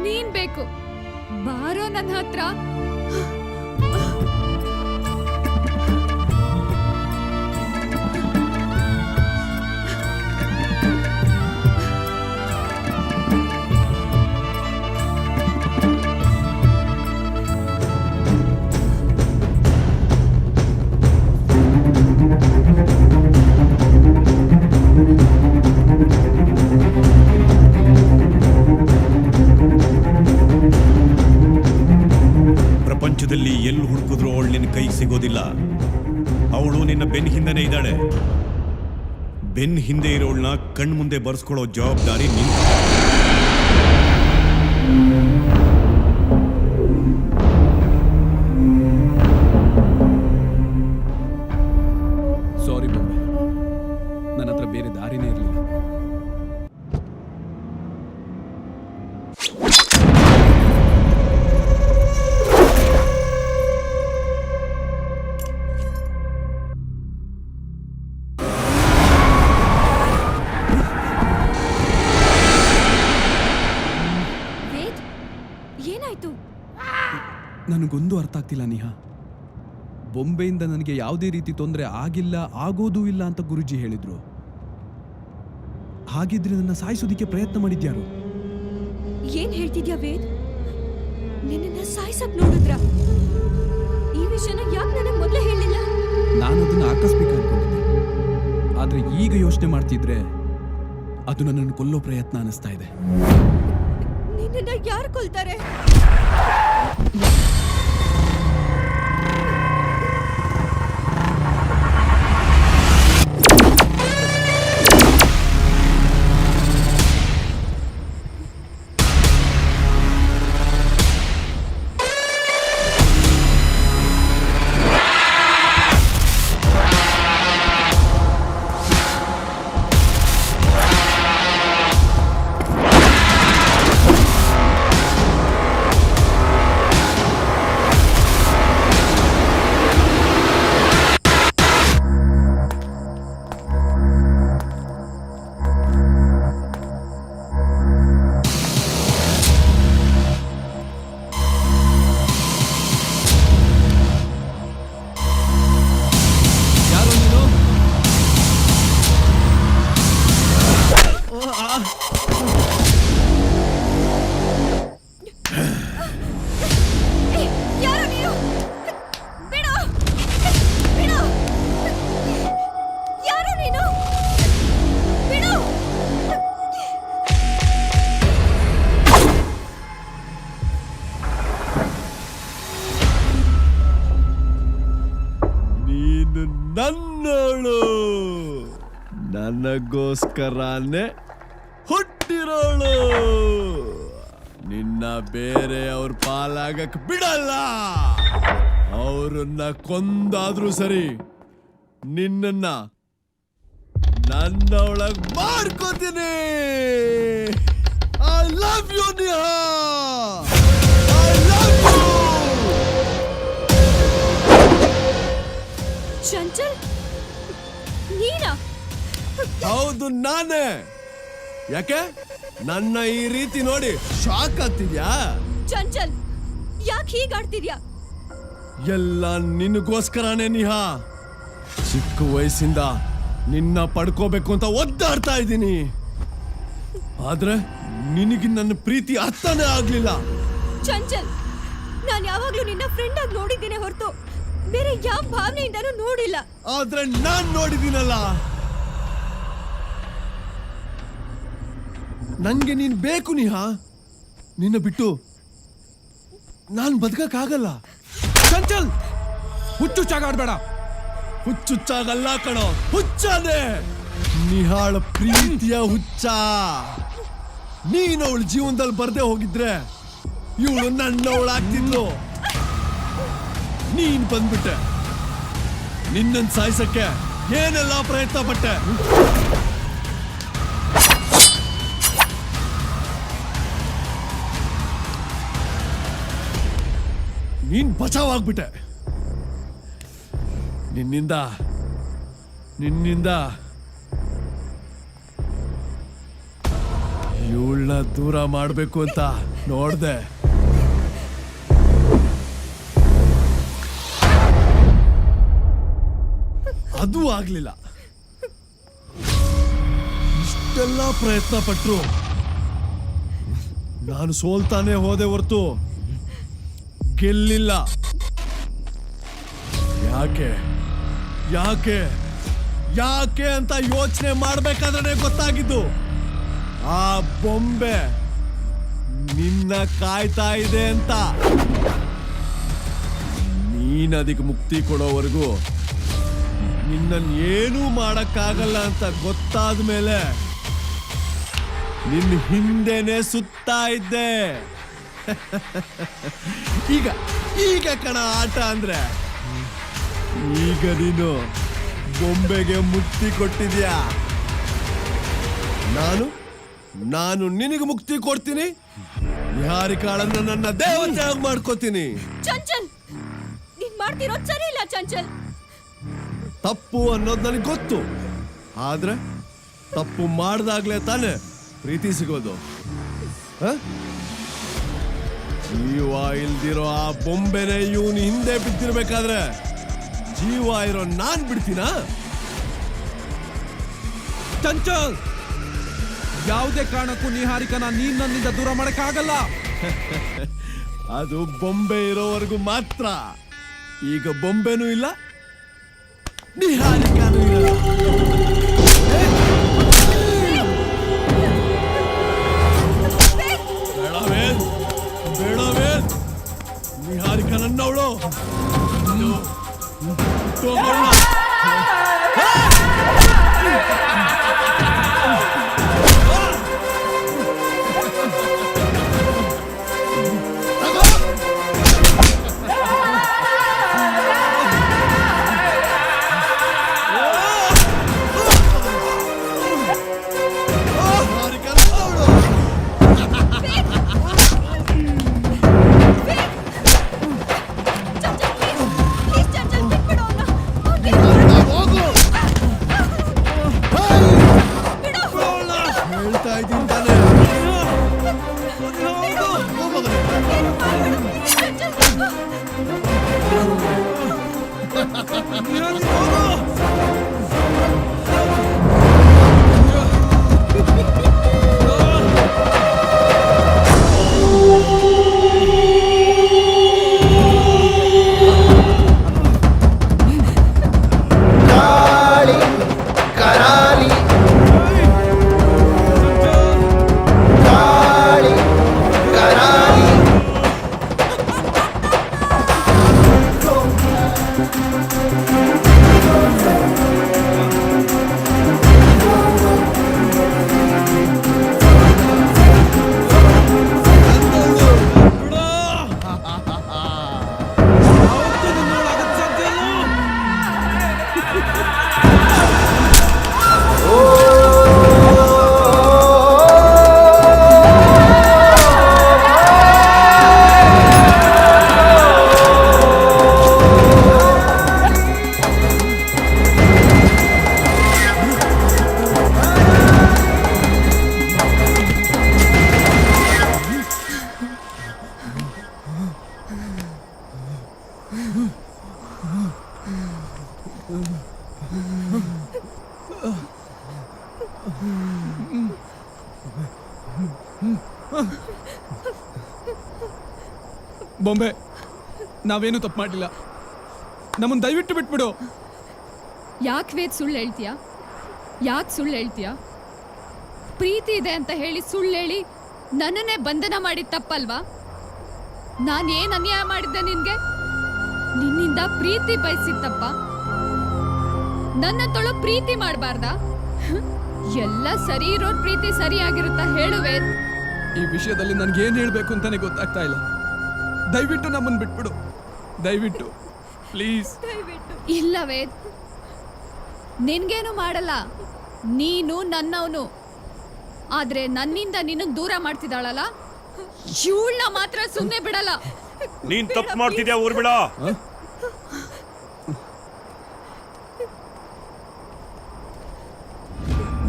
ನೀನ್ ಬೇಕು. ಬಾರೋ ನನ್ನ ಹತ್ರ. ಪ್ರಪಂಚದಲ್ಲಿ ಎಲ್ಲಿ ಹುಡುಕಿದ್ರು ಅವಳು ನಿನ್ನ ಕೈಗೆ ಸಿಗೋದಿಲ್ಲ. ಅವಳು ನಿನ್ನ ಬೆನ್ನ ಹಿಂದೆನೇ ಇದ್ದಾಳೆ. ಬೆನ್ನ ಹಿಂದೆ ಇರೋಳನ್ನ ಕಣ್ಮುಂದೆ ಬರ್ಸ್ಕೊಳ್ಳೋ ಜವಾಬ್ದಾರಿ ನಿನ್ನ. ಸಾರಿ ಬೊಂಬೆ, ನನ್ನ ಹತ್ರ ಬೇರೆ ದಾರಿನೇ ಇರಲಿಲ್ಲ. ವೇದ್, ಏನಾಯ್ತು? ನನಗೊಂದು ಅರ್ಥ ಆಗ್ತಿಲ್ಲ ನೇಹಾ. ಬೊಂಬೆಯಿಂದ ನನಗೆ ಯಾವುದೇ ರೀತಿ ತೊಂದರೆ ಆಗಿಲ್ಲ, ಆಗೋದೂ ಇಲ್ಲ ಅಂತ ಗುರುಜಿ ಹೇಳಿದ್ರು. ಹಾಗಿದ್ರೆ ನನ್ನ ಸಾಯಿಸೋದಿಕ್ಕೆ ಪ್ರಯತ್ನ ಮಾಡಿದ್ಯಾರು? ಏನ್ ಹೇಳ್ತಿದ್ಯಾ ವೇದ್? ನಿನ್ನ ಸಾಯ್ಸಕ್ ನೋಡಿದ್ರ? ಈ ವಿಷಯನ ಯಾಕೆ ನನಗ್ ಮೊದ್ಲೇ ಹೇಳಿಲ್ಲ? ನಾನು ಅದನ್ನ ಆಕಸ್ಮಿಕ ಅನ್ಕೊಂಡಿದ್ದೆ. ಆದ್ರೆ ಈಗ ಯೋಚನೆ ಮಾಡ್ತಿದ್ರೆ ಅದು ನನ್ನನ್ನು ಕೊಲ್ಲೋ ಪ್ರಯತ್ನ ಅನಿಸ್ತಾ ಇದೆ. ನಿನ್ನ ಯಾರು ಕೊಲ್ತಾರೆ? ನನ್ನೋಳು ನನಗೋಸ್ಕರನೇ ಹುಟ್ಟಿರೋಳು. ನಿನ್ನ ಬೇರೆ ಅವ್ರ ಪಾಲಾಗಕ್ ಬಿಡಲ್ಲ. ಅವ್ರನ್ನ ಕೊಂದಾದ್ರೂ ಸರಿ, ನಿನ್ನ ನನ್ನೊಳಗ್ ಮಾಡ್ಕೋತೀನಿ. I love you Niha, I love you. Chanchal, ನೀನಾ? ಹೌದು, ನಾನೇ. ಯಾಕೆ ನನ್ನ ಈ ರೀತಿ ನೋಡಿ ಶಾಕ್ ಆಗ್ತಿದ್ಯಾ? ಚಂಚಲ್, ಯಾಕೆ ಹೀಗಾಡ್ತಿದ್ಯಾ? ಎಲ್ಲ ನಿನಗೋಸ್ಕರನೇ ನಿಹಾ. ಚಿಕ್ಕ ವಯಸ್ಸಿಂದ ನಿನ್ನ ಪಡ್ಕೋಬೇಕು ಅಂತ ಒದ್ದಾಡ್ತಾ ಇದ್ದೀನಿ. ಆದ್ರೆ ನಿನಗೆ ನನ್ನ ಪ್ರೀತಿ ಅರ್ಥನೇ ಆಗ್ಲಿಲ್ಲ. ಚಂಚಲ್, ನಾನು ಯಾವಾಗ್ಲೂ ನಿನ್ನ ಫ್ರೆಂಡ್ ಆಗಿ ನೋಡಿದ್ದೇನೆ ಹೊರತು ಬೇರೆ ಯಾವ ಭಾವನೆಯಿಂದನೂ ನೋಡಿಲ್ಲ. ಆದ್ರೆ ನಾನ್ ನೋಡಿದ್ದೀನಲ್ಲ. ನಂಗೆ ನೀನ್ ಬೇಕು ನಿಹಾ. ನಿನ್ನ ಬಿಟ್ಟು ನಾನ್ ಬದುಕಕ್ಕಾಗಲ್ಲ. ಚಂಚಲ್, ಹುಚ್ಚುಚ್ಚಾಗಾಡ್ಬೇಡ. ಹುಚ್ಚುಚ್ಚಾಗಲ್ಲ ಕಣೋ, ಹುಚ್ಚಾದೆ. ನಿಹಾಳ ಪ್ರೀತಿಯ ಹುಚ್ಚ. ನೀನು ಅವಳ ಜೀವನದಲ್ಲಿ ಬರ್ದೇ ಹೋಗಿದ್ರೆ ಇವಳು ನನ್ನವಳಾಗ್ತಿದ್ಲು. ನೀನ್ ಬಂದ್ಬಿಟ್ಟೆ. ನಿನ್ನನ್ ಸಾಯಿಸಕ್ಕೆ ಏನೆಲ್ಲ ಪ್ರಯತ್ನ ಪಟ್ಟೆ. ನೀನ್ ಬಚಾವಾಗ್ಬಿಟ್ಟೆ. ನಿನ್ನಿಂದ ಇವಳನ್ನ ದೂರ ಮಾಡ್ಬೇಕು ಅಂತ ನೋಡ್ದೆ. ಅದು ಆಗ್ಲಿಲ್ಲ. ಇಷ್ಟೆಲ್ಲ ಪ್ರಯತ್ನ ಪಟ್ರು ನಾನು ಸೋಲ್ತಾನೆ ಹೋದೆ ಹೊರತು ಗೆಲ್ಲಿಲ್ಲ. ಯಾಕೆ ಯಾಕೆ ಯಾಕೆ ಅಂತ ಯೋಚನೆ ಮಾಡ್ಬೇಕಾದ್ರೆ ಗೊತ್ತಾಗಿದ್ದು, ಆ ಬೊಂಬೆ ನಿನ್ನ ಕಾಯ್ತಾ ಇದೆ ಅಂತ. ನೀನ್ ಅದಕ್ಕೆ ಮುಕ್ತಿ ಕೊಡೋವರೆಗೂ ನಿನ್ನನ್ನು ಏನೂ ಮಾಡಕ್ಕಾಗಲ್ಲ ಅಂತ ಗೊತ್ತಾದ ಮೇಲೆ ನಿನ್ನ ಹಿಂದೆನೆ ಸುತ್ತಾ ಇದ್ದೆ. ಈಗ ಈಗ ಕಣ ಆಟ ಅಂದ್ರೆ. ಈಗ ನೀನು ಬೊಂಬೆಗೆ ಮುಕ್ತಿ ಕೊಟ್ಟಿದ್ಯಾ. ನಾನು ನಿನಗೆ ಮುಕ್ತಿ ಕೊಡ್ತೀನಿ. ನಿಹಾರಿಕಾಳನ್ನ ನನ್ನ ದೇವತೆ ಆಗಿ ಮಾಡ್ಕೋತೀನಿ. ಚಂಚಲ್, ನೀನ್ ಮಾಡ್ತಿರೋದು ಸರಿ ಇಲ್ಲ ಚಂಚಲ್. ತಪ್ಪು ಅನ್ನೋದು ನನಗೆ ಗೊತ್ತು. ಆದ್ರೆ ತಪ್ಪು ಮಾಡ್ದಾಗ್ಲೇ ತಾನೇ ಪ್ರೀತಿ ಸಿಗೋದು. ಜೀವ ಇಲ್ದಿರೋ ಆ ಬೊಂಬೆನೆ ಇವನು ಹಿಂದೆ ಬಿದ್ದಿರ್ಬೇಕಾದ್ರೆ ಜೀವ ಇರೋ ನಾನ್ ಬಿಡ್ತೀನಾ? ಚಂಚಲ್, ಯಾವುದೇ ಕಾರಣಕ್ಕೂ ನಿಹಾರಿಕನ ನೀನ್ ನನ್ನಿಂದ ದೂರ ಮಾಡಕ್ಕಾಗಲ್ಲ. ಅದು ಬೊಂಬೆ ಇರೋವರೆಗೂ ಮಾತ್ರ. ಈಗ ಬೊಂಬೆನೂ ಇಲ್ಲ, ನಿಹಾರಿಕಾನೂ ಇಲ್ಲ. ಬೇಡವೇ, ನಿಹಾರಿಕ ನನ್ನವಳು. ಬೊಂಬೆ, ನಾವೇನು ತಪ್ಪು ಮಾಡಿಲ್ಲ, ನಮ್ಮನ್ನು ದಯವಿಟ್ಟು ಬಿಟ್ಬಿಡು. ಯಾಕೆ ವೇದ್ ಸುಳ್ಳು ಹೇಳ್ತೀಯಾ? ಯಾಕೆ ಸುಳ್ಳು ಹೇಳ್ತೀಯಾ? ಪ್ರೀತಿ ಇದೆ ಅಂತ ಹೇಳಿ ಸುಳ್ಳು ಹೇಳಿ ನನ್ನನ್ನೇ ಬಂಧನ ಮಾಡಿದ ತಪ್ಪಲ್ವಾ? ನಾನೇನ್ ಅನ್ಯಾಯ ಮಾಡಿದ್ದೆ ನಿನ್ಗೆ? ನಿನ್ನಿಂದ ಪ್ರೀತಿ ಬಯಸಿತ್ತಪ್ಪ, ನನ್ನ ತೊಳು ಪ್ರೀತಿ ಮಾಡಬಾರ್ದಾ? ಎಲ್ಲ ಸರಿ ಇರೋರ್ ಪ್ರೀತಿ ಸರಿಯಾಗಿರುತ್ತಾ ಹೇಳುವೆ? ಈ ವಿಷಯದಲ್ಲಿ ನನ್ಗೇನು ಹೇಳಬೇಕು ಅಂತಾನೆ ಗೊತ್ತಾಗ್ತಾ ಇಲ್ಲ. ದಯವಿಟ್ಟು ನಮ್ಮನ್ನು ಬಿಟ್ಬಿಡು, ದಯವಿಟ್ಟು ಪ್ಲೀಸ್. ಇಲ್ಲ ವೇದ್, ನಿನ್ಗೇನು ಮಾಡಲ್ಲ, ನೀನು ನನ್ನವನು. ಆದ್ರೆ ನನ್ನಿಂದ ನಿನ್ನ ದೂರ ಮಾಡ್ತಿದ್ದಾಳಲ್ಲ, ಇವಳನ್ನ ಮಾತ್ರ ಸುಮ್ಮನೆ ಬಿಡಲ್ಲ. ನೀನ್ ತಪ್ಪು ಮಾಡ್ತಿದ್ಯಾ ಊರ್ಬಿಡ.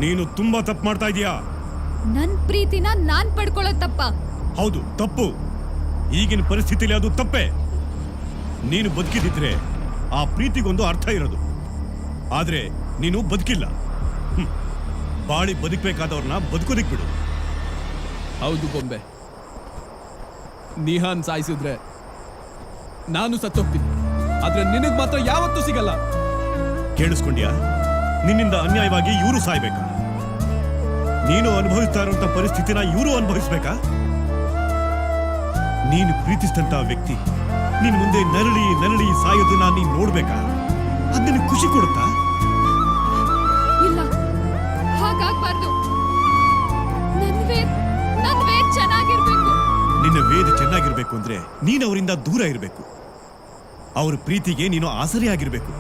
ನೀನು ತುಂಬಾ ತಪ್ಪು ಮಾಡ್ತಾ ಇದೀಯಾ. ನನ್ ಪ್ರೀತಿನ ನಾನ್ ಪಡ್ಕೊಳ್ಳೋ ತಪ್ಪ? ಹೌದು, ತಪ್ಪು. ಈಗಿನ ಪರಿಸ್ಥಿತಿಲಿ ಅದು ತಪ್ಪೇ. ನೀನು ಬದುಕಿದಿದ್ರೆ ಆ ಪ್ರೀತಿಗೊಂದು ಅರ್ಥ ಇರೋದು. ಆದ್ರೆ ನೀನು ಬದುಕಿಲ್ಲ. ಬಾಳಿ ಬದುಕಬೇಕಾದವ್ರನ್ನ ಬದುಕೋದಿಕ್ ಬಿಡು. ಹೌದು ಬೊಂಬೆ, ನಿಹಾನ್ ಸಾಯಿಸಿದ್ರೆ ನಾನು ಸತ್ತೋಗ್ತೀನಿ, ಆದ್ರೆ ನಿನಗ್ ಮಾತ್ರ ಯಾವತ್ತೂ ಸಿಗಲ್ಲ. ಕೇಳಿಸ್ಕೊಂಡ್ಯಾ? ನಿನ್ನಿಂದ ಅನ್ಯಾಯವಾಗಿ ಇವರು ಸಾಯ್ಬೇಕಾ? ನೀನು ಅನುಭವಿಸ್ತಾ ಇರುವಂತ ಪರಿಸ್ಥಿತಿನ ಇವರು ಅನುಭವಿಸ್ಬೇಕಾ? ನೀನು ಪ್ರೀತಿಸಿದಂತ ವ್ಯಕ್ತಿ ನಿನ್ ಮುಂದೆ ನರಳಿ ನರಳಿ ಸಾಯೋದನ್ನ ನೀನ್ ನೋಡ್ಬೇಕಾ? ಅದ್ ನಿನಗೆ ಖುಷಿ ಕೊಡುತ್ತಾ? ಇಲ್ಲ, ಹಾಗಾಗ್ಬಾರ್ದು. ನನ್ ವೇದ್ ಚೆನ್ನಾಗಿರ್ಬೇಕು. ನಿನ್ನ ವೇದ ಚೆನ್ನಾಗಿರ್ಬೇಕು ಅಂದ್ರೆ ನೀನು ಅವರಿಂದ ದೂರ ಇರಬೇಕು. ಅವ್ರ ಪ್ರೀತಿಗೆ ನೀನು ಆಸರೆ ಆಗಿರ್ಬೇಕು.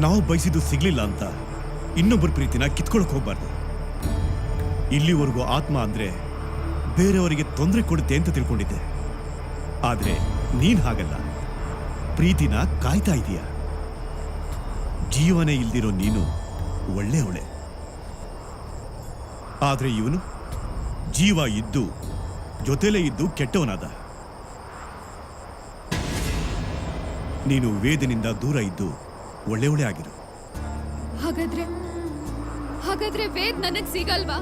ನಾವು ಬಯಸಿದ್ದು ಸಿಗ್ಲಿಲ್ಲ ಅಂತ ಇನ್ನೊಬ್ಬರ ಪ್ರೀತಿನ ಕಿತ್ಕೊಳಕ್ ಹೋಗ್ಬಾರ್ದು. ಇಲ್ಲಿವರೆಗೂ ಆತ್ಮ ಅಂದ್ರೆ ಬೇರೆಯವರಿಗೆ ತೊಂದರೆ ಕೊಡುತ್ತೆ ಅಂತ ತಿಳ್ಕೊಂಡಿದ್ದೆ. ಆದ್ರೆ ನೀನ್ ಹಾಗಲ್ಲ, ಪ್ರೀತಿನ ಕಾಯ್ತಾ ಇದೀಯ. ಜೀವನೇ ಇಲ್ದಿರೋ ನೀನು ಒಳ್ಳೆಯವಳೆ. ಆದ್ರೆ ಇವನು ಜೀವ ಇದ್ದು ಜೊತೆಲೇ ಇದ್ದು ಕೆಟ್ಟವನಾದ. ನೀನು ವೇದನಿಂದ ದೂರ ಇದ್ದು ಒಳ್ಳೆಯವಳೆ ಆಗಿರು. ಹಾಗಾದ್ರೆ ವೇದ್ ನನಗ್ ಸಿಗಲ್ವಾ?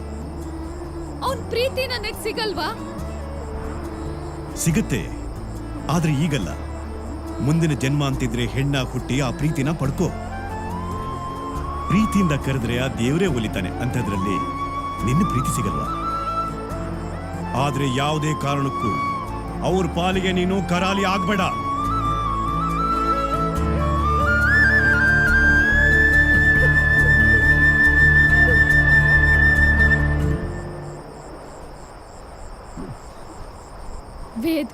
ಅವನ್ ಪ್ರೀತಿ ನನಗ್ ಸಿಗಲ್ವಾ? ಸಿಗತ್ತೆ, ಆದ್ರೆ ಈಗಲ್ಲ. ಮುಂದಿನ ಜನ್ಮ ಅಂತಿದ್ರೆ ಹೆಣ್ಣ ಹುಟ್ಟಿ ಆ ಪ್ರೀತಿನ ಪಡ್ಕೋ. ಪ್ರೀತಿಯಿಂದ ಕರೆದ್ರೆ ಆ ದೇವರೇ ಒಲಿತಾನೆ ಅಂತದ್ರಲ್ಲಿ ನಿನ್ನ ಪ್ರೀತಿ ಸಿಗಲ್ವಾ? ಆದ್ರೆ ಯಾವುದೇ ಕಾರಣಕ್ಕೂ ಅವ್ರ ಪಾಲಿಗೆ ನೀನು ಕರಾಲಿ ಆಗ್ಬೇಡ. ವೇದ್,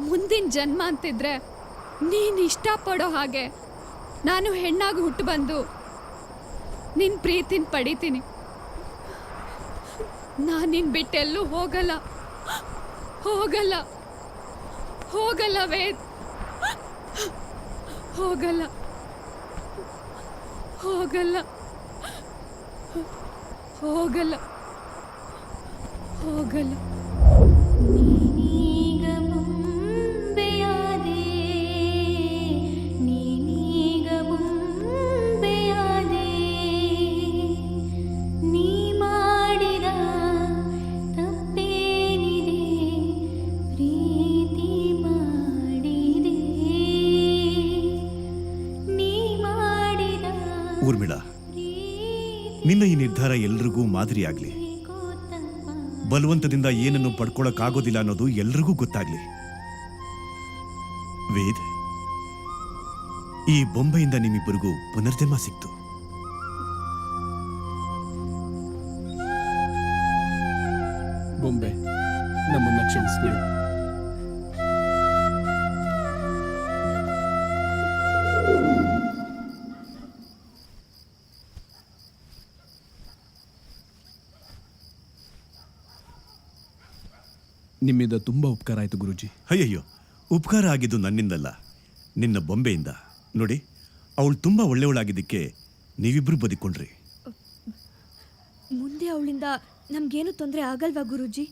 ಮುಂದಿನ ಜನ್ಮ ಅಂತಿದ್ರೆ ನೀನ್ ಇಷ್ಟಪಡೋ ಹಾಗೆ ನಾನು ಹೆಣ್ಣಾಗಿ ಹುಟ್ಟು ಬಂದು ನಿನ್ ಪ್ರೀತಿನ ಪಡಿತೀನಿ. ನಾನು ನಿನ್ ಬಿಟ್ಟೆಲ್ಲೂ ಹೋಗಲ್ಲ, ಹೋಗಲ್ಲ, ಹೋಗಲ್ಲ ವೇದ್, ಹೋಗಲ್ಲ, ಹೋಗಲ್ಲ, ಹೋಗಲ್ಲ, ಹೋಗಲ್ಲ. ಊರ್ಮಿಳಾ, ನಿನ್ನ ಈ ನಿರ್ಧಾರ ಎಲ್ರಿಗೂ ಮಾದರಿಯಾಗ್ಲಿ. ಬಲವಂತದಿಂದ ಏನನ್ನು ಪಡ್ಕೊಳಕ್ಕಾಗೋದಿಲ್ಲ ಅನ್ನೋದು ಎಲ್ರಿಗೂ ಗೊತ್ತಾಗ್ಲಿ. ವೇದ್, ಈ ಬೊಂಬೆಯಿಂದ ನಿಮ್ಮಿಬ್ಬರಿಗೂ ಪುನರ್ಜನ್ಮ ಸಿಕ್ತು. ಬೊಂಬೆ, ನಮ್ಮನ್ನ ಕ್ಷಮಿಸ್ಬಿಡು. ನಿಮ್ಮಿಂದ ತುಂಬಾ ಉಪಕಾರ ಆಯ್ತು ಗುರುಜಿ. ಅಯ್ಯಯ್ಯೋ, ಉಪಕಾರ ಆಗಿದ್ದು ನನ್ನಿಂದಲ್ಲ, ನಿನ್ನ ಬೊಂಬೆಯಿಂದ. ನೋಡಿ, ಅವಳು ತುಂಬಾ ಒಳ್ಳೆಯವಳಾಗಿದ್ದಕ್ಕೆ ನೀವಿಬ್ರು ಬದುಕೊಂಡ್ರಿ. ಮುಂದೆ ಅವಳಿಂದ ನಮ್ಗೇನು ತೊಂದರೆ ಆಗಲ್ವಾ ಗುರೂಜಿ?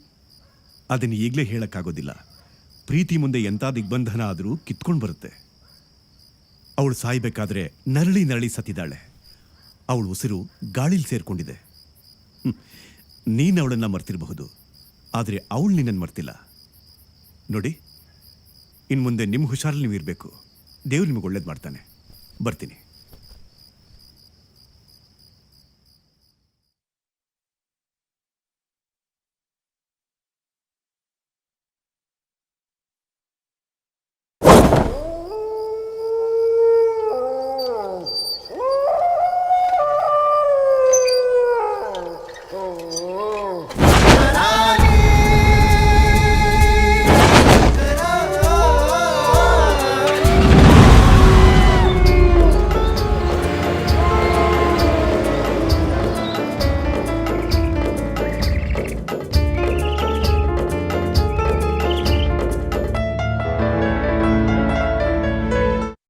ಅದನ್ನು ಈಗಲೇ ಹೇಳಕ್ಕಾಗೋದಿಲ್ಲ. ಪ್ರೀತಿ ಮುಂದೆ ಎಂಥ ದಿಗ್ಬಂಧನ ಆದರೂ ಕಿತ್ಕೊಂಡು ಬರುತ್ತೆ. ಅವಳು ಸಾಯ್ಬೇಕಾದ್ರೆ ನರಳಿ ನರಳಿ ಸತ್ತಿದ್ದಾಳೆ. ಅವಳು ಉಸಿರು ಗಾಳಿಲಿ ಸೇರ್ಕೊಂಡಿದೆ. ನೀನು ಅವಳನ್ನ ಮರ್ತಿರಬಹುದು, ಆದರೆ ಅವಳು ನಿನ್ನನ್ನು ಮರ್ತಿಲ್ಲ. ನೋಡಿ, ಇನ್ನು ಮುಂದೆ ನಿಮ್ಮ ಹುಷಾರಲ್ಲಿ ನೀವು ಇರಬೇಕು. ದೇವ್ರು ನಿಮಗೆ ಒಳ್ಳೇದು ಮಾಡ್ತಾನೆ. ಬರ್ತೀನಿ.